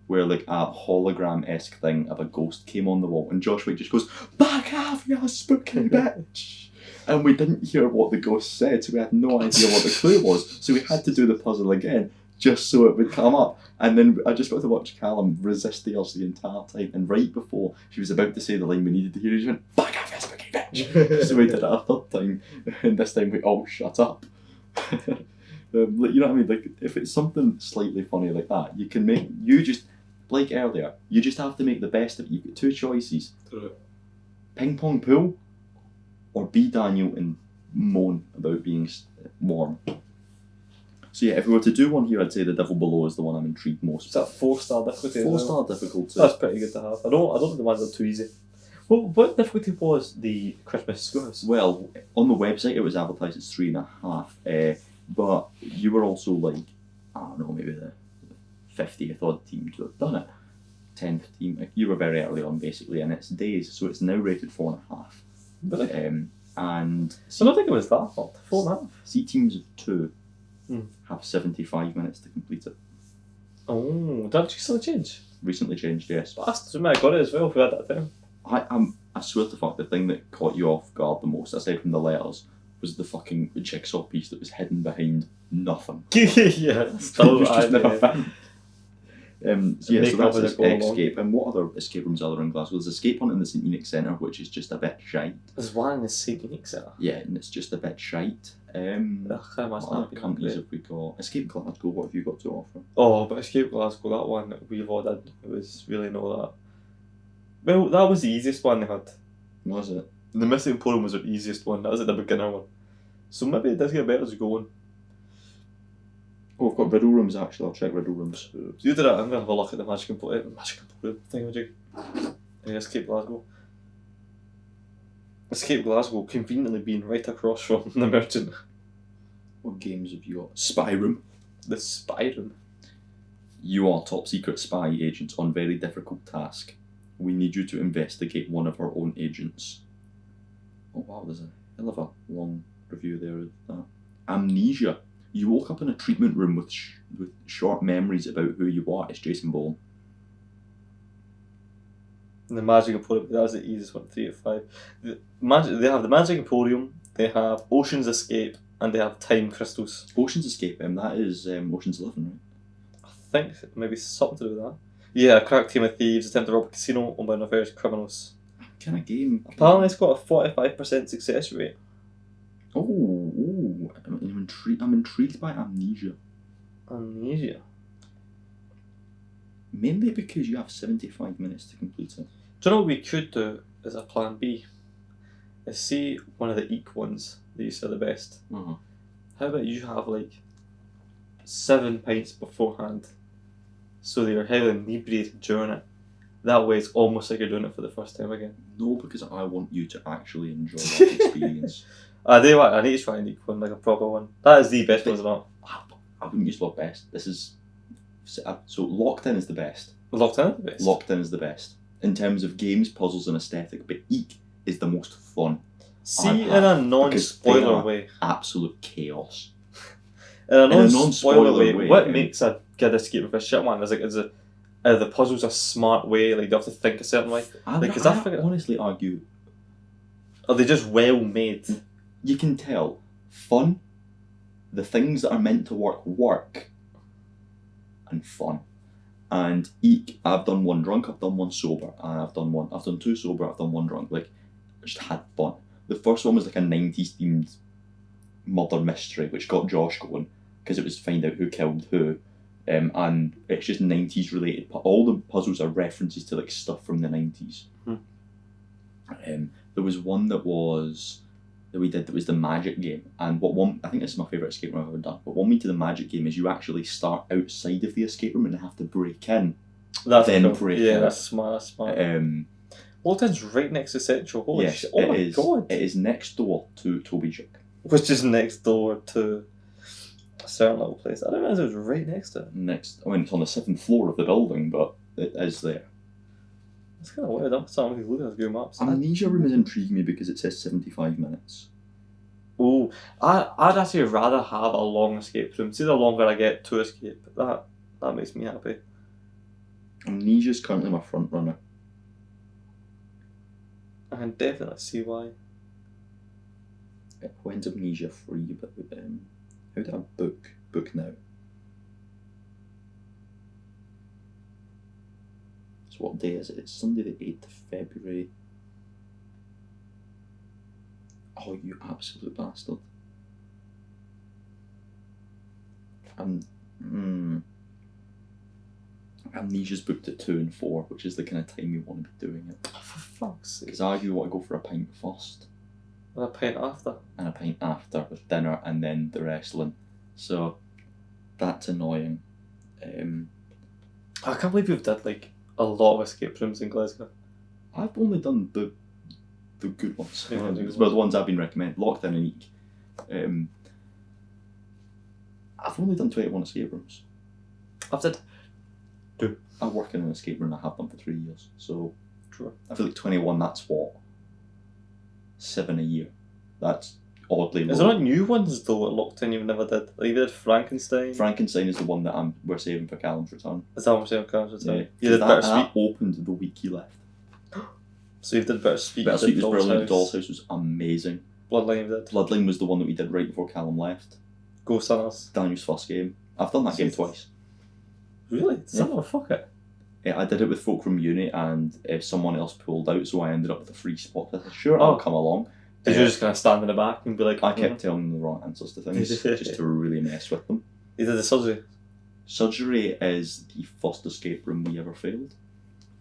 where like a hologram-esque thing of a ghost came on the wall, and Josh White just goes, "Back off, you spooky bitch!" and we didn't hear what the ghost said, so we had no idea what the clue was. So we had to do the puzzle again, just so it would come up. And then I just got to watch Callum resist the urge the entire time. And right before she was about to say the line we needed to hear, he just went, "Fuck off, this fucking bitch!" So we did it a third time, and this time we all shut up. You know what I mean? Like, if it's something slightly funny like that, you can make, you just, like earlier, you just have to make the best of it. You've got two choices. Ping pong pool, or be Daniel and moan about being warm. So yeah, if we were to do one here, I'd say The Devil Below is the one I'm intrigued most. Is that 4-star difficulty? 4-star difficulty. That's pretty good to have. I don't think the ones are too easy. What difficulty was the Christmas Schoolhouse? Well, on the website it was advertised as 3.5, but you were also like, I don't know, maybe the 50th odd team to have done it. 10th team. Like, you were very early on basically, and it's days, so it's now rated 4.5. Really? And I don't think it was that hard. 4.5. see teams of 2 Hmm. have 75 minutes to complete it. Oh, did you still change? Recently changed, yes. Bastards, we might have got it as well if we had that time. I swear to fuck, the thing that caught you off guard the most, aside from the letters, was the fucking jigsaw piece that was hidden behind nothing. Yeah, still Which just never I found. So Make that's up this as it go Escape. And what other escape rooms are there in Glasgow? There's Escape Hunt in the St Unique Centre, which is just a bit shite. There's one in the St Unique Centre. Yeah, and it's just a bit shite. I can't What imagine other that being companies great. have we got? Escape Glasgow, what have you got to offer? Oh, but Escape Glasgow, that one that we've all did, it was really no that. Well, that was the easiest one they had. Was it? The Missing Emporium was the easiest one, that was like the beginner one. So maybe it does get better as you go on. Oh, we've got Riddle Rooms actually, I'll check Riddle Rooms. So you did it, I'm going to have a look at the Magic Emporium thingamajig. Escape Glasgow. Escape Glasgow conveniently being right across from the Merchant. What games have you got? Spy Room. The Spy Room. You are top secret spy agents on very difficult task. We need you to investigate one of our own agents. Oh wow, there's a hell of a long review there of that. Amnesia. You woke up in a treatment room with short memories about who you are. It's Jason Bourne. And the Magic Emporium, that was the easiest one, 3 out of 5. They have the Magic Emporium, they have Ocean's Escape, and they have Time Crystals. Ocean's Escape, that is Ocean's 11, right? I think maybe something to do with that. Yeah, a crack team of thieves attempt to rob a casino owned by nefarious criminals. Kind of game. Apparently it's got a 45% success rate. Oh, I'm intrigued by Amnesia. Amnesia. Mainly because you have 75 minutes to complete it. Do you know what we could do as a plan B? Is see one of the Eek ones that you said the best. Uh-huh. How about you have like 7 pints beforehand so that you're heavily inebriated during it. That way it's almost like you're doing it for the first time again. No, because I want you to actually enjoy that experience. I do what I need to try and eat one, like a proper one. That is the best one, isn't it? I wouldn't use the word best. This is so Locked In is the best. Locked In is the best. Locked In is the best in terms of games, puzzles, and aesthetic. But Eek is the most fun. See, in a non-spoiler way. Absolute chaos. In a non-spoiler non-spoiler way, what makes a good escape with a shit one is like are the puzzles a smart way? Like, you have to think a certain way. I honestly argue. Are they just well made? You can tell. Fun. The things that are meant to work. And fun. And Eek, I've done one drunk, I've done one sober, and I've done 2 sober, I've done 1 drunk. Like, I just had fun. The first one was like a 90s themed murder mystery, which got Josh going, because it was find out who killed who. And it's just 90s related. All the puzzles are references to like stuff from the 90s. There was one that we did that was the magic game, and I think this is my favourite escape room I've ever done. But one way to the magic game is you actually start outside of the escape room and have to break in. That's then cool. break Yeah, in. that's smart. Walton's right next to Central. Holy Yes, shit! Oh my god! It is next door to Toby Jug. Which is next door to a certain little place. I didn't realize it was right next to it. It's on the 7th floor of the building, but it is there. It's kind of weird. I'm starting to look at Google Maps. Amnesia Room has intrigued me because it says 75 minutes. Oh, I'd actually rather have a long escape room. See, the longer I get to escape, that makes me happy. Amnesia's currently my front runner. I can definitely see why. When's Amnesia free? But how do I book now? So what day is it? It's Sunday the 8th of February. Oh, you absolute bastard. Amnesia's booked at 2 and 4, which is the kind of time you want to be doing it. Oh, for fuck's sake. Because I do want to go for a pint first. And a pint after. And a pint after with dinner and then the wrestling. So that's annoying. I can't believe you've done like a lot of escape rooms in Glasgow. I've only done the good ones. Yeah, Well, the ones I've been recommended. Locked in and Eek. I've only done 21 escape rooms. I've did 2. I work in an escape room. I have done for 3 years. So True. I feel like 21. That's what 7 a year. That's oddly low. Is there not new ones though at Locked In you've never did? Like you did Frankenstein. Frankenstein is the one that we're saving for Callum's return. Is that what I'm saying? Yeah. You did that opened the week he left. So you did Bittersweet. Bittersweet was brilliant. House. Doll's House was amazing. Bloodline you did. Bloodline was the one that we did right before Callum left. Ghost Hunters. Daniel's first game. I've done that game Jesus. twice. Really? Yeah. Oh, fuck it. I did it with folk from uni and someone else pulled out, so I ended up with a free spot. I said, sure, I'll come along. Did you just kind of stand in the back and be like... I kept telling them the wrong answers to things, just to really mess with them. You did the surgery? Surgery is the first escape room we ever failed.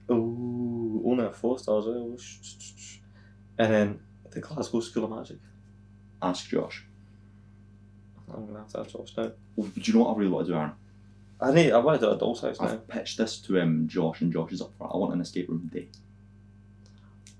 Oh, only a 4-star as well. And then the Glasgow School of Magic. Ask Josh. I'm going to have to ask Josh now. Oh, do you know what I really want to do, Aaron? I want to do a Doll's House now. I've pitched this to Josh, and Josh is up for it. I want an escape room day.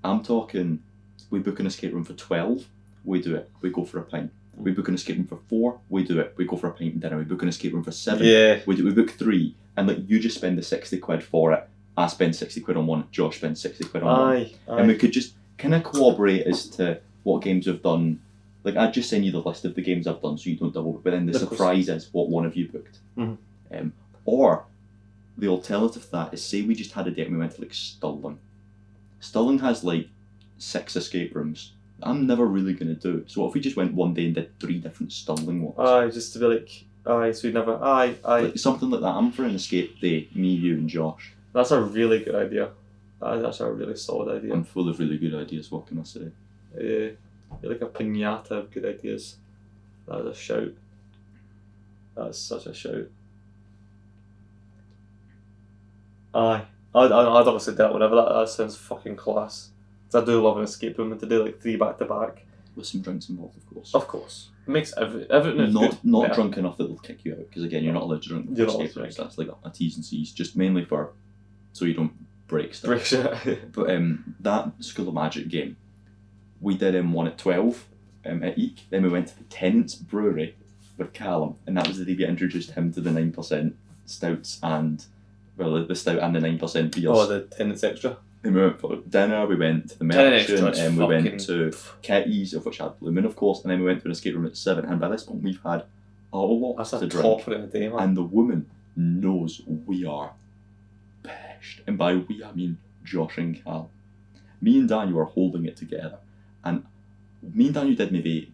I'm talking, we book an escape room for 12, we do it, we go for a pint. We book an escape room for 4, we do it, we go for a pint and dinner. We book an escape room for 7, we book 3, and like you just spend the 60 quid for it. I spend 60 quid on one, Josh spends 60 quid on one. And we could just kind of cooperate as to what games we've done. Like, I'd just send you the list of the games I've done so you don't double, but then the surprise is what one of you booked. Mm-hmm. Or the alternative to that is, say we just had a date and we went to like Stirling. Stirling has like 6 escape rooms. I'm never really going to do. So what if we just went one day and did 3 different Stirling ones? Just to be like, so we never, Like something like that. I'm for an escape day, me, you and Josh. That's a really good idea. That's a really solid idea. I'm full of really good ideas, what can I say? You're like a pinata of good ideas. That is a shout. That's such a shout. I'd obviously do that whenever. That sounds fucking class. 'Cause I do love an escape room, and to do like 3 back to back. With some drinks involved, of course. Of course. It makes everything good. Not drunk enough that they'll kick you out, because again, you're not allowed to drink You're before not escape allowed rooms. to That's like a T's and C's, just mainly for so you don't break stuff. Break shit. But that School of Magic game, we did one at 12 at Eek. Then we went to the Tenants Brewery with Callum, and that was the day we introduced him to the 9% stouts and, well, the stout and the 9% beers. Oh, the Tenants Extra. Then we went for dinner, we went to the Tenants Merchant, Extra and we went fucking- to Kitty's, of which had Blue Moon, of course, and then we went to an escape room at 7, and by this point we've had a lot That's to a drink. top of the day, man. And the woman knows we are pissed. And by we, I mean Josh and Cal. Me and Daniel were holding it together. And me and Daniel did maybe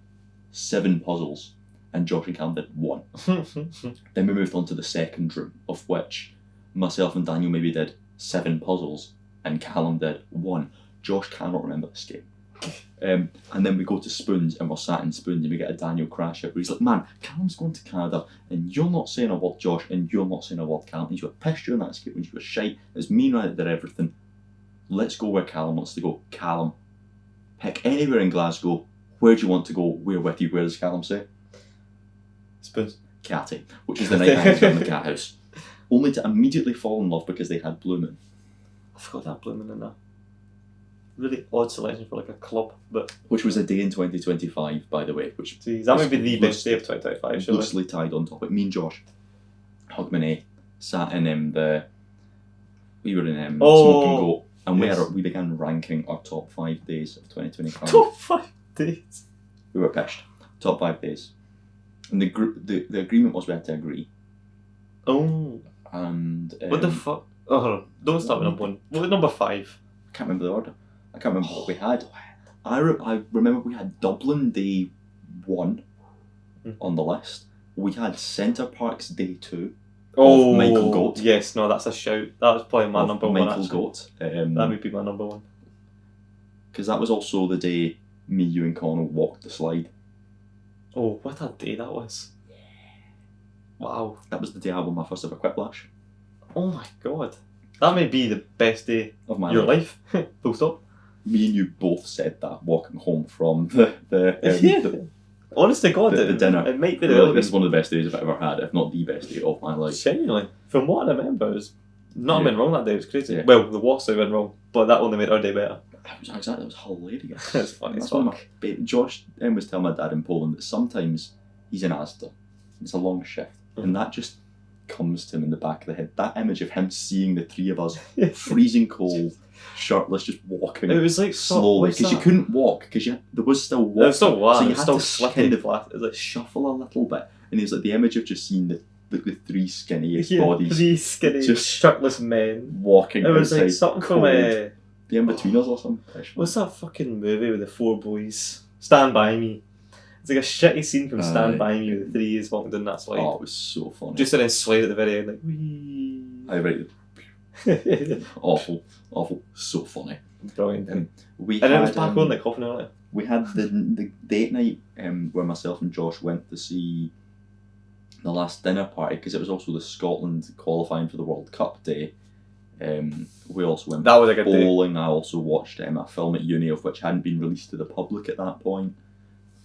7 puzzles, and Josh and Cal did 1. Then we moved on to the second room, of which myself and Daniel maybe did 7 puzzles, and Callum did 1. Josh cannot remember this game. And then we go to Spoons, and we're sat in Spoons, and we get a Daniel crash out where he's like, man, Callum's going to Canada, and you're not saying a word, Josh, and you're not saying a word, Callum. And you were pissed during that escape when you were shite. It's me and I that did everything. Let's go where Callum wants to go. Callum, pick anywhere in Glasgow. Where do you want to go? We're with you. Where does Callum say? Spoons. Catty, which is the night I was in the cat house. Only to immediately fall in love because they had Blue Moon. I forgot that blooming in there. Really odd selection for like a club, but Which was a day in 2025, by the way, which geez, that might be the best day of 2025, surely. loosely tied on top. Me and Josh, Hogmanay, sat in we were in Smoke and Goat, and yes. we began ranking our top 5 days of 2025. Top 5 days. We were pissed. Top 5 days. And the agreement was we had to agree. Oh. And What the fuck? Oh, hold on. Don't start with number 1. What was number 5? I can't remember the order. I can't remember what we had. I remember we had Dublin Day 1 on the list. We had Centre Parks Day 2 Oh, of Michael Goat. Yes, no, that's a shout. That was probably my Of number one. Michael Actually. Goat. That would be my number one. Because that was also the day me, you and Connell walked the slide. Oh, what a day that was. Wow. That was the day I won my first ever Quiplash Oh my god. That may be the best day of my of your life. life. Full stop. Me and you both said that walking home from the Yeah. Honest to God, the dinner. It might be Like, the this is one of the best days I've ever had, if not the best day of my life. Genuinely. From what I remember, it was not Yeah. went wrong that day. It was crazy. Yeah. Well, the Warsaw went wrong, but that only made our day better. That was hilarious. It's funny as That's one of fuck. my Josh was telling my dad in Poland that sometimes he's in Asda. It's a long shift, and that just comes to him in the back of the head. That image of him seeing the three of us, freezing cold, shirtless, just walking. It was like slowly because you couldn't walk because there was still water. There was still water. so you It was had still to slippy. kind of It was like shuffle a little bit, and it was like the image of just seeing the three skinniest yeah, bodies three skinny, just shirtless men. walking. It was like outside something from cold. The In-Betweeners or something. what's that fucking movie with the four boys? Stand By Me. It's like a shitty scene from Stand By Me with the threes walking down that slide. Oh, it was so funny. Just and then slide at the very end, like wee. I right. Awful, so funny. Brilliant. We And had, it was back on like half an hour later. We had the date night where myself and Josh went to see the last dinner party because it was also the Scotland qualifying for the World Cup day. We also went That was a good day. bowling. I also watched a film at uni of which hadn't been released to the public at that point.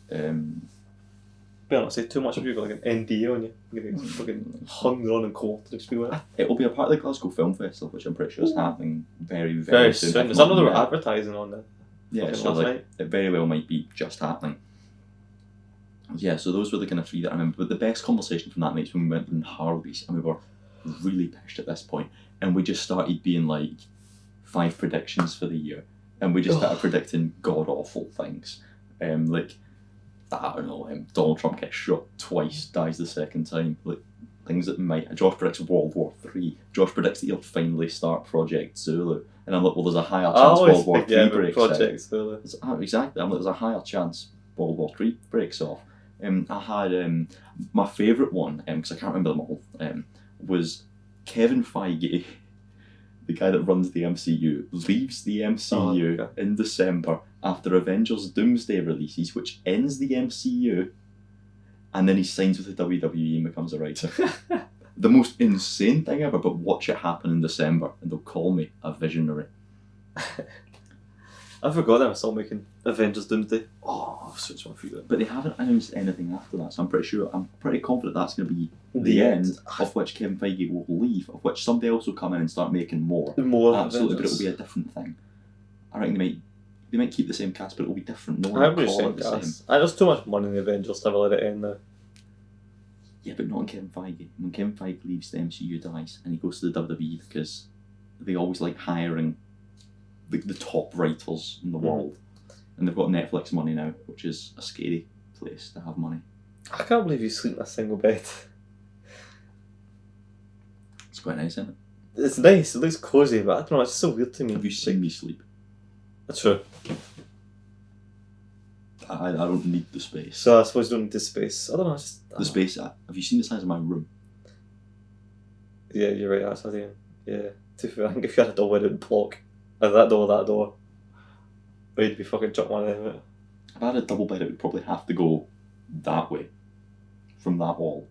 Better not say too much if you've got like an NDA on you. You're gonna get fucking hung on and cold to speak about it. It will be a part of the Glasgow Film Festival, which I'm pretty sure is happening very, very, Very soon. soon. if Is not that another now. advertising on there? Yeah, fucking so last like night? it very well might be just happening. Yeah, so those were the kind of three that I remember. But the best conversation from that night was when we went in Harley's and we were really pissed at this point, and we just started being like 5 predictions for the year, and we just started predicting god awful things, like I don't know, Donald Trump gets shot twice, dies the second time, like things that might. Josh predicts World War 3. Josh predicts that he'll finally start Project Zulu, and I'm like, well, there's a higher chance World War 3 breaks out. Exactly, I'm like, there's a higher chance World War 3 breaks off. I had my favourite one, because I can't remember them all, was Kevin Feige, the guy that runs the MCU, leaves the MCU in December after Avengers Doomsday releases, which ends the MCU, and then he signs with the WWE and becomes a writer. The most insane thing ever, but watch it happen in December and they'll call me a visionary. I forgot they were still making Avengers Doomsday. Oh, such my favourite. But they haven't announced anything after that, so I'm pretty confident that's going to be the end, of which Kevin Feige will leave, of which somebody else will come in and start making more. More Absolutely, Avengers. but it'll be a different thing. I reckon they might keep the same cast, but it'll be different. No I one hope will it's call same it the same. cast. There's too much money in the Avengers to let it end there. Yeah, but not in Kevin Feige. When Kevin Feige leaves, the MCU dies, and he goes to the WWE because they always like hiring the top writers in the world. And they've got Netflix money now, which is a scary place to have money. I can't believe you sleep in a single bed. It's quite nice, isn't it? It's nice, it looks cosy, but I don't know, it's so weird to me. Have you seen me sleep? That's true. I don't need the space. So I suppose you don't need the space. I don't know, The space. Have you seen the size of my room? Yeah, you're right, actually. Yeah. To be fair, I think if you had a door, it would block. Either that door. Or you'd be fucking chucking one out of it. If I had a double bed, it would probably have to go that way, from that wall.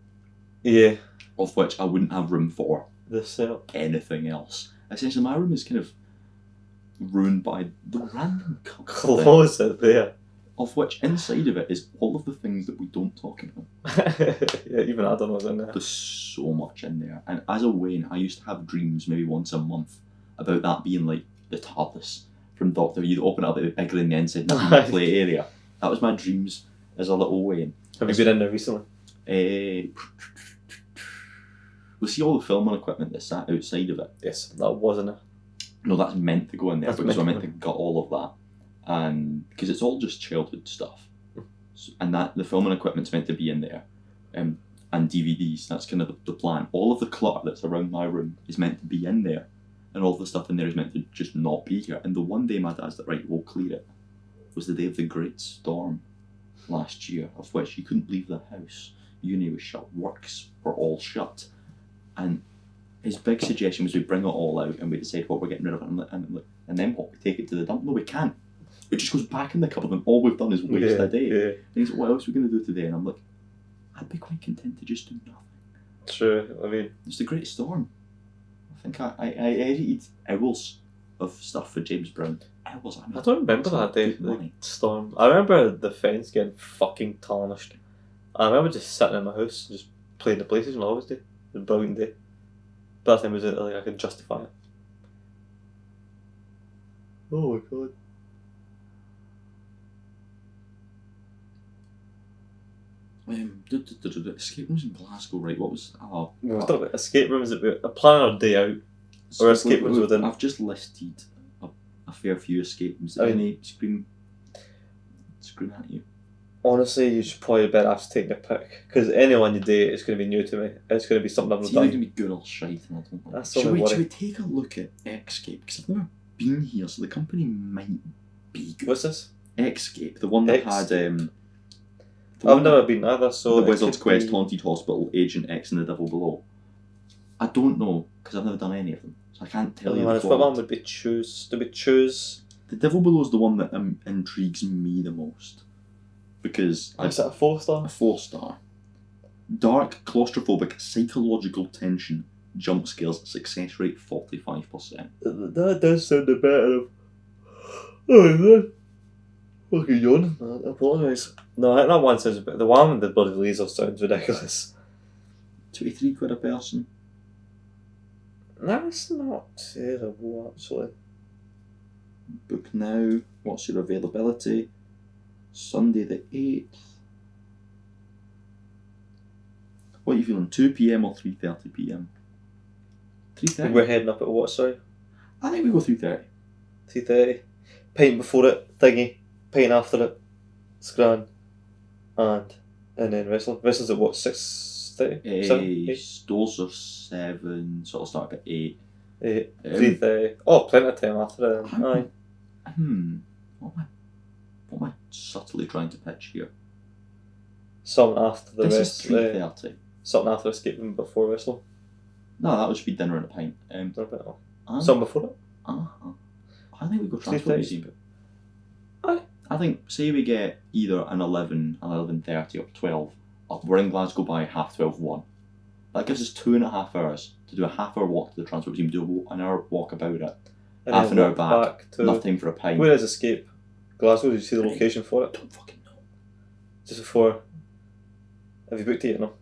Yeah. Of which I wouldn't have room for The setup. anything else. Essentially, my room is kind of ruined by the random cupboard thing, Closet there. of which inside of it is all of the things that we don't talk about. Yeah, even I don't know what's in there. There's so much in there. And as a Wayne, I used to have dreams maybe once a month about that being like the TARDIS from Doctor Who. You'd open it up, it'd be bigger than the inside, nothing in the play area. That was my dreams as a little Wayne. Have you been in there recently? We see all the filming equipment that's sat outside of it. Yes, that wasn't it. No, that's meant to go in there That's because we're meant meant to to gut all of that, and because it's all just childhood stuff, and that the filming equipment's meant to be in there, and DVDs. That's kind of the plan. All of the clutter that's around my room is meant to be in there, and all the stuff in there is meant to just not be here. And the one day my dad's like, right, we'll clear it, was the day of the Great Storm. last year, of which you couldn't leave the house. Uni was shut, works were all shut, and his big suggestion was we bring it all out and we decide what we're getting rid of, and then what, we take it to the dump? No, we can't. It just goes back in the cupboard, and all we've done is waste a day. Yeah. And he's like, what else are we going to do today? And I'm like, I'd be quite content to just do nothing. True. I mean, It's the Great Storm. I think I edited hours of stuff for James Brown. Hours. I mean, I don't remember that day. good money. The storm. I remember the fence getting fucking tarnished. I remember just sitting in my house, just playing the PlayStation all day. It was a brilliant day. But that time was like I could justify it. Oh my god. Escape rooms in Glasgow, right? What was? Oh, We were talking about escape rooms that we plan our day out. Or escape rooms within. I've just listed a fair few escape rooms. I mean- Any scream at you? Honestly, you should probably better have to take your pick. Because anyone you date is going to be new to me. It's going to be something I've It's not either going done. to be good or shite, and I don't know. That's the Should only we worry. take a look at Escape? Because I've never been here, so the company might be good. What's this? Escape, the one that had I've never been either, so the it Wizard's could Quest, be- Haunted Hospital, Agent X, and the Devil Below. I don't know because I've never done any of them, so I can't tell you. The What plot. one would be choose? Do we choose? The Devil Below is the one that intrigues me the most because Is it a 4-star? a 4-star. Dark, claustrophobic, psychological tension, jump scares, success rate 45%. That does sound a better of. Oh my god. Fucking yawn. I apologise. No, I think that one sounds a bit. The one with the bloody laser sounds ridiculous. £23 a person. That's not terrible, actually. Book now. What's your availability? Sunday the 8th. What are you feeling? 2 PM or 3:30 PM? 3:30. We're heading up at what, sorry? I think we go 3:30. 3:30. Pint before it, thingy. Pint after it. Scran. And then wrestling. Wrestling's at what, 6:30? 7? 8? Doors are 7, so it'll start at 8. 8. 3:30. Oh, plenty of time after it. How- Aye. What am I subtly trying to pitch here? Something after the This rest. is 3:30. Something after escape room before wrestling. No, that would just be dinner and a pint. Something before it. I think we go Transport 3:30. Museum. Aye. I think, say we get either an 11, an 11:30 or 12. We're in Glasgow by 1:30. That gives us 2.5 hours to do a half-hour walk to the Transport Museum, do an hour walk about it, And half then an hour walk back, to enough time for a pint. Where is escape? Glasgow. Did you see the location for it? Don't fucking know. Just before. Have you booked it? No.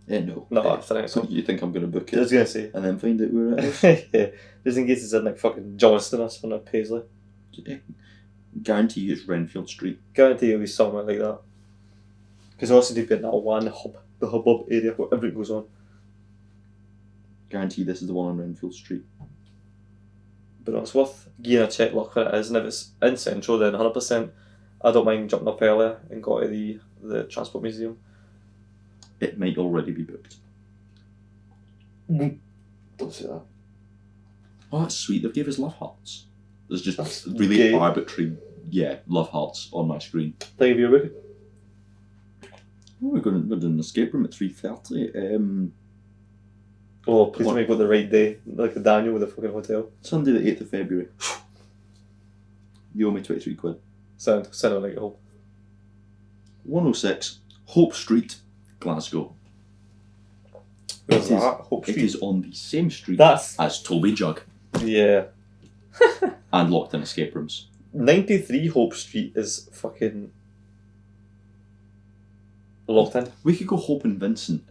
No. No, after that. So you think I'm going to book I it was gonna say. and then find out where it is? Yeah. Just in case it's in like fucking Johnston or something, or Paisley. Guarantee you it's Renfield Street. Guarantee it'll be somewhere like that. Because also to be in that one hub, the hubbub area where everything goes on. Guarantee this is the one on Renfield Street. But it's worth giving a check look for it is, and if it's in Central, then 100%. I don't mind jumping up earlier and go to the Transport Museum. It might already be booked. Don't say that. Oh, that's sweet. They've gave us love hearts. There's just That's really gay. arbitrary, love hearts on my screen. Think of your booking. Oh, we're doing an escape room at 3:30. Oh, please What? make it the right day, like the Daniel with the fucking hotel. Sunday the 8th of February. You owe me £23. Sound like a whole. 106 Hope Street, Glasgow. Where's It is- that? Hope It Street. is on the same street That's as Toby Jug yeah. and Locked In Escape Rooms. 93 Hope Street is fucking locked in. We could go Hope and Vincent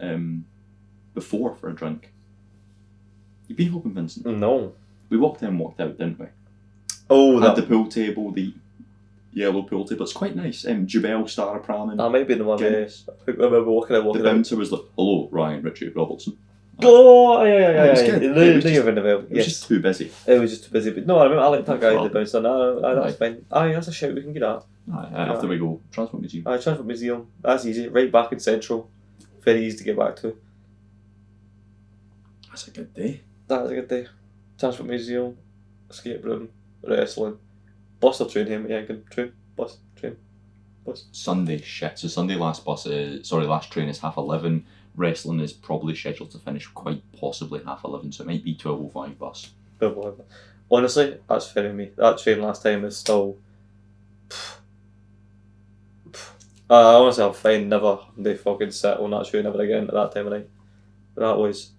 before for a drink. You've been Hope and Vincent? No. We walked in and walked out, didn't we? Oh, Had the that pool table, the yellow pool table. It's quite nice. Jubel Star Pramin. might be the one. Guinness. I remember walking out. The bouncer was like, "Hello, Ryan Robertson." Oh, yeah. It was good. You It was knew you were in the bell. It was Yes. just too busy. It was just too busy. But no, I remember I like that guy, Well, the bouncer. No, that's aye. fine. Aye, that's a shout. We can get that. After we go Transport Museum. Aye, Transport Museum. That's easy. Right back in Central. Very easy to get back to. That's a good day. That was a good day. Transport Museum, escape room, wrestling, bus or train home. Yeah, good train, bus, train, bus? Sunday, shit. So Sunday last last train is 11:30. Wrestling is probably scheduled to finish quite possibly 11:30, so it might be 12:05 bus. Honestly, that's fair to me. That train last time is still... honestly, I'm fine. Never they fucking sit on that train ever again at that time of night. That was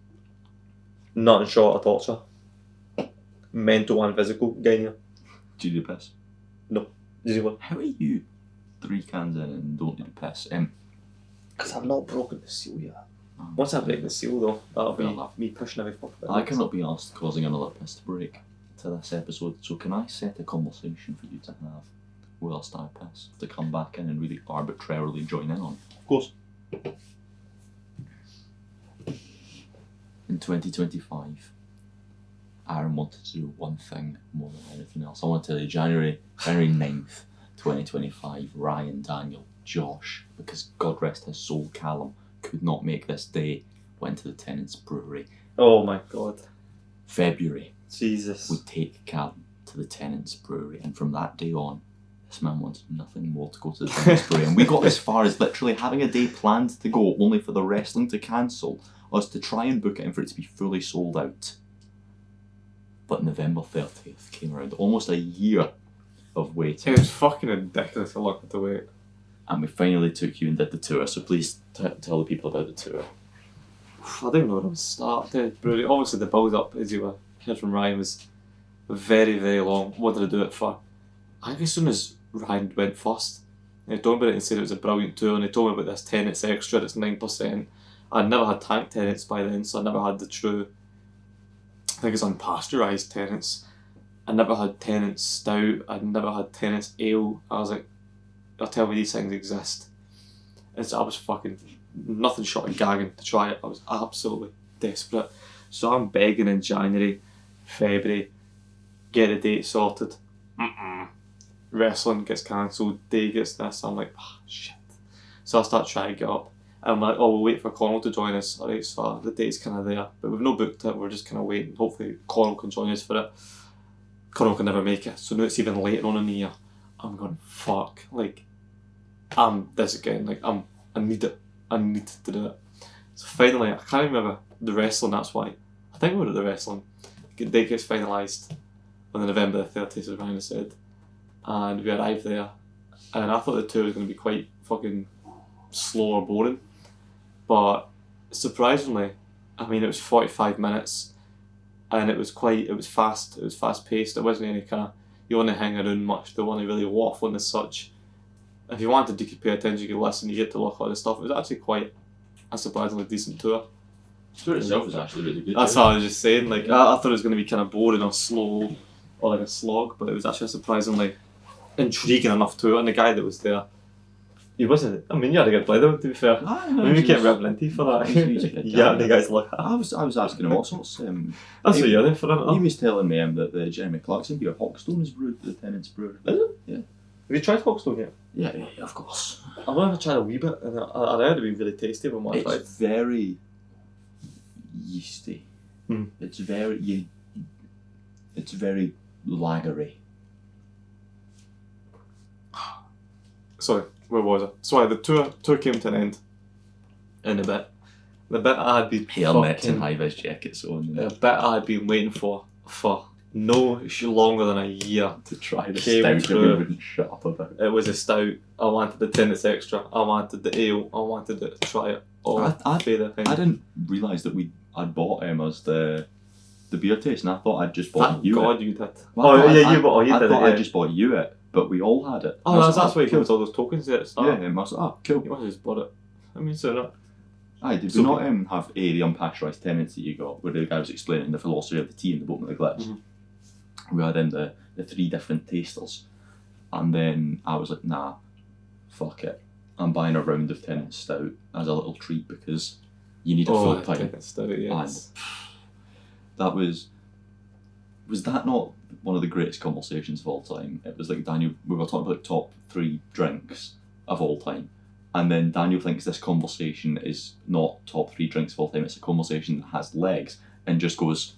nothing short of torture. Mental and physical, getting you. Do you do piss? No. Easy one. How are you 3 cans in and don't do the piss? Because I've not broken the seal yet. Once I break the seal though, that'll be me pushing every fucking bit. I cannot be asked causing another piss to break to this episode, so can I set a conversation for you to have whilst I piss to come back in and really arbitrarily join in on? Of course. In 2025, Aaron wanted to do one thing more than anything else. I want to tell you, January 9th, 2025, Ryan, Daniel, Josh, because God rest his soul, Callum, could not make this day, went to the Tennent's Brewery. Oh my god. February, Jesus. we take Callum to the Tennent's Brewery, and from that day on, this man wants nothing more to go to the Tennent's Brewery. And we got as far as literally having a day planned to go, only for the wrestling to cancel, us to try and book it and for it to be fully sold out. But November 30th came around, almost a year of waiting. It was fucking ridiculous how long I had to wait. And we finally took you and did the tour, so please tell the people about the tour. I don't even know where to start. The brewery, obviously the build up, as you were heard from Ryan, was very, very long. What did I do it for? I think as soon as Ryan went first, he told me about it and said it was a brilliant tour, and he told me about this Tennent's Extra that's 9%. I'd never had tank Tennent's by then, so I never had the true, I think it's unpasteurised Tennent's. I never had Tennent's Stout, I'd never had Tennent's Ale. I was like, they'll tell me these things exist. And so I was fucking nothing short of gagging to try it. I was absolutely desperate. So I'm begging in January, February, get a date sorted. Wrestling gets cancelled, day gets this. I'm like, shit. So I start trying to get up. And I'm like, oh, we'll wait for Connell to join us. Alright, so the date's kind of there. But we've not booked it, we're just kind of waiting. Hopefully Connell can join us for it. Connell can never make it. So now it's even later on in the year. I'm going, fuck. Like, I'm this again. Like, I need it. I need to do it. So finally, I can't remember the wrestling, that's why. I think we were at the wrestling. The date gets finalised on November the 30th, as Ryan said. And we arrived there. And I thought the tour was going to be quite fucking slow or boring. But surprisingly, I mean, it was 45 minutes. And it was fast. It was fast paced. It wasn't any kind of, you want to hang around much. They want to really waffling as such. If you wanted, you could pay attention, you could listen, you get to look at all this stuff. It was actually quite a surprisingly decent tour. The tour itself was actually really good. That's what I was just saying. Like, I thought it was going to be kind of boring or slow or like a slog, but it was actually a surprisingly intriguing enough tour. And the guy that was there, he wasn't. I mean, you had a good play though, to be fair. We kept ripping into you for that. Yeah, the guys look at. I was asking him all sorts. That's what you're there for, isn't it? He was telling me that the Jeremy Clarkson beer Hawkstone is brewed at the Tennent's Brewery. Is it? Yeah. Have you tried Hawkstone yet? Yeah, of course. I've only tried a wee bit, and I heard it be really tasty from what I tried. It's very yeasty. Mm. It's very lagery. Sorry, where was I? Sorry, the tour came to an end. In a bit. The bit I had been Hairnets and high-vis jackets on. The bit I had been waiting for no longer than a year To try the came stout that we through. wouldn't shut up about. It was a stout. I wanted the Tennent's Extra. I wanted the ale. I wanted to try it. I thing. didn't realise that I'd bought us the beer taste, and I thought I'd just bought Thank you God it. you did. Well, I thought you I did thought it. I just bought you it, but we all had it. Oh, that's why you cool. gave us all those tokens there at the start. Yeah, it must. Cool. You must have just bought it. I mean, so not. Aye, did So we not have the unpasteurised Tennent's that you got, where the guy was explaining the philosophy of the tea in the boat with the glass? Mhm. We had in the 3 different tasters, and then I was like, nah, fuck it. I'm buying a round of Tennent's Stout as a little treat because you need a full pint. Tennent's Stout, yes. And that was that not one of the greatest conversations of all time? It was like Daniel, we were talking about top 3 drinks of all time. And then Daniel thinks this conversation is not top 3 drinks of all time, it's a conversation that has legs and just goes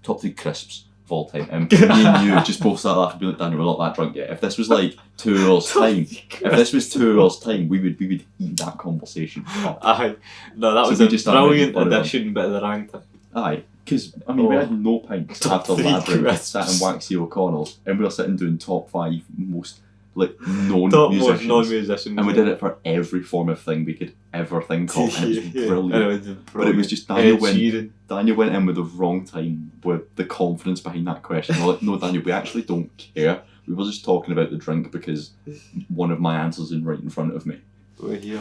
top 3 crisps, of all time. Me and you just both sat laughing and be like, Daniel, we're not that drunk yet. If this was like 2 hours time, we would eat that conversation. Aye. No, that So was we a just started brilliant making fun of addition, bit of the rank time. Aye, because I mean we had no pints Top after 3 Labyrinth, crisps. sat in Waxy O'Connell's, and we were sitting doing top 5 most like known Top most musicians. non-musicians. And we did it for every form of thing we could ever think of, and it was brilliant. And it was But it was just Daniel went in with the wrong time with the confidence behind that question. We're like, no, Daniel, we actually don't care. We were just talking about the drink because one of my answers is right in front of me. We're here.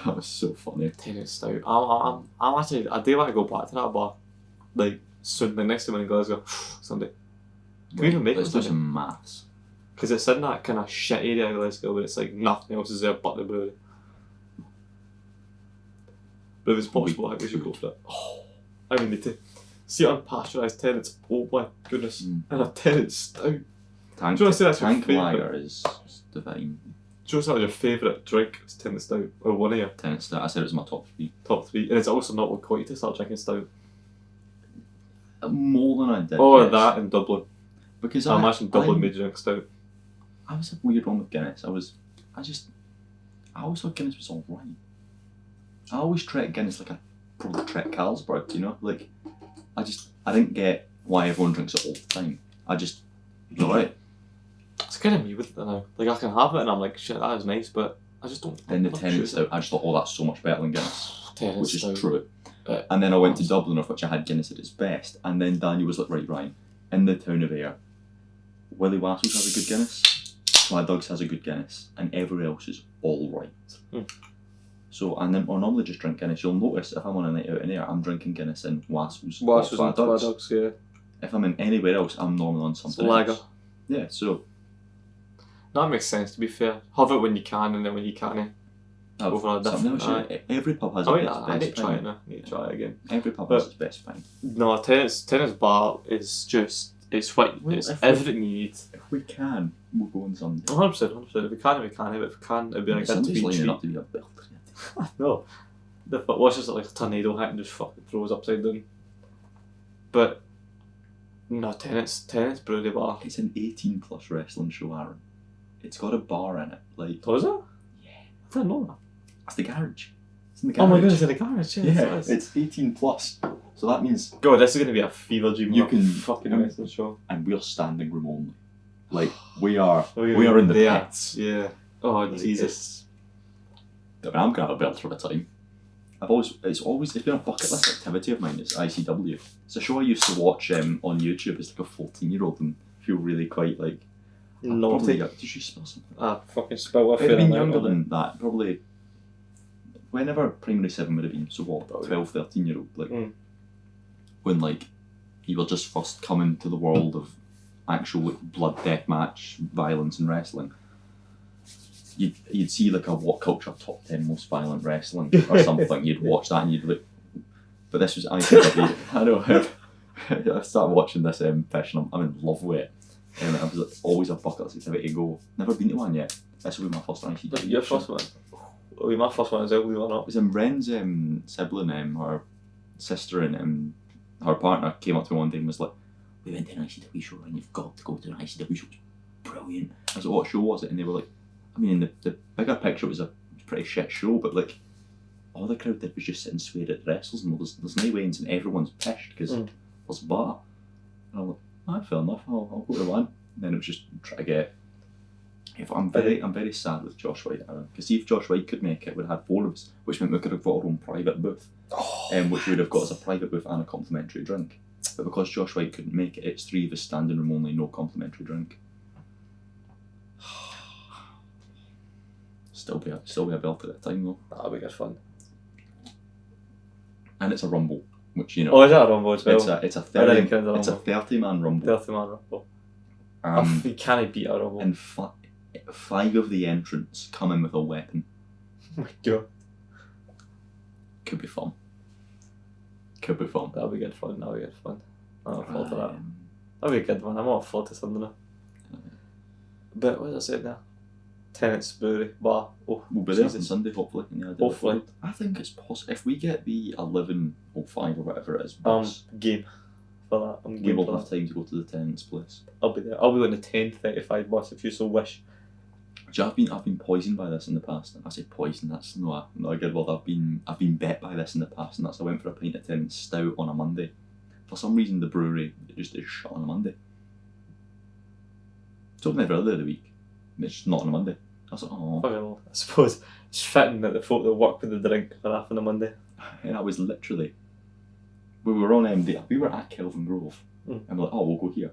That was so funny. Tenant Stout. I'm actually. I do want to go back to that bar. Like soon, like next time in Glasgow, Sunday. Can we even make Let's it do Sunday? some maths. Because it's in that kind of shit area of Glasgow where it's like nothing else is there but the brewery. But if it's possible, I think we should go for it. Oh, I mean, need to see unpasteurised Tennent's. Oh my goodness. And a Tennent Stout. Tank, Do you want to say that's your Tank favourite? Lager is divine. Do you want to say that was your favourite drink? It's Tennent Stout. Or one of your Tennant Stout, I said it was my top 3. top 3. And it's also not what got you to start drinking Stout. More than I did. Oh, yes. that in Dublin. Because I imagine Dublin made you drink Stout. I was a weird one with Guinness. I always thought Guinness was alright. I always treat Guinness like I probably treat Carlsberg, you know? Like, I didn't get why everyone drinks it all the time. It's alright. It's kind of me with it now. Like, I can have it and I'm like, shit, that is nice, but I just don't. Then the I'm not Tennant choosing Stout, I just thought, oh, that's so much better than Guinness. Tennent Which is Stout. true. And then I went to Dublin, of which I had Guinness at its best. And then Daniel was like, right, Ryan, in the town of Ayr, Willie Wassels has a good Guinness, My Doug's has a good Guinness, and everywhere else is all right. So, and then I normally just drink Guinness. You'll notice if I'm on a night out in Ayr, I'm drinking Guinness and Wassels. Wassels or and Doug's. Doug's, yeah. If I'm in anywhere else, I'm normally on something Lager. else. Yeah, so That makes sense, to be fair. Have it when you can, and then when you can't, go for a something different. else. Every pub has Oh its yeah, I best need to try pint. it now. I need to try it again. Every pub But- has its best pint. No, Tennent's bar is just, it's what, Well, it's if we- everything you need. If we can, we'll go on Sunday. 100%, 100%. If we can, we can. If we can't, it'd be like a Sunday's tweet lining treat. up to be a belter. No. The foot was just like a tornado hit and just fucking throws upside down. But no, Tennent's Brewery Bar. It's an 18 plus wrestling show, Aaron. It's got a bar in it. Like, Oh, is it? yeah, I didn't know that. it's the garage. It's in the garage. Oh my goodness, in the garage, Yeah, it's 18 plus. So that means, God, this is going to be a fever dream. You of can- a fucking wrestling show. and we're standing room only. Like, we are We in the there. pits. Yeah. Oh, Like, Jesus. I mean, I'm gonna have a belter of a time. It's been a bucket list activity of mine. It's ICW. It's a show I used to watch on YouTube as like a 14-year-old and feel really quite like. Naughty. Did you smell something? Ah, fucking spill a I'd have fair been amount younger on it. than that. Probably. Whenever primary 7 would have been, so what, 12, 13-year-old, like when like you were just first coming to the world of actual like, blood death match violence and wrestling. You'd see like a What Culture top 10 most violent wrestling or something. You'd watch that and you'd like, but this was ICW. I know. I started watching this fish and I'm in love with it. And it was like, always a bucket list activity to go. Never been to one yet. This will be my first ICW. Your first one? Will be my first one as well, believe it or It not. was Ren's sibling, her sister and her partner came up to me one day and was like, we went to an ICW show and you've got to go to an ICW show. It's brilliant. I was like, what show was it? And they were like, I mean, in the bigger picture it was a pretty shit show, but like, all the crowd did was just sit and swear at the wrestlers and there's no ways and everyone's pissed because there's butter. And I'm like, ah, fair enough, I'll go to one. And then it was just try to get. I'm very sad with Josh White, because if Josh White could make it, we'd have had 4 of us, which meant we could have got our own private booth, which we would have got as a private booth and a complimentary drink. But because Josh White couldn't make it, it's 3 of us standing room only, no complimentary drink. Still be a belter at the time though. That'll be good fun. And it's a rumble, which you know. Oh, is that a rumble as well? It's a I didn't count the 30-man rumble. 30-man rumble. You can't beat a rumble. And 5 of the entrants come in with a weapon. Oh my god. Could be fun. Could be fun. That'll be good fun. I'm not forward to that. That'll be a good one. I'm not forward to something now. But what was I saying there? Tennent's Brewery Bar. Oh, We'll be there on Jesus. Sunday, hopefully. Hopefully. I think it's possible. If we get the 11:05 or whatever it is, bus, Game. for that. I'm We game won't for have that. time to go to the tenant's place. I'll be there. I'll be on the 10:35 bus if you so wish. Do you know, I've been poisoned by this in the past. I say poisoned. That's not a good word. I've been bet by this in the past, and that's I went for a pint of Tennent's Stout on a Monday. For some reason, the brewery just is shut on a Monday. It's open every other day of the week. It's just not on a Monday. I was like, oh. Fucking hell. I suppose it's fitting that the folk that work with the drink are off on a Monday. And I was literally, we were on MD. We were at Kelvin Grove, and we're like, oh, we'll go here.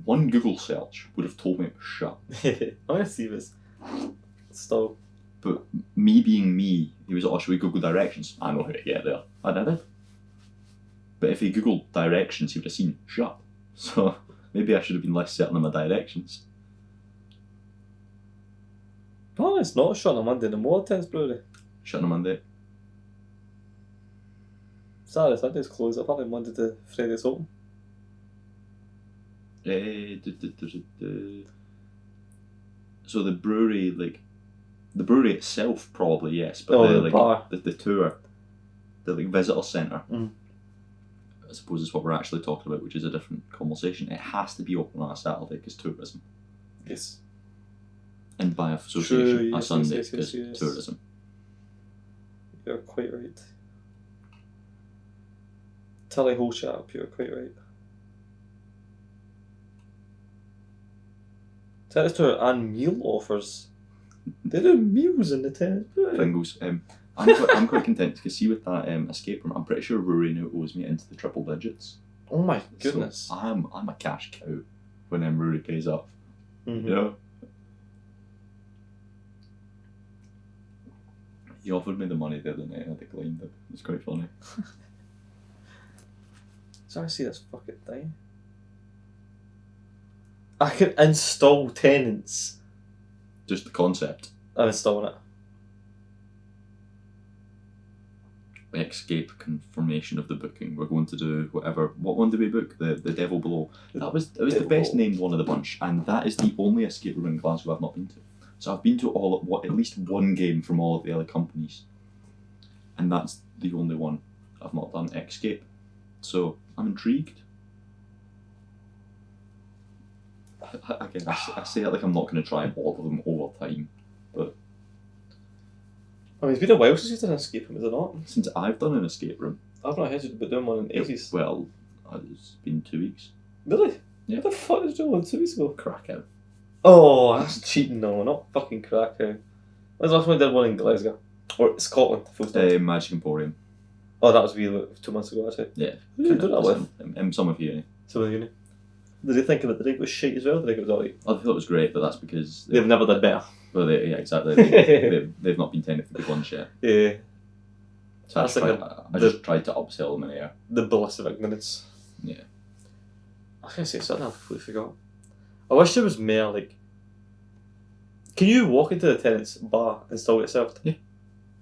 One Google search would have told me it was shut. I'm going to see this. Still. But me being me, he was like, oh, should we Google directions? I know how to get there. I did it. But if he Googled directions, he would have seen shut. So maybe I should have been less certain of my directions. No, it's not shut on a Monday no more, Tennent's Brewery. Shut on a Monday. Saturday, Sunday's closed. Apparently Monday to Friday's open. So the brewery, the brewery itself, probably yes, but Oh, the bar. the tour, the visitor centre, Mm. I suppose is what we're actually talking about, which is a different conversation. It has to be open on a Saturday because tourism, Yes. and by association, True, a yes, Sunday yes, because yes. tourism. You're quite right. Tally ho chap, you're quite right. Tennis tour and meal offers. They do meals in the tennis brewery. Pringles. I'm quite content because see with that escape room, I'm pretty sure Rory now owes me into the triple digits. Oh my goodness. So I'm a cash cow when Rory pays up. Mhm. You know? He offered me the money the other night and I declined it. It was quite funny. So I see this fucking thing. I can install tenants. Just the concept. I'm installing it. Escape confirmation of the booking. We're going to do whatever. What one did we book? The Devil Below. It was the Devil best Below. named one of the bunch, and that is the only escape room in Glasgow I've not been to. So I've been to at least one game from all of the other companies, and that's the only one I've not done. Escape. So I'm intrigued. Again, I say it like I'm not going to try and order them over time, but I mean, it's been a while since you've done an escape room, is it not? since I've done an escape room, I've not heard you doing one in ages. well, it's been 2 weeks. Really? Yeah. What the fuck did you do one 2 weeks ago? Krakow. Oh, that's cheating though, not fucking Krakow. When's the last time I did one in Glasgow? Or Scotland, full stop. Magic Emporium. Oh, that was me like 2 months ago, actually. Yeah. Who did you do that with? Some of you. Some of the uni. Did they think that the drink was shit as well? Did they think it was alright? I thought it was great, but that's because They've never done better. well, yeah, exactly. They've not been technically good ones yet. Yeah. So That's like I just tried to upsell them in air. The bliss of ignorance. Yeah. I was going to say something I completely forgot. I wish there was more, like... Can you walk into the tenant's bar and still get served? Yeah.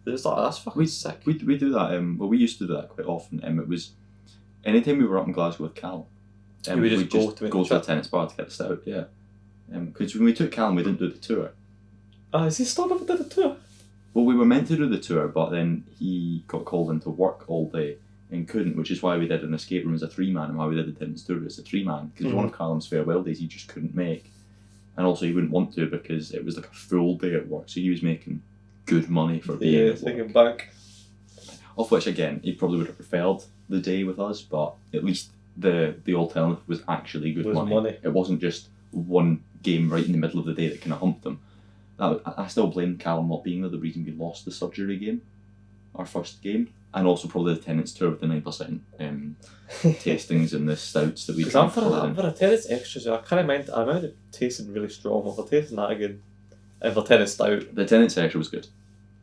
It's like, that's fucking sick. We do that. Well, we used to do that quite often. It was anytime we were up in Glasgow with Cal. You would just go to make the the trip? tennis bar to get the stout. Yeah. Because when we took Cal, we didn't do the tour. Is he still never did a tour? Well, we were meant to do the tour, but then he got called into work all day and couldn't, which is why we did an escape room as a 3-man and why we did the tennis tour as a 3-man, because it was one of Callum's farewell days he just couldn't make. And also he wouldn't want to because it was like a full day at work, so he was making good money for being at thinking work. back. Of which, again, he probably would have preferred the day with us, but at least the alternative was actually good Was money. It wasn't just one game right in the middle of the day that kind of humped them. I still blame Callum not being there, the reason we lost the surgery game, our first game, and also probably the tenants tour with the 9% tastings and the stouts that we Because I'm drank. for a tennis extra, so I remember it tasting really strong. If I'm tasting that again, and for tennis stout, The tenants extra was good.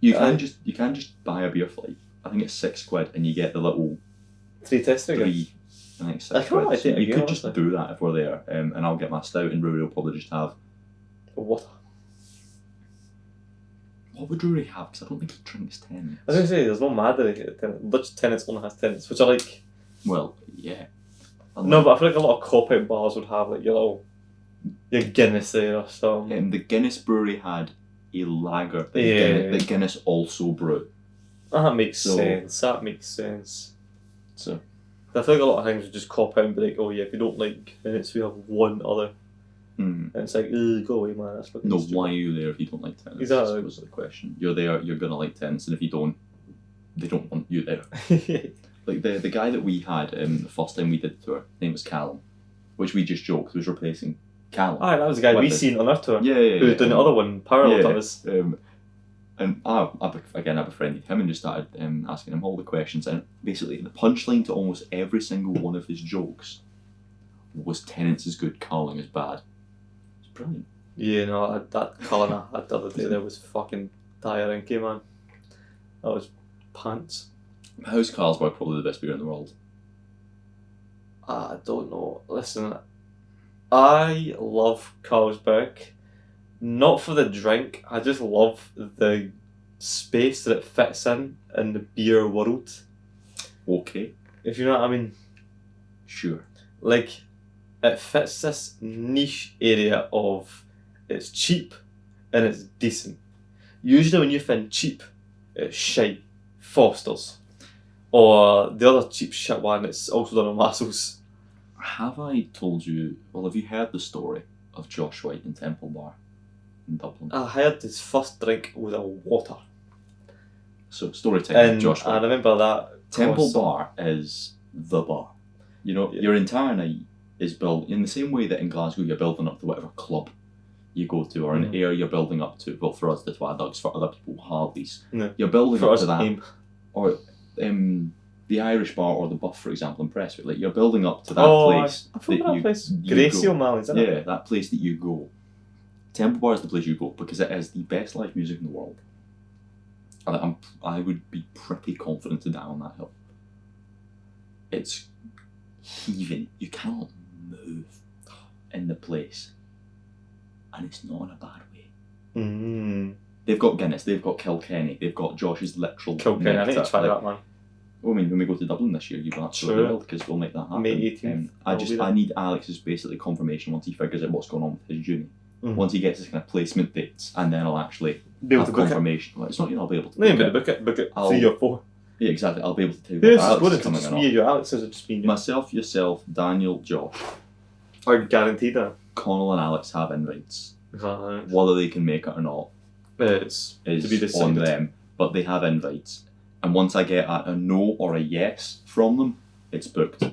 You Aye. can just buy a beer flight. I think it's £6 and you get the little 3 testing again. 3. I think it's I can't £6. like So it you again, could just honestly. do that if we're there, and I'll get my stout, and Rory will probably just have. Water. What would Rory have? Because I don't think he drinks tenants. I was going to say, there's no Madder at tennis. Which tennis only has tennis, which are like... Well, yeah. No, but I feel like a lot of cop-out bars would have like your Guinness there or something. The Guinness brewery had a lager that, Yeah. that Guinness also brewed. That makes So- sense. That makes sense. So I feel like a lot of things would just cop out and be like, oh yeah, if you don't like tennis, we have one other. And it's like, go away, man. That's fucking stupid. Why are you there if you don't like tennis? Exactly. That was the question. You're there, you're gonna like tennis, and if you don't, they don't want you there. Like the guy that we had the first time we did the tour, his name was Callum, which we just joked was replacing Callum. That was the guy we seen on our tour. Yeah. Who was doing the other one parallel to us. And I befriended him and just started asking him all the questions. And basically, the punchline to almost every single one of his jokes was tennis is good, curling is bad. It's brilliant. Yeah, no, that curling I had the other day there was fucking tiring, man. That was pants. How's Carlsberg probably the best beer in the world? I don't know. Listen, I love Carlsberg. Not for the drink, I just love the space that it fits in the beer world. Okay. If you know what I mean. Sure. Like, it fits this niche area of it's cheap and it's decent. Usually when you find cheap, it's shite. Foster's. Or the other cheap shit one, it's also done on Massels. Have I told you, have you heard the story of Josh White in Temple Bar in Dublin? I heard his first drink was a water. So, story time And Josh White. I remember that. Temple Bar is the bar. You know, your entire night is built in the same way that in Glasgow you're building up to whatever club you go to, or in Ayr you're building up to, well, for us the Twadogs, for other people Harleys. No. You're building For up us, to that. aim. Or the Irish bar or the Buff, for example, in Prestwick. Like, you're building up to that place. I thought that place. you Gracie go. O'Malley's, isn't it? Yeah, that place that you go. Temple Bar is the place you go because it is the best live music in the world. I would be pretty confident to die on that hill. It's heaving. You cannot move in the place. And it's not in a bad way. They've got Guinness, they've got Kilkenny, they've got Josh's literal Kilkenny, I need to try that, man. Well, I mean, when we go to Dublin this year, you will absolutely will, because we'll make that happen. May 18th. I need Alex's basically confirmation once he figures out what's going on with his uni. Once he gets his kind of placement dates, and then I'll actually be able have to book confirmation. Well, it's not, I'll be able to No, you book it 3 or 4. Yeah, exactly. I'll be able to tell you Who's what Alex is coming coming me on. you? Alex is just me. Myself, yourself, Daniel, Josh. I'm guaranteed that. Connell and Alex have invites. Exactly. Whether they can make it or not It's is to be decided. on them, but they have invites. And once I get a no or a yes from them, it's booked.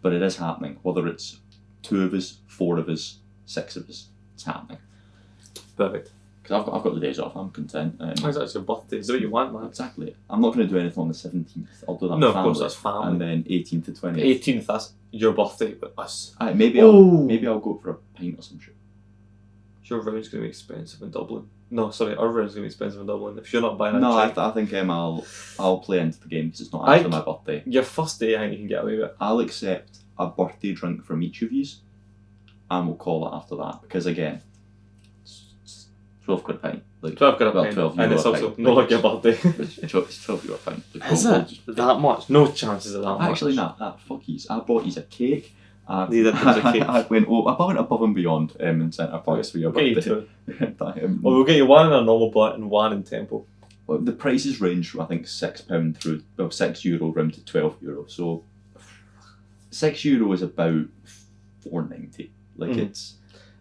But it is happening. Whether it's 2 of us, 4 of us, 6 of us, it's happening. Perfect. Because I've got the days off, I'm content. That's your birthday. Do what you want, man. Exactly. I'm not going to do anything on the 17th. I'll do that No, with of course, family. that's family. And then 18th to 20th. 18th, that's your birthday, but us. Maybe I'll go for a pint or some shit. Your round's going to be expensive in Dublin. No, sorry, our round's going to be expensive in Dublin. If you're not buying a No, drink. I think I'll play into the game because it's not actually my birthday. Your first day, I think you can get away with it. I'll accept a birthday drink from each of yous, and we'll call it after that. Because again, it's 12 quid a pint. Like 12 quid a well, pint. 12 And euro it's a also pint. not like your birthday. It's 12 euro a pint. Like, Is we'll it? just- That much? No chances of that much. Actually, nah, fuck yous. I bought yous a cake. They did, there was a cake. I went above and beyond in Centre Parks for your We'll get birthday. you 2. That, Well, we'll get you one in a normal blunt and one in Temple. well, the prices range from I think £6 through €6 round to €12. So €6 is about £4.90. Like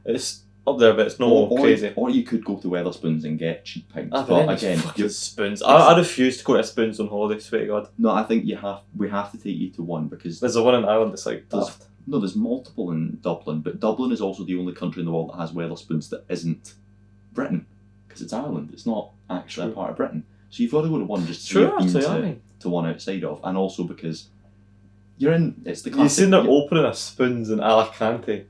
It's up there, but it's not crazy. Or you could go to Wetherspoons and get cheap pints. I But think again, fucking Spoons. I refuse to go to Spoons on holiday, swear to God. no, I think we have to take you to one because There's a one in Ireland that's like daft. there's multiple in Dublin, but Dublin is also the only country in the world that has Wetherspoons that isn't Britain because it's Ireland. It's not actually a part of Britain. So you've got to go to one just to Sure, you've been actually, to one outside of, and also because you're in. It's the You've classic. seen they're opening a Spoons in Alicante.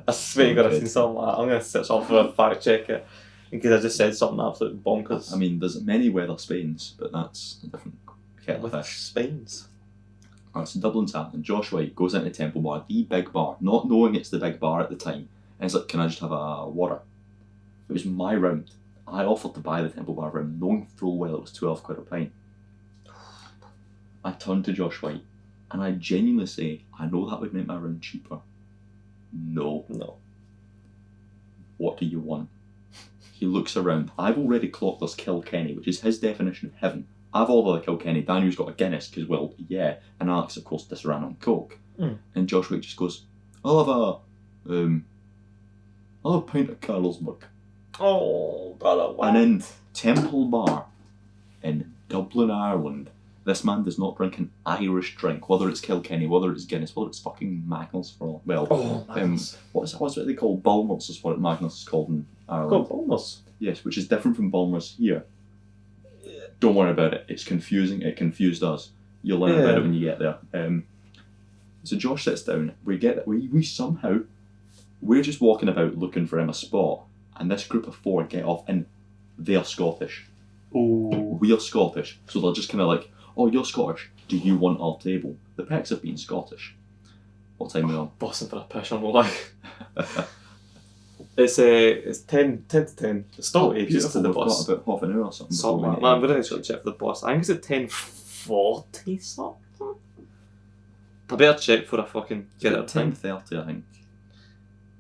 I swear to God, I've seen something like that. I'm going to search up for a fact check it because I just said something absolutely bonkers. I mean, there's many Wetherspoons, but that's a different kettle of With fish. Spains. Alright, so Dublin's happening. Josh White goes into Temple Bar, the big bar, not knowing it's the big bar at the time, and he's like, "Can I just have a water?" It was my round. I offered to buy the Temple Bar round, knowing full well it was 12 quid a pint. I turned to Josh White, and I genuinely say, "I know that would make my round cheaper." No. What do you want? He looks around. I've already clocked this Kilkenny, which is his definition of heaven, I've ordered a Kilkenny, Daniel's got a Guinness, because, well, yeah, and Alex, of course, just ran on Coke. And Josh Wick just goes, I'll have a pint of Carlsberg. Oh, brother, what? And in Temple Bar in Dublin, Ireland, this man does not drink an Irish drink, whether it's Kilkenny, whether it's Guinness, whether it's fucking Magnus for all. Well, Magnus. What's what they call Bulmers is what Magnus is called in Ireland. Bulmers? Yes, which is different from Bulmers here. Don't worry about it. It's confusing. It confused us. You'll learn about it when you get there. So Josh sits down. We somehow, we're just walking about looking for him a spot, and this group of 4 get off, and they're Scottish. Oh. We're Scottish, so they're just kind of like, oh, you're Scottish. Do you want our table? The pecs have been Scottish. What time are we on? Bossing for a piss, I'm not lying. It's 10 to 10. It's still ages to the We've bus. got about half an hour or something. Man, I'm going to actually check for the bus. I think it's at 10:40 something. I better check for I fucking get it at 10:30, I think.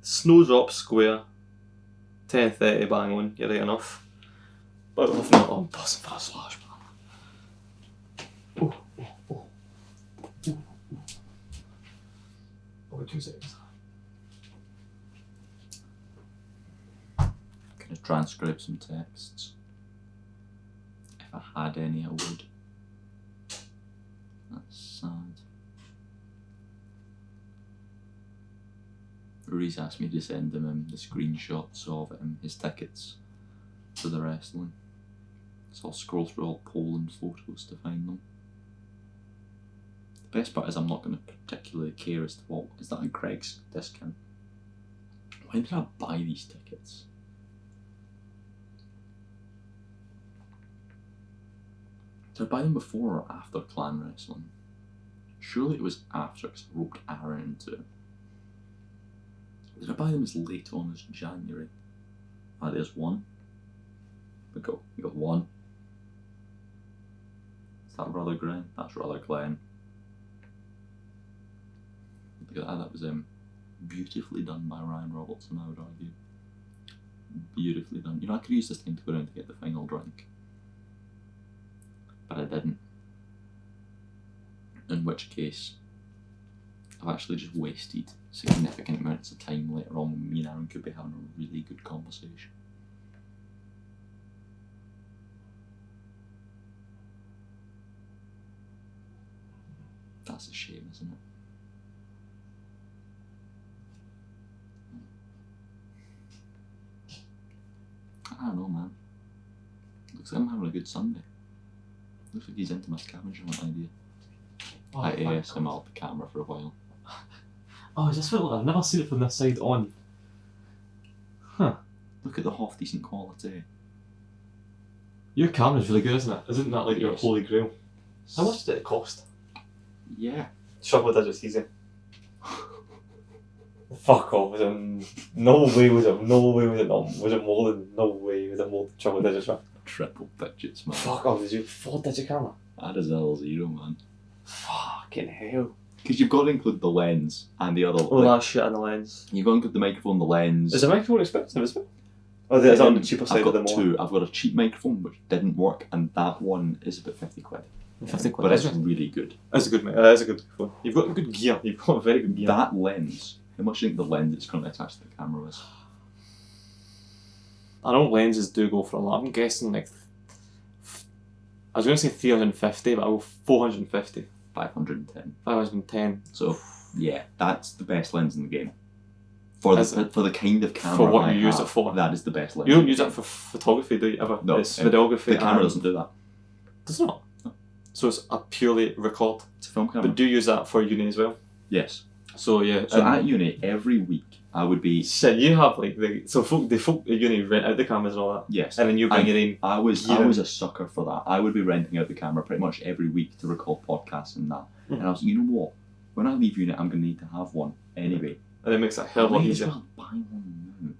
Snowdrop Square. 10:30 bang on, you're right enough. But if not, I'm buzzing for a slash, man. Oh, 2 seconds. Could have transcribed some texts. If I had any, I would. That's sad. Ruiz asked me to send him the screenshots of his tickets to the wrestling. So I'll scroll through all Poland photos to find them. The best part is I'm not going to particularly care as to what. Is that a Greg's discount? When did I buy these tickets? Did I buy them before or after Clan Wrestling? Surely it was after, because I roped Aaron into it. Did I buy them as late on as January? Ah, there's one. We got one. Is that Brother Glenn? That's Brother Glenn. Look at that, that was beautifully done by Ryan Robertson, I would argue. Beautifully done. You know, I could use this time to go down to get the final drink. But I didn't. In which case, I've actually just wasted significant amounts of time later on when me and Aaron could be having a really good conversation. That's a shame, isn't it? I don't know, man. Looks like I'm having a good Sunday. Looks like he's into my scavenger hunt idea. Oh, I ASMR'd the camera for a while. Oh, is this what I've never seen it from this side on? Huh. Look at the half decent quality. Your camera's really good, isn't it? Isn't that like your Yes. holy grail? How much did it cost? Yeah. Shuffle digits easy. Fuck off, was it no way was it more than trouble digits, right? Triple digits, man. Fuck off, did you 4-digit camera? That is L0, man. Fucking hell. Because you've got to include the lens and the other. All that shit in the lens. You've got to include the microphone, the lens. Is the microphone expensive as well? Oh, is that on the cheaper side I've of the got more? two. I've got a cheap microphone which didn't work, and that one is about 50 quid. 50 quid. But it's really good. That's a good that's a good microphone. You've got good gear. You've got very good gear. That lens, how much do you think the lens that's currently attached to the camera is? I know lenses do go for a lot. I'm guessing like I was going to say 350, but I'll go 450. 510. 510. So, yeah, that's the best lens in the game. For the kind of camera for what I you use have, it for. that is the best lens. You don't use it for photography, do you ever? No, It's videography. the camera and- doesn't do that. Does it not? No. So it's a purely record. It's a film camera. But do you use that for uni as well? Yes. So yeah. So at uni, every week, I would be... shit, you have like the folk at uni rent out the cameras and all that, Yes. and then you bring it in. I was Yeah. a sucker for that. I would be renting out the camera pretty much every week to record podcasts and that. And I was, you know what? When I leave uni, I'm going to need to have one anyway. And it makes it a hell of a lot Might as easier. well buy one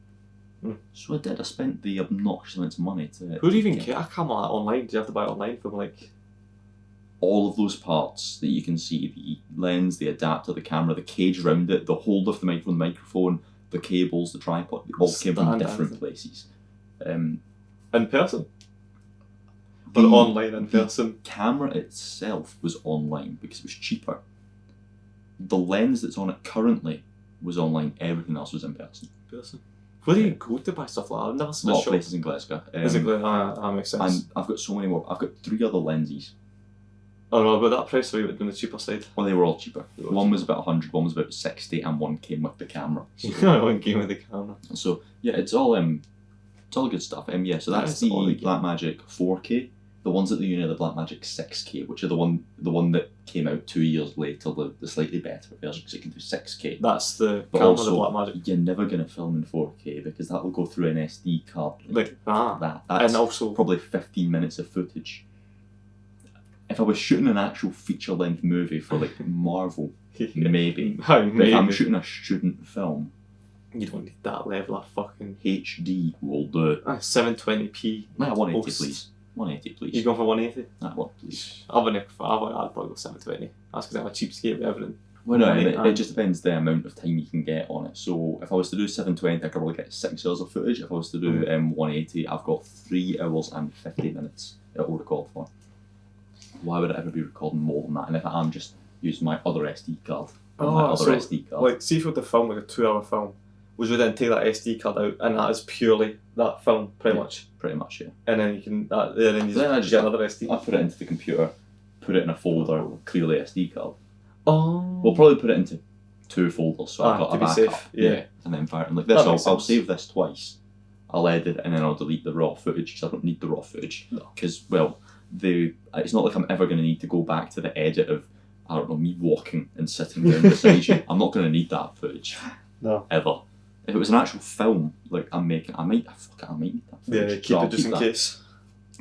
now. So I did. I spent the obnoxious amounts of money to... Who do you even get get a camera like online? Do you have to buy it online from like? all of those parts that you can see, the lens, the adapter, the camera, the cage around it, the holder for the microphone, the cables, the tripod, they all came from Stand different everything. places. In person? But online in person. Camera itself was online because it was cheaper. The lens that's on it currently was online. Everything else was in person. Where do you go to buy stuff like that? I've never A seen a lot of shop. places in Glasgow. Basically, that makes sense. And I've got so many more. I've got 3 other lenses. Oh no, but that price were on the cheaper side. Well, they were all cheaper. One was about 100, one was about 60, and one came with the camera. One came with the camera. So yeah, it's all good stuff. Yeah, so that's the Blackmagic 4K. The ones at the uni are the Blackmagic 6K, which are the one that came out 2 years later, the slightly better version because it can do 6K. That's the But camera, also, the Blackmagic. you're never gonna film in 4K because that will go through an SD card Like that. That's And also probably 15 minutes of footage. If I was shooting an actual feature-length movie for like Marvel, maybe. But if I'm shooting a student film, you don't need that level of fucking HD will do. 720p. 180, post. please. 180, please. You going for 180? That one, please. I'd probably go 720. That's because I'm a cheapskate with everything. Well, no, it just depends the amount of time you can get on it. So if I was to do 720, I could probably get 6 hours of footage. If I was to do 180, I've got 3 hours and 50 minutes it will record for. Why would I ever be recording more than that? And if I'm just using my other SD card, SD card. Like, see if you were to film like a 2-hour film, would you then take that SD card out and that is purely that film, pretty much? Pretty much, yeah. And then you can, then you Then I just get another SD. I put it into the computer, put it in a folder, clearly SD card. Oh. We'll probably put it into 2 folders, so I've got to a be backup. safe, yeah. And then fire it. And like this, That makes I'll sense. save this twice. I'll edit it and then I'll delete the raw footage because I don't need the raw footage. Because, well, it's not like I'm ever going to need to go back to the edit of, I don't know, me walking and sitting down beside you. I'm not going to need that footage. No. Ever. If it was an actual film, like I'm making, I might need that footage. Yeah, keep So it just in that. case.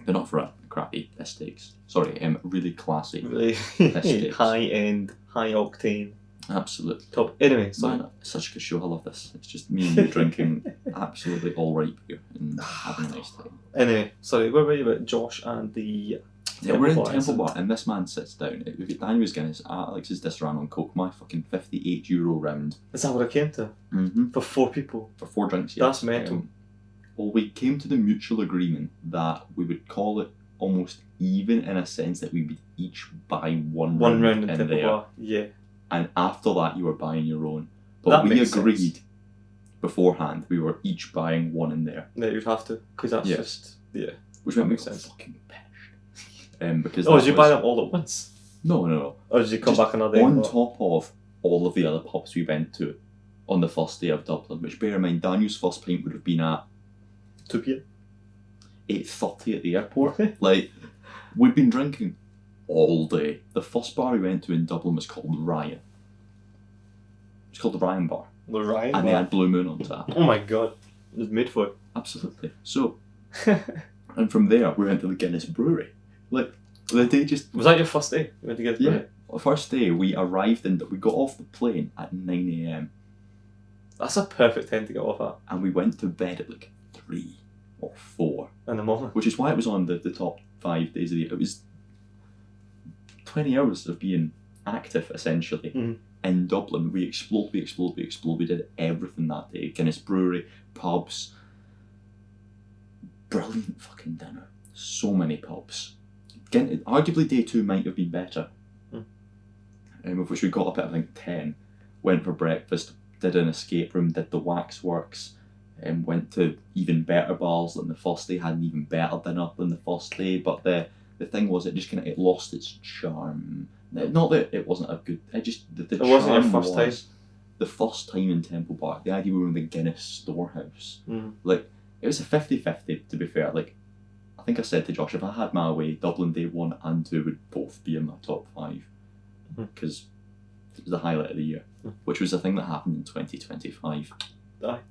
But not for a crappy piss takes. Sorry, really classy. Really Mistakes. high end, high octane, Absolutely. top. Anyway, so Man, it's such a good show. I love this. It's just me and you drinking absolutely all right beer and having a nice time. anyway, sorry, where were you about Josh and the Yeah, we're in Temple Bar, Temple isn't Bar and this man sits down. We've got Daniel's Guinness, Alex's Disran on Coke, my fucking €58 round. Is that what it came to? Mm-hmm. For 4 people? For 4 drinks, yeah. That's mental. Well, we came to the mutual agreement that we would call it almost even in a sense that we would each buy one One round in in Temple there. Bar, yeah. And after that, you were buying your own. But That we makes agreed sense. beforehand we were each buying one in there. Yeah, you'd have to, because that's Yeah. just, yeah. Which made me makes sense. fucking pissed. Because Oh, that did you was- buy them all at once? No. Or did you come Just back another day? on top of all of the other pubs we went to on the first day of Dublin, which bear in mind, Daniel's first pint would have been at 2 p.m. 8:30 at the airport. Like, we'd been drinking all day. The first bar we went to in Dublin was called Ryan. It's called the Ryan Bar. The Ryan And they Bar. had Blue Moon on tap. Oh my god. It was made for it. Absolutely. So, and from there, we went to the Guinness Brewery. Like, the day just... Was that your first day? You went to get Yeah. The first day, we arrived and we got off the plane at 9 a.m. That's a perfect time to get off and we went to bed at like 3 or 4. at in the morning. Which is why it was on the top 5 days of the year. It was 20 hours of being active, essentially, in Dublin. We explored. We did everything that day. Guinness Brewery, pubs. Brilliant fucking dinner. So many pubs. Arguably day 2 might have been better. Of which we got up at, I think, 10. Went for breakfast, did an escape room, did the waxworks, and went to even better bars than the first day, had an even better dinner than the first day, but the thing was, it lost its charm. Not that it wasn't a good, it It wasn't your charm first time? was the first time in Temple Bar, the idea we were in the Guinness storehouse. Like, it was a 50-50, to be fair. Like, I think I said to Josh, if I had my way, Dublin day 1 and 2 would both be in my top 5. Because it was the highlight of the year, which was a thing that happened in 2025.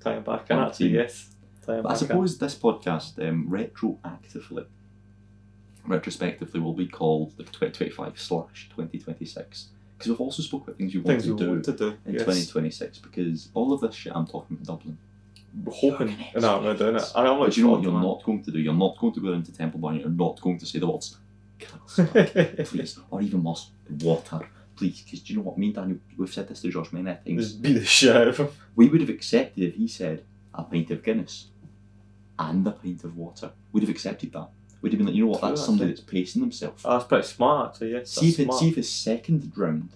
Tying back in, actually, yes. But I suppose this podcast, retrospectively, will be called like 2025/2026. Because we've also spoken about things you want to do in 2026. Because all of this shit I'm talking about Dublin. We're hoping. No, I'm not doing it. I'm But you know what you're not going to do? You're not going to go into Temple Bar and you're not going to say the words Carlsberg, please, or even worse, water, please. Because do you know what? Me and Daniel, we've said this to Josh many times. Just beat the shit out of him. We would have accepted if he said a pint of Guinness and a pint of water. We'd have accepted that. would have been like, you know what, True, that's somebody actually. that's pacing themselves. That's pretty smart, actually, yes. See That's if his second round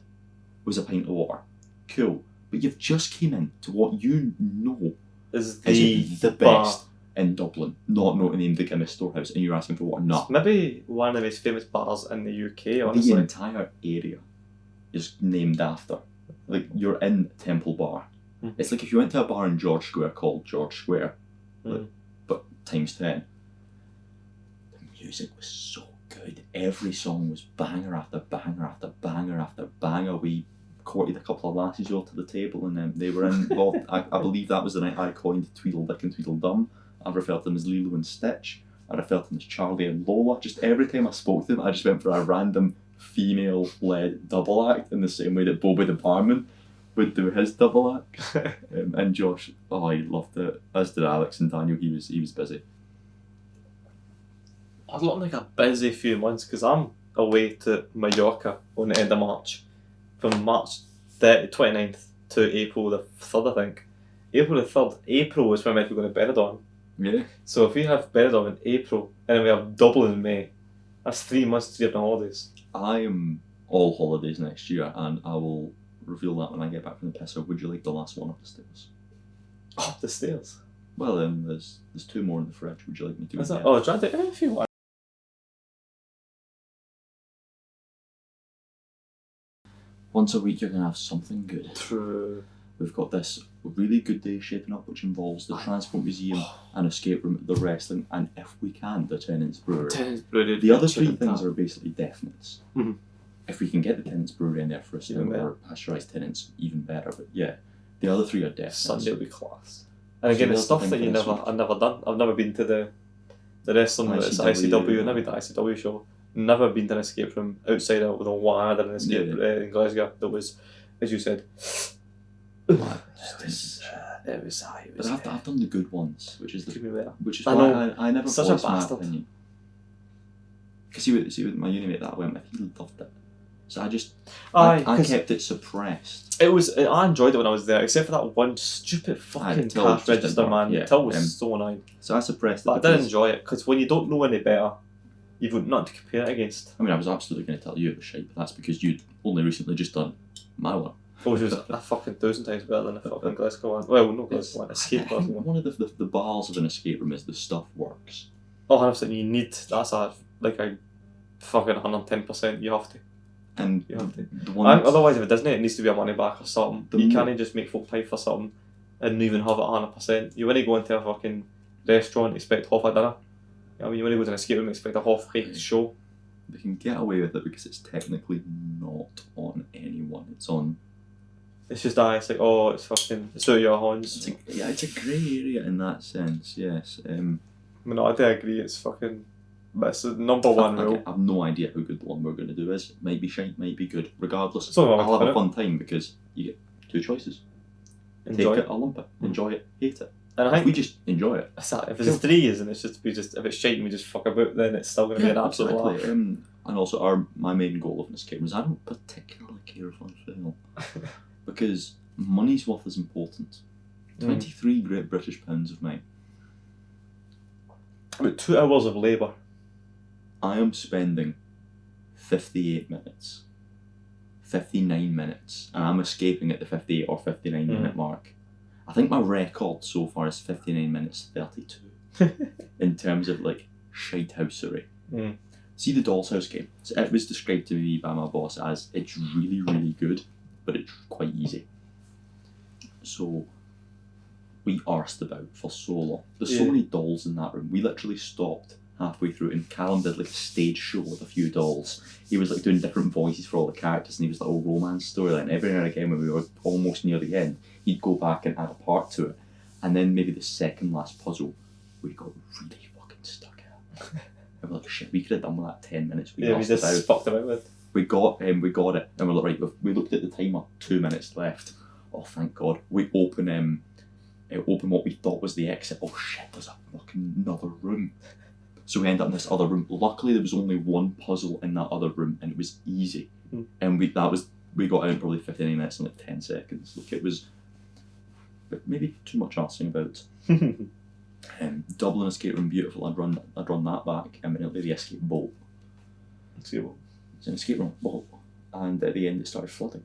was a pint of water, cool. But you've just came in to what you know is is the bar. best in Dublin, not to name the Guinness Storehouse, and you're asking for water. No. It's maybe one of the most famous bars in the UK, The honestly. entire area is named after. Like, you're in Temple Bar. Mm. It's like if you went to a bar in George Square called George Square, Mm. but times 10. The music was so good. Every song was banger after banger after banger after banger. We courted a couple of lasses over to the table, and they were in. Well, I believe that was the night I coined Tweedledick and Tweedledum. I've referred to them as Lilo and Stitch. I referred to them as Charlie and Lola. Just every time I spoke to them, I just went for a random female-led double act in the same way that Bobby the barman would do his double act. And Josh, oh, he loved it. As did Alex and Daniel. He was busy. It's looking like a busy few months because I'm away to Mallorca on the end of March. From March 29th to April the 3rd, I think. April the 3rd. April is when we're going to Benidorm. Yeah. So if we have Benidorm in April and then we have Dublin in May, that's 3 months to different holidays. I am all holidays next year, and I will reveal that when I get back from the piss. Or would you like the last one of the stairs? Oh, the stairs. Well, there's 2 more in the fridge. Would you like me to? Is that? get? Oh, try to if you want. Once a week, you're gonna have something good. True. We've got this really good day shaping up, which involves the Transport Museum, an escape room, the wrestling, and if we can, the Tennent's Brewery. Tennent's Brewery. The other 3 things are basically definites. Mhm. If we can get the Tennent's Brewery in there for us, Even better. or pasteurised Tennent's, even better. But yeah, the other 3 are definites. Sunday will be class. And again, So it's stuff that's that the you thing for never, this I've never done. I've never been to the wrestling, it's ICW, I've never been to ICW show. Never been to an escape room outside of what I had in an escape in Glasgow that was, as you said, it was But I've done the good ones, which is Give me better. which is I why know. I never Such a voiced my bastard. opinion. Because see with my uni mate that I went with, he loved it. So I 'cause kept it suppressed. it was. I enjoyed it when I was there, except for that one stupid fucking till cash just register didn't work, man. yeah. Till was so annoying. So I suppressed it. But I did because- enjoy it because when you don't know any better, you've got nothing to compare it against. I mean, I was absolutely going to tell you it was shite, but that's because you'd only recently just done my one. Which was a fucking 1,000 times better than a fucking Glasgow one. Well, no Glasgow one, escape I Glasgow think one. one of the bars of an escape room is the stuff works. Oh, 100%. You need. That's a fucking 110%. You have to. And You have to. the ones, Otherwise, if it doesn't, it needs to be a money back or something. The You mo- can't just make folk pay for something and not even have it 100%. You want to go into a fucking restaurant, expect half a dinner. You know what I mean, you want to go to an escape room, expect a half-baked show. they can get away with it because it's technically not on anyone. It's on. It's just that, it's like, oh, it's fucking, it's out of your hands. It's a grey area in that sense. Yes. I mean, I do agree, it's fucking, but it's the number one rule. I have no idea how good the one we're going to do is. Might be shite, might be good. Regardless, It's all about I'll have a fun, fun time because you get 2 choices. Enjoy Take it. it or lump it. Enjoy it, hate it. And I If we think, just enjoy it. if it's 3 years and it's just, if it's shite and we just fuck about, then it's still going to be an absolute laugh. exactly. And also, my main goal of an escape room is I don't particularly care if I fail. Because money's worth is important. 23 great British pounds of mine. About 2 hours of labour. I am spending 58 minutes. 59 minutes. And I'm escaping at the 58 or 59 minute mark. I think my record so far is 59 minutes 32. In terms of shitehousery. Mm. See the Doll's House game. So it was described to me by my boss as it's really, really good, but it's quite easy. So we arsed about for so long. There's so many dolls in that room. We literally stopped halfway through and Callum did a stage show with a few dolls. He was doing different voices for all the characters and he was like a romance storyline. Every now and again when we were almost near the end, he'd go back and add a part to it. And then maybe the second last puzzle, we got really fucking stuck at. And we're like, shit, we could have done with that 10 minutes. We We just fucked about with. We got it, and we're like, right, we looked at the timer, 2 minutes left. Oh, thank God. We open what we thought was the exit. Oh shit, there's a fucking another room. So we end up in this other room. Luckily, there was only one puzzle in that other room, and it was easy. And we got out in probably 59 minutes and 10 seconds. Look, it was maybe too much arsing about. Dublin escape room, beautiful. I'd run that back. It'll be the escape boat. It's an escape room boat, and at the end it started flooding.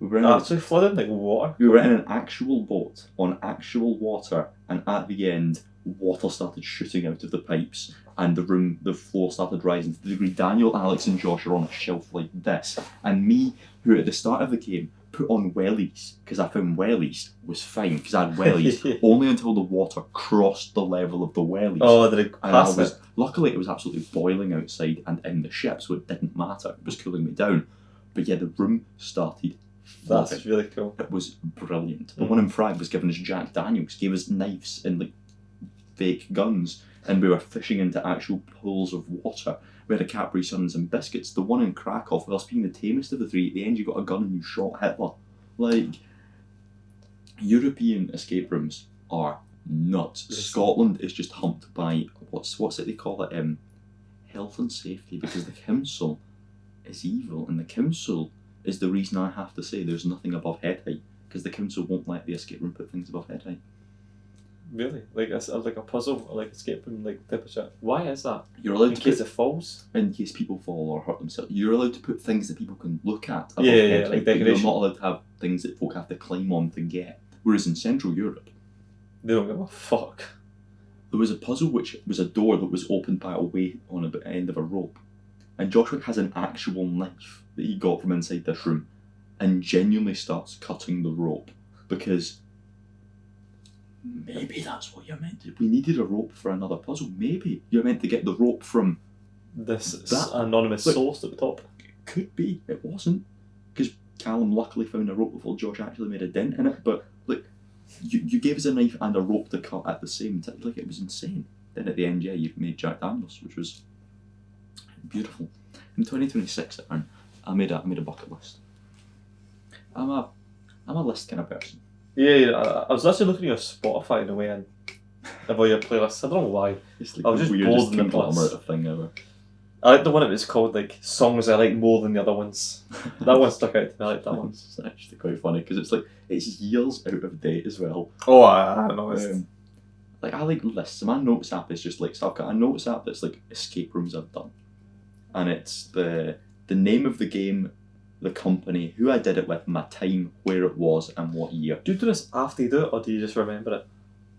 We were in Actually flooded like water. We were in an actual boat on actual water, and at the end, water started shooting out of the pipes, and the floor started rising to the degree Daniel, Alex, and Josh are on a shelf like this, and me, who at the start of the game put on wellies because I found wellies was fine because I had wellies only until the water crossed the level of the wellies. Oh, did it pass it? Luckily, it was absolutely boiling outside and in the ship, so it didn't matter. It was cooling me down. But yeah, the room started. That's really cool. It was brilliant. The one in Prague was giving us Jack Daniels, gave us knives and like fake guns, and we were fishing into actual pools of water. We had a Cadbury Suns and biscuits. The one in Krakow, whilst being the tamest of the three, at the end you got a gun and you shot Hitler. Like, European escape rooms are nuts. Scotland is just humped by what's it they call it? Health and safety, because the council is evil, and the council is the reason I have to say there's nothing above head height, because the council won't let the escape room put things above head height. Really? Like a puzzle or like escape room like type of shit. Why is that? You're allowed in to case it falls? In case people fall or hurt themselves. You're allowed to put things that people can look at above yeah, head height, like but you're decoration. not allowed to have things that folk have to climb on to get. Whereas in Central Europe, they don't give a fuck. There was a puzzle which was a door that was opened by a weight on the end of a rope. And Joshua has an actual knife that he got from inside this room and genuinely starts cutting the rope because maybe that's what you're meant to do. We needed a rope for another puzzle. Maybe you're meant to get the rope from that anonymous source at the top. Could be. It wasn't. Because Callum luckily found a rope before Josh actually made a dent in it. But like, you gave us a knife and a rope to cut at the same time. Like, it was insane. Then at the end, yeah, you made Jack Daniels, which was beautiful. In 2026, I made a bucket list. I'm a list kind of person. Yeah, I was actually looking at your Spotify in a way and about your playlists. I don't know why. It's like I was the just weirdest bored in the conglomerate playlist. of thing ever. I like the one that was called like songs I like more than the other ones. That one stuck out to me. I like that one. It's actually quite funny because it's like it's years out of date as well. Oh, I know. Like, I like lists. My notes app is just like, so I've got a notes app that's like escape rooms I've done, and it's the name of the game, the company, who I did it with, my time, where it was, and what year. Do you do this after you do it, or do you just remember it?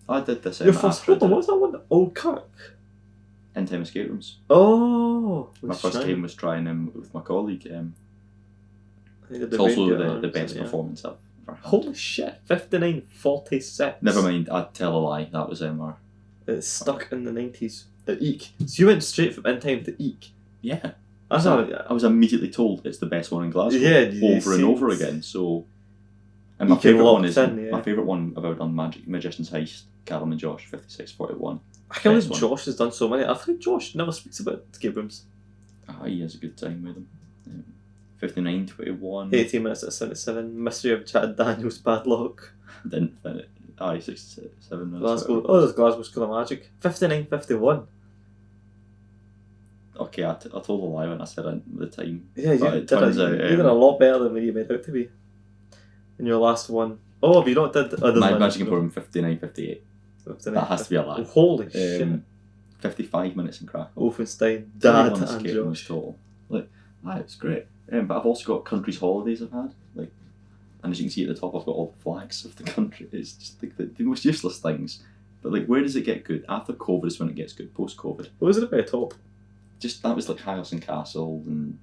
I did this. Your first after I one, did what's that one? Old Kirk. In Time Escape Rooms. Oh, My first game was trying with my colleague. It's It's also the best performance I've ever had. Holy shit, 59.46. Never mind, I'd tell a lie. That was our. It's stuck in the 90s. The Eek. So you went straight from In Time to Eek. Yeah. That's I was immediately told it's the best one in Glasgow. Yeah, over and over again. So, and my You can favourite lock one is it in, yeah. my favourite one I've ever done. Magician's Heist. Callum and Josh, 56-41. I can't believe Best one. Josh has done so many. I've heard Josh never speaks about escape rooms. He has a good time with them. 59-21. 18 minutes at 77. Mystery of Chad Daniels Padlock. Didn't finish. 67 minutes. Glasgow. Oh, there's Glasgow School of Magic. 59.51. Okay, I told a lie when I said the time. Yeah, But it turns out, you did a lot better than what you made out to be. In your last one. Oh, have you not did... Magic Emporium 59-58. That has to be a lie. Holy shit. 55 minutes in Krakow. Wolfenstein, Dad 31 and escape rooms Josh. total. Like, it's great. But I've also got countries holidays I've had. Like, and as you can see at the top, I've got all the flags of the country. It's just like the most useless things. But like, where does it get good? After COVID is when it gets good. Post-COVID. What was it at the very top? Just that was like Highos and Castle and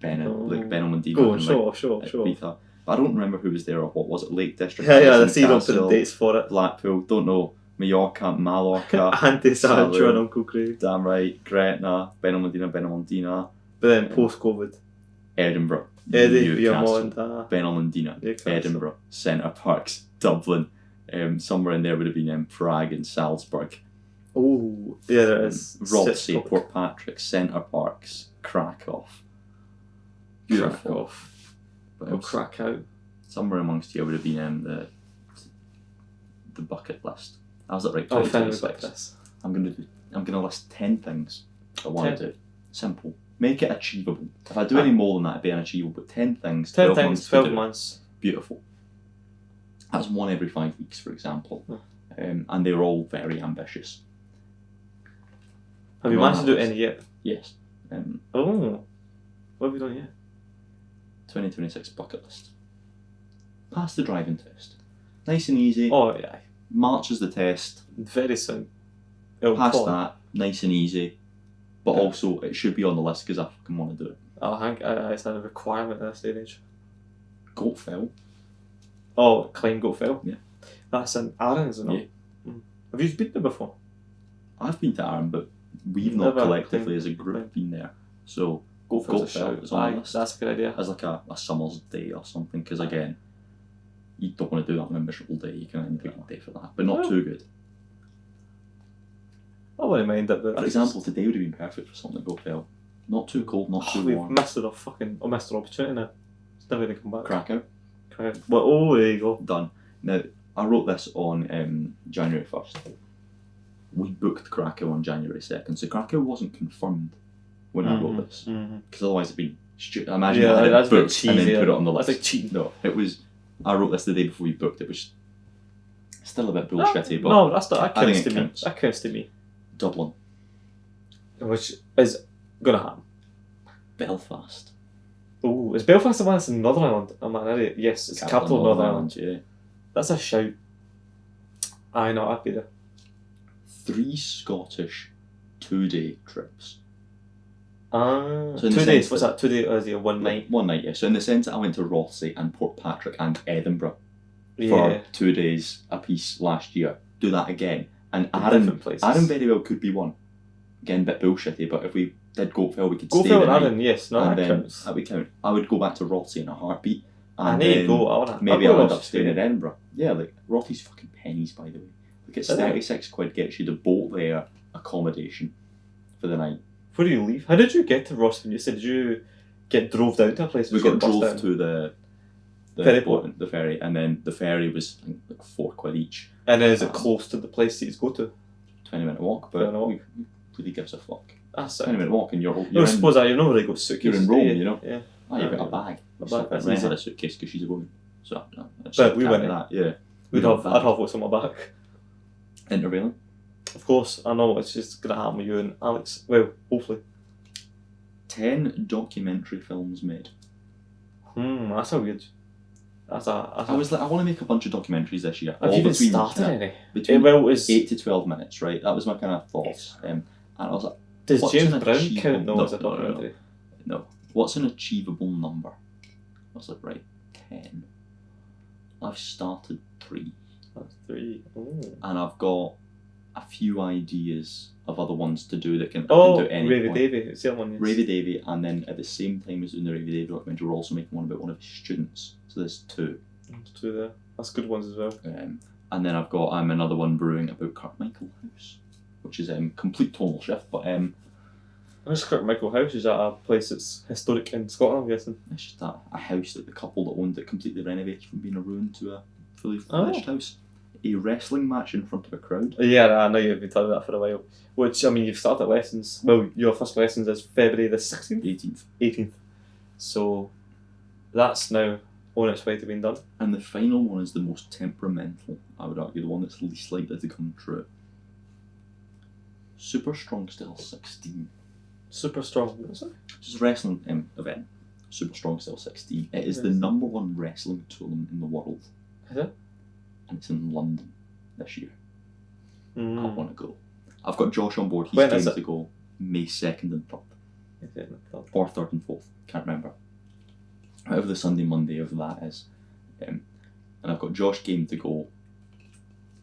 like Benalmádena. Go on, and, sure. Ibiza. But I don't remember who was there or what was it. Lake District. Yeah, Highos I and see you don't put Castle, the dates for it. Blackpool. Don't know. Mallorca. Auntie Sandra Salou. and Uncle Craig. Damn right. Gretna. Benalmádena. But then post-COVID. Edinburgh. Eddie, your Newcastle, mom and Benalmádena, Newcastle. Edinburgh, Centre Parks, Dublin. Somewhere in there would have been Prague and Salzburg. Oh, yeah, there is. Rothsay, Port Patrick, Centre Parks, Krakow. Beautiful. But Or Krakow. somewhere amongst here would have been the bucket list. I was at right. Oh, finally 2026. got this. I'm gonna list 10 things I want to do. Simple. Make it achievable. If I do any more than that, it'd be unachievable. But 10 things. 10 12 things, months. 12 months. Beautiful. That's one every 5 weeks, for example. and they were all very ambitious. Have you managed to do any yet? Yes. What have you done yet? 2026 bucket list. Pass the driving test. Nice and easy. Oh yeah. March is the test. Very soon. Pass that. Nice and easy. But also, it should be on the list because I fucking want to do it. I think it's a requirement at this stage. Goat fell. Oh, climb Goat Fell? Yeah. That's in Arran, isn't it? Yeah. Have you been there before? I've been to Arran, but we've not Never collectively climbed- as a group been there. So, Goat Goat Fell's a Fell shout. is on the Aye, list. that's a good idea. As like a summer's day or something, because again, you don't want to do that on a miserable day. You can only pick a day for that, but not Well, too good. I wouldn't mind it, but For example, today would have been perfect for something to go fell. Not too cold, not too we've warm. missed an opportunity now. It's never going to come back. Krakow, Well, oh, there you go. done. Now, I wrote this on January 1st. We booked Krakow on January 2nd, so Krakow wasn't confirmed when I wrote this. Because otherwise it'd been stupid. I imagine I had that's it a bit booked and then cheesy. put it on the That's list. like cheating. No, it was. I wrote this the day before we booked it, which still a bit bullshitty, but No, that I think counts it to me. counts. That counts to me. Dublin, Which is going to happen. Belfast, Oh, is Belfast the one that's in Northern Ireland? Am I an idiot? Yes, it's the capital of Northern Ireland. Yeah. That's a shout. I know, I'd be there. 3 Scottish 2-day trips. Ah, So in the 2 sense days. What's that- that? 2 days or is it 1 night? 1 night, yeah. So in the sense that I went to Rothsay and Portpatrick and Edinburgh Yeah. for 2 days apiece last year. Do that again. And Arran Different places. very well could be one. Again, a bit bullshitty, but if we did Goatfell, we could Go stay for the it, night. Arran, yes. No, and that then counts. that would count. I would go back to Rothsay in a heartbeat. And And there you then go. I wanna, maybe I'll I'll go end up to staying in Australia. Edinburgh. Yeah, like Rothsay's fucking pennies, by the way. Like it's Is it? 36 quid gets you the boat there, accommodation for the night. Where do you leave? How did you get to Ross when you said, did you get drove down to a place? We Did you got get the bus drove down? to the Ferry boat, the ferry, and then the ferry was I think, like 4 quid each. And then is it close to the place that you go to? 20-minute walk, but 20-minute walk. who really gives a fuck? That's it. 20-minute walk and you're I in, suppose you've not really got suitcases. you're in Rome, do you know? Yeah. you've got yeah. a bag. A bag, Stuff that's in. Ren easy. had a suitcase because she's a woman. So But we went in. that, yeah. I'd have what's on my back. Intervailing. Of course, I know it's just going to happen with you and Alex. Well, hopefully. 10 documentary films made. That's a weird. I was like, I want to make a bunch of documentaries this year. Have all you even between, started any? between Well, is 8 to 12 minutes, right? That was my kind of thoughts. And I was like, does what's James an Brown achievable- count though no, as a no, no, no. documentary? no. What's an achievable number? I was like, right, 10. I've started 3. That's 3. Ooh. And I've got a few ideas of other ones to do that can, I Oh, can do any Ravy point. Davy. It's the other one. Yes. Ravy Davy, and then at the same time as doing the Ravy Davy documentary, we're also making one about one of his students. So there's 2. There's 2 there. That's good ones as well. And then I've got another one brewing about Carmichael House, which is complete tonal shift, but Where's Kirkmichael House? Is that a place that's historic in Scotland, I'm guessing? it's just a house that the couple that owned it completely renovated from being a ruin to a fully fledged house. A wrestling match in front of a crowd. Yeah, I know you've been telling me that for a while. Which, I mean, you've started lessons. Well, your first lessons is February the 16th? 18th. 18th. So, that's now on its way to being done. And the final one is the most temperamental, I would argue, the one that's least likely to come true. Super Strong Style 16. Super strong. Is it? It's a wrestling event. Super Strong Style 16. It is the Yes. #1 wrestling tournament in the world. Is it? And it's in London this year. I Mm. want to go. I've got Josh on board. He's When game is it? to go May 2nd and 3rd. Is it? Or 3rd and 4th. Can't remember. Whatever the Sunday, Monday of that is. And I've got Josh game to go.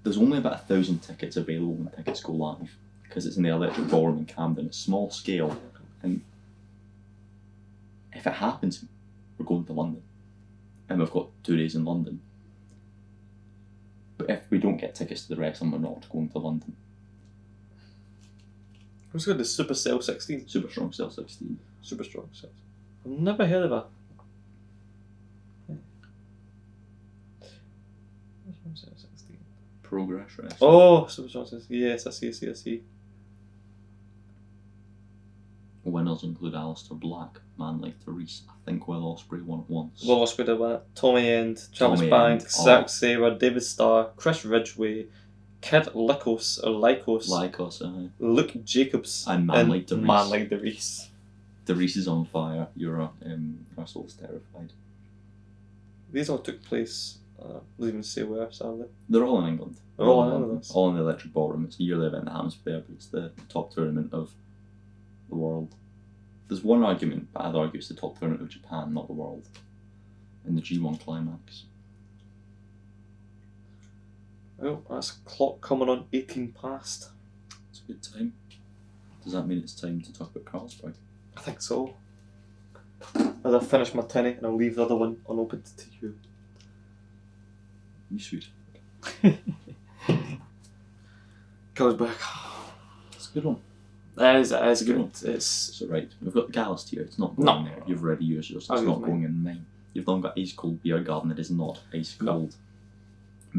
There's only about 1,000 tickets available when tickets go live. Because it's in the Electric Ballroom in Camden. It's small scale. And if it happens, we're going to London. And we've got 2 days in London. But if we don't get tickets to the wrestling, we're not going to London. Who's got the Super Cell 16? Super Strong Style 16. Super strong Cell. I've never heard of that. Cell 16. Progress Wrestling. Oh, Super strong Cell. Yes, I see. Winners include Alistair Black, Man Like Therese, I think Will Ospreay won it once. Will Ospreay did that. Tommy End, Travis Tommy Banks, End, Zack Sabre, David Starr, Chris Ridgway, Kid Lycos or Lycos. Lycos, Luke Jacobs. And Man Like the Reese. Man Like the Reese. The Reese is on fire. Your soul's terrified. These all took place, I don't even say where, sadly. They're all in England. They're all in England. All in the Electric Ballroom. It's a yearly event in Hampshire, but it's the top tournament of the world. There's one argument, but I'd argue it's the top tournament of Japan, not the world. In the G1 climax. Well, that's clock coming on 18 past. It's a good time. Does that mean it's time to talk about Carlsberg? I think so. As I finish my tinny and I'll leave the other one unopened to you. You sweet. Carlsberg. It's a good one. It is good good. one. It's So right, we've got Gallus here. It's not going in there. You've already used yours. It's not going in mine. You've then got Ice Cold Beer Garden. It is not Ice Cold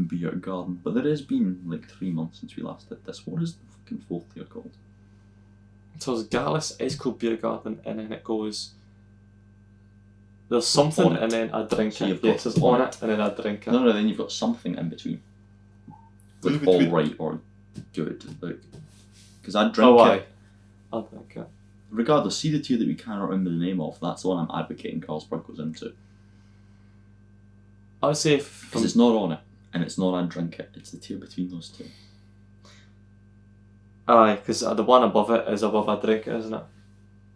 Beer Garden. But there has been like 3 months since we last did this. What is the fucking fourth tier called? So it's Gallus, Ice Cold Beer Garden, and then it goes. There's something On it. and then I drink So it. you've got Yes, it's on it and then I drink it. No, then you've got something in between. Like In between? alright or good. Like, because I drink it. I drink it. Regardless, see the tier that we cannot remember the name of. That's the one I'm advocating Carlsberg goes into. I would say Because it's not on it, and it's not I drink it. It's the tier between those two. aye, because the one above it is above I drink it, isn't it?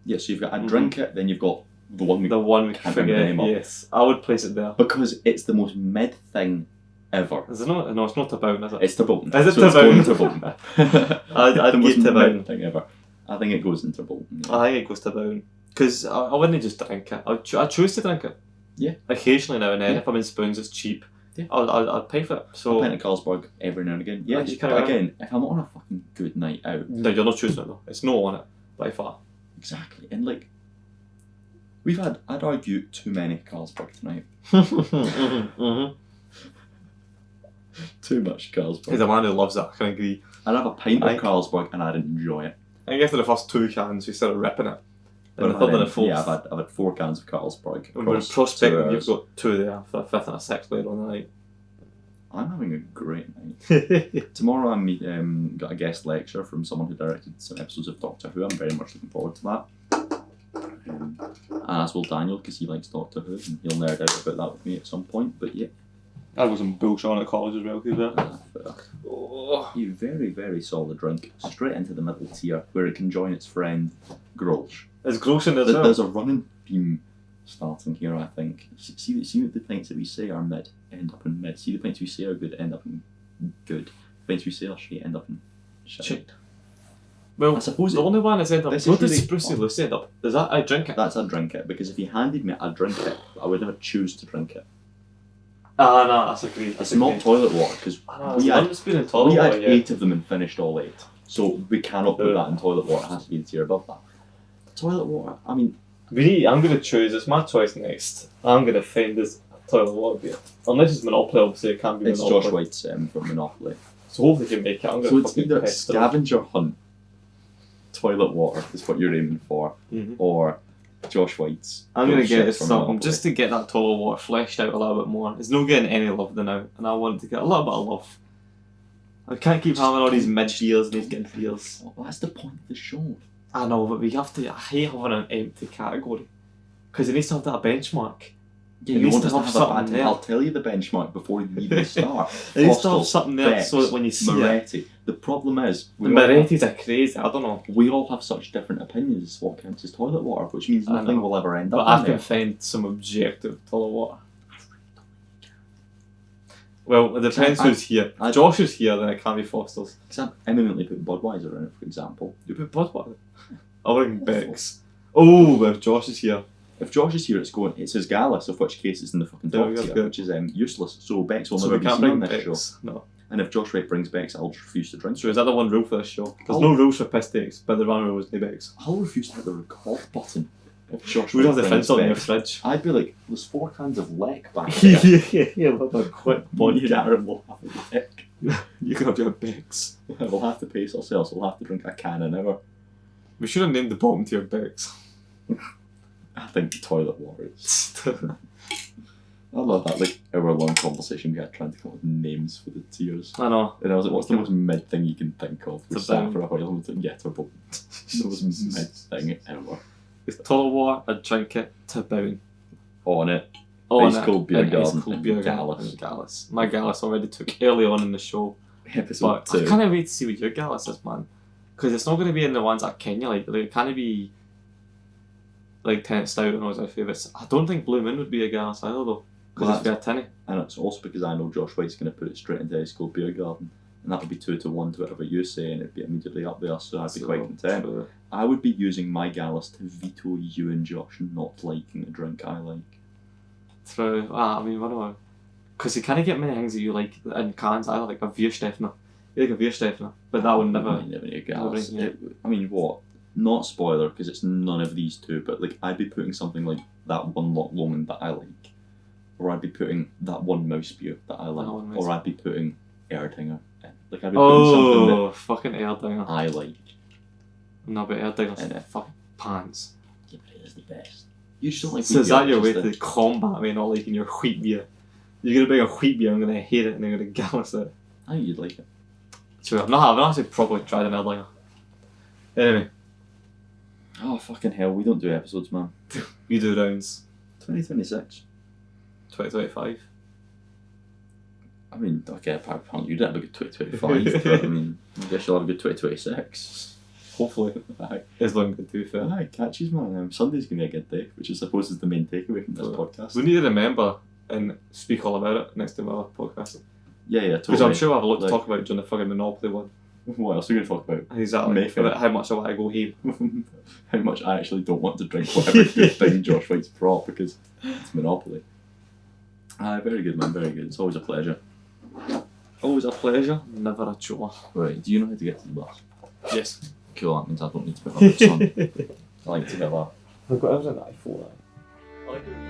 Yeah, so you've got I drink it, then you've got the one we The one we can't remember the forget. name of. Yes, I would place it there. Because it's the most mid thing ever. Is it not? No, it's not about, is it? It's Bolton. Is it so it's going to Bolton? Bolton. I'd the most get to Bolton. mid thing ever. I think it goes into Bolton. Yeah. I think it goes to Bown. Because I wouldn't just drink it. I choose to drink it. Yeah. Occasionally now and then, Yeah. if I'm in Spoons, it's cheap. Yeah. I'll pay for it. So A pint of Carlsberg every now and again. Yeah, Yes, you but can't again, if I'm on a fucking good night out. no, you're not choosing it though. It's no on it by far. Exactly. And like, I'd argue, too many Carlsberg tonight. mm-hmm. Too much Carlsberg. He's a man who loves it. I can agree. I'd have a pint of Carlsberg and I'd enjoy it. I think after the first 2 cans, we started ripping it. And the But third and the then, fourth. yeah, I've had 4 cans of Carlsberg. And we're across 2 prospecting, hours. you've got 2 there for a 5th and a 6th later on the night. I'm having a great night. Tomorrow I'm got a guest lecture from someone who directed some episodes of Doctor Who. I'm very much looking forward to that. As will Daniel, because he likes Doctor Who, and he'll nerd out about that with me at some point. But yeah, I was some bullshit on at college as well, a very, very solid drink. Straight into the middle tier, where it can join its friend Grolsch. It's gross in there as well. There's a running theme starting here, I think. See the pints that we say are mid, end up in mid. See the pints we say are good, end up in good. The pints we say are shit, end up in shit. Well, I suppose the only one that's end up. this What is does really Sprucey Lucy end up? Is that I drink it? That's I drink it, because if you handed me a drink it, I would never choose to drink it. Ah, no, that's agreed. It's not toilet water, because we had 8 of them and finished all 8. So we cannot put that in toilet water, it has to be the tier above that. Toilet water, I mean... I'm going to choose, it's my choice next. I'm going to find this toilet water beer. Unless it's Monopoly, obviously it can't be It's Monopoly. Josh White's from Monopoly. So hopefully you can make it. I'm going So to it's fucking either pester scavenger hunt, toilet water is what you're aiming for, or Josh White's. I'm going to get bullshit it from something Monopoly. just to get that toilet water fleshed out a little bit more. It's not getting any love now, and I want to get a little bit of love. I can't keep having all these mid beers and these getting beers. Well, that's the point of the show. I know, but we have to. I hate having an empty category because it needs to have that benchmark. Yeah, It you needs want to us to have have something a there. I'll tell you the benchmark before you even start. It needs to have Hostel, something there Beck's, so that when you see it. Moretti. The problem is, The Moretti's are crazy, I don't know. we all have such different opinions as to what counts as toilet water, which means I nothing know. will ever end But up I in can there. find some objective toilet water. Well, it depends who's here. If Josh is here, then it can't be Foster's. Because I've eminently put Budweiser in it, for example. You put Budweiser? I'll bring Beck's. Oh, if Josh is here. If Josh is here, it's his Gallus, of which case it's in the fucking There top we go, tier, good. which is useless. So Bex will So never we be can't seen on bring this show. Beck's. No. And if Josh Wright brings Bex, I'll just refuse to drink. So is that the one rule for this show? There's Oh. no rules for piss takes, but the one rule is no Beck's. I'll refuse to hit the record button if Josh We don't Wright have to brings fence on your Bex. fridge. I'd be like, there's 4 cans of Lek back there. yeah, we'll have a quick body Darren will have a dick. You can have your Beck's. We'll have to pace ourselves, we'll have to drink a can an hour. We should have named the bottom tier Beck's. I think toilet water is. I love that, like, hour-long conversation we had trying to come up with names for the tiers. I know. And I was like, what's the most mid thing you can think of? We It's a sat bound. for a while and was like, yeah, turbo. The most mid thing ever. It's toilet water, a drink it, to bound. On it. Oh, Ice Cold Beer Garden Cold and Beer Gallus. Garden and Gallus. My Gallus already took early on in the show. Episode But 2. I can't wait to see what your Gallus is, man. Because it's not going to be in the ones that Kenya like. It can't be like 10 Stout and all my favourites. I don't think Blue Moon would be a Gallus either, though. Because it's very tinny. And it's also because I know Josh White's going to put it straight into Ice Cold Beer Garden. And that would be 2-1 to whatever you say, and it'd be immediately up there, so I'd be quite content. True. I would be using my Gallus to veto you and Josh not liking a drink I like. True. I mean, what do I? Because you can't get many things that you like in cans either, like a Biersteffner. You like a Biersteffner, but that would never. Never need a Gallus. Never, I mean, what? Not spoiler, because it's none of these two, but like I'd be putting something like that one Loch Lomond that I like. Or I'd be putting that one Mouse Beer that I like. one Mouse Or I'd be putting Erdinger in. Like I'd be putting something Oh, fucking Erdinger. that I like. No, but Erdinger's In it. fucking pants. Yeah, but it is the best. You just don't like So wheat is that beer, your way just to combat me not liking your wheat beer? You're gonna bring a wheat beer, I'm gonna hate it, and I'm gonna Gallus it. I think you'd like it. True, I've not actually properly tried an Erdinger. Anyway, Oh, fucking hell, we don't do episodes, man. we do rounds. 2026. 2025. I mean, okay, apart from you didn't have a good 2025, but I mean, I guess you'll have a good 2026. Hopefully. Aye. As long as I do fair. Aye, catches, man. Sunday's going to be a good day, which I suppose is the main takeaway from this podcast. We need to remember and speak all about it next time our podcast. Yeah, Because totally. I'm sure I have a lot to Like- talk about during the fucking Monopoly one. What else are we going to talk about? Exactly. Mayfair. About how much I want to go home. How much I actually don't want to drink whatever good thing Josh White's brought because it's Monopoly. Aye, very good, man, very good. It's always a pleasure. Always a pleasure, never a chore. Right, do you know how to get to the bus? Yes. Cool, that means I don't need to put my boots on. I like to get that. I've got everything that I thought. I like it.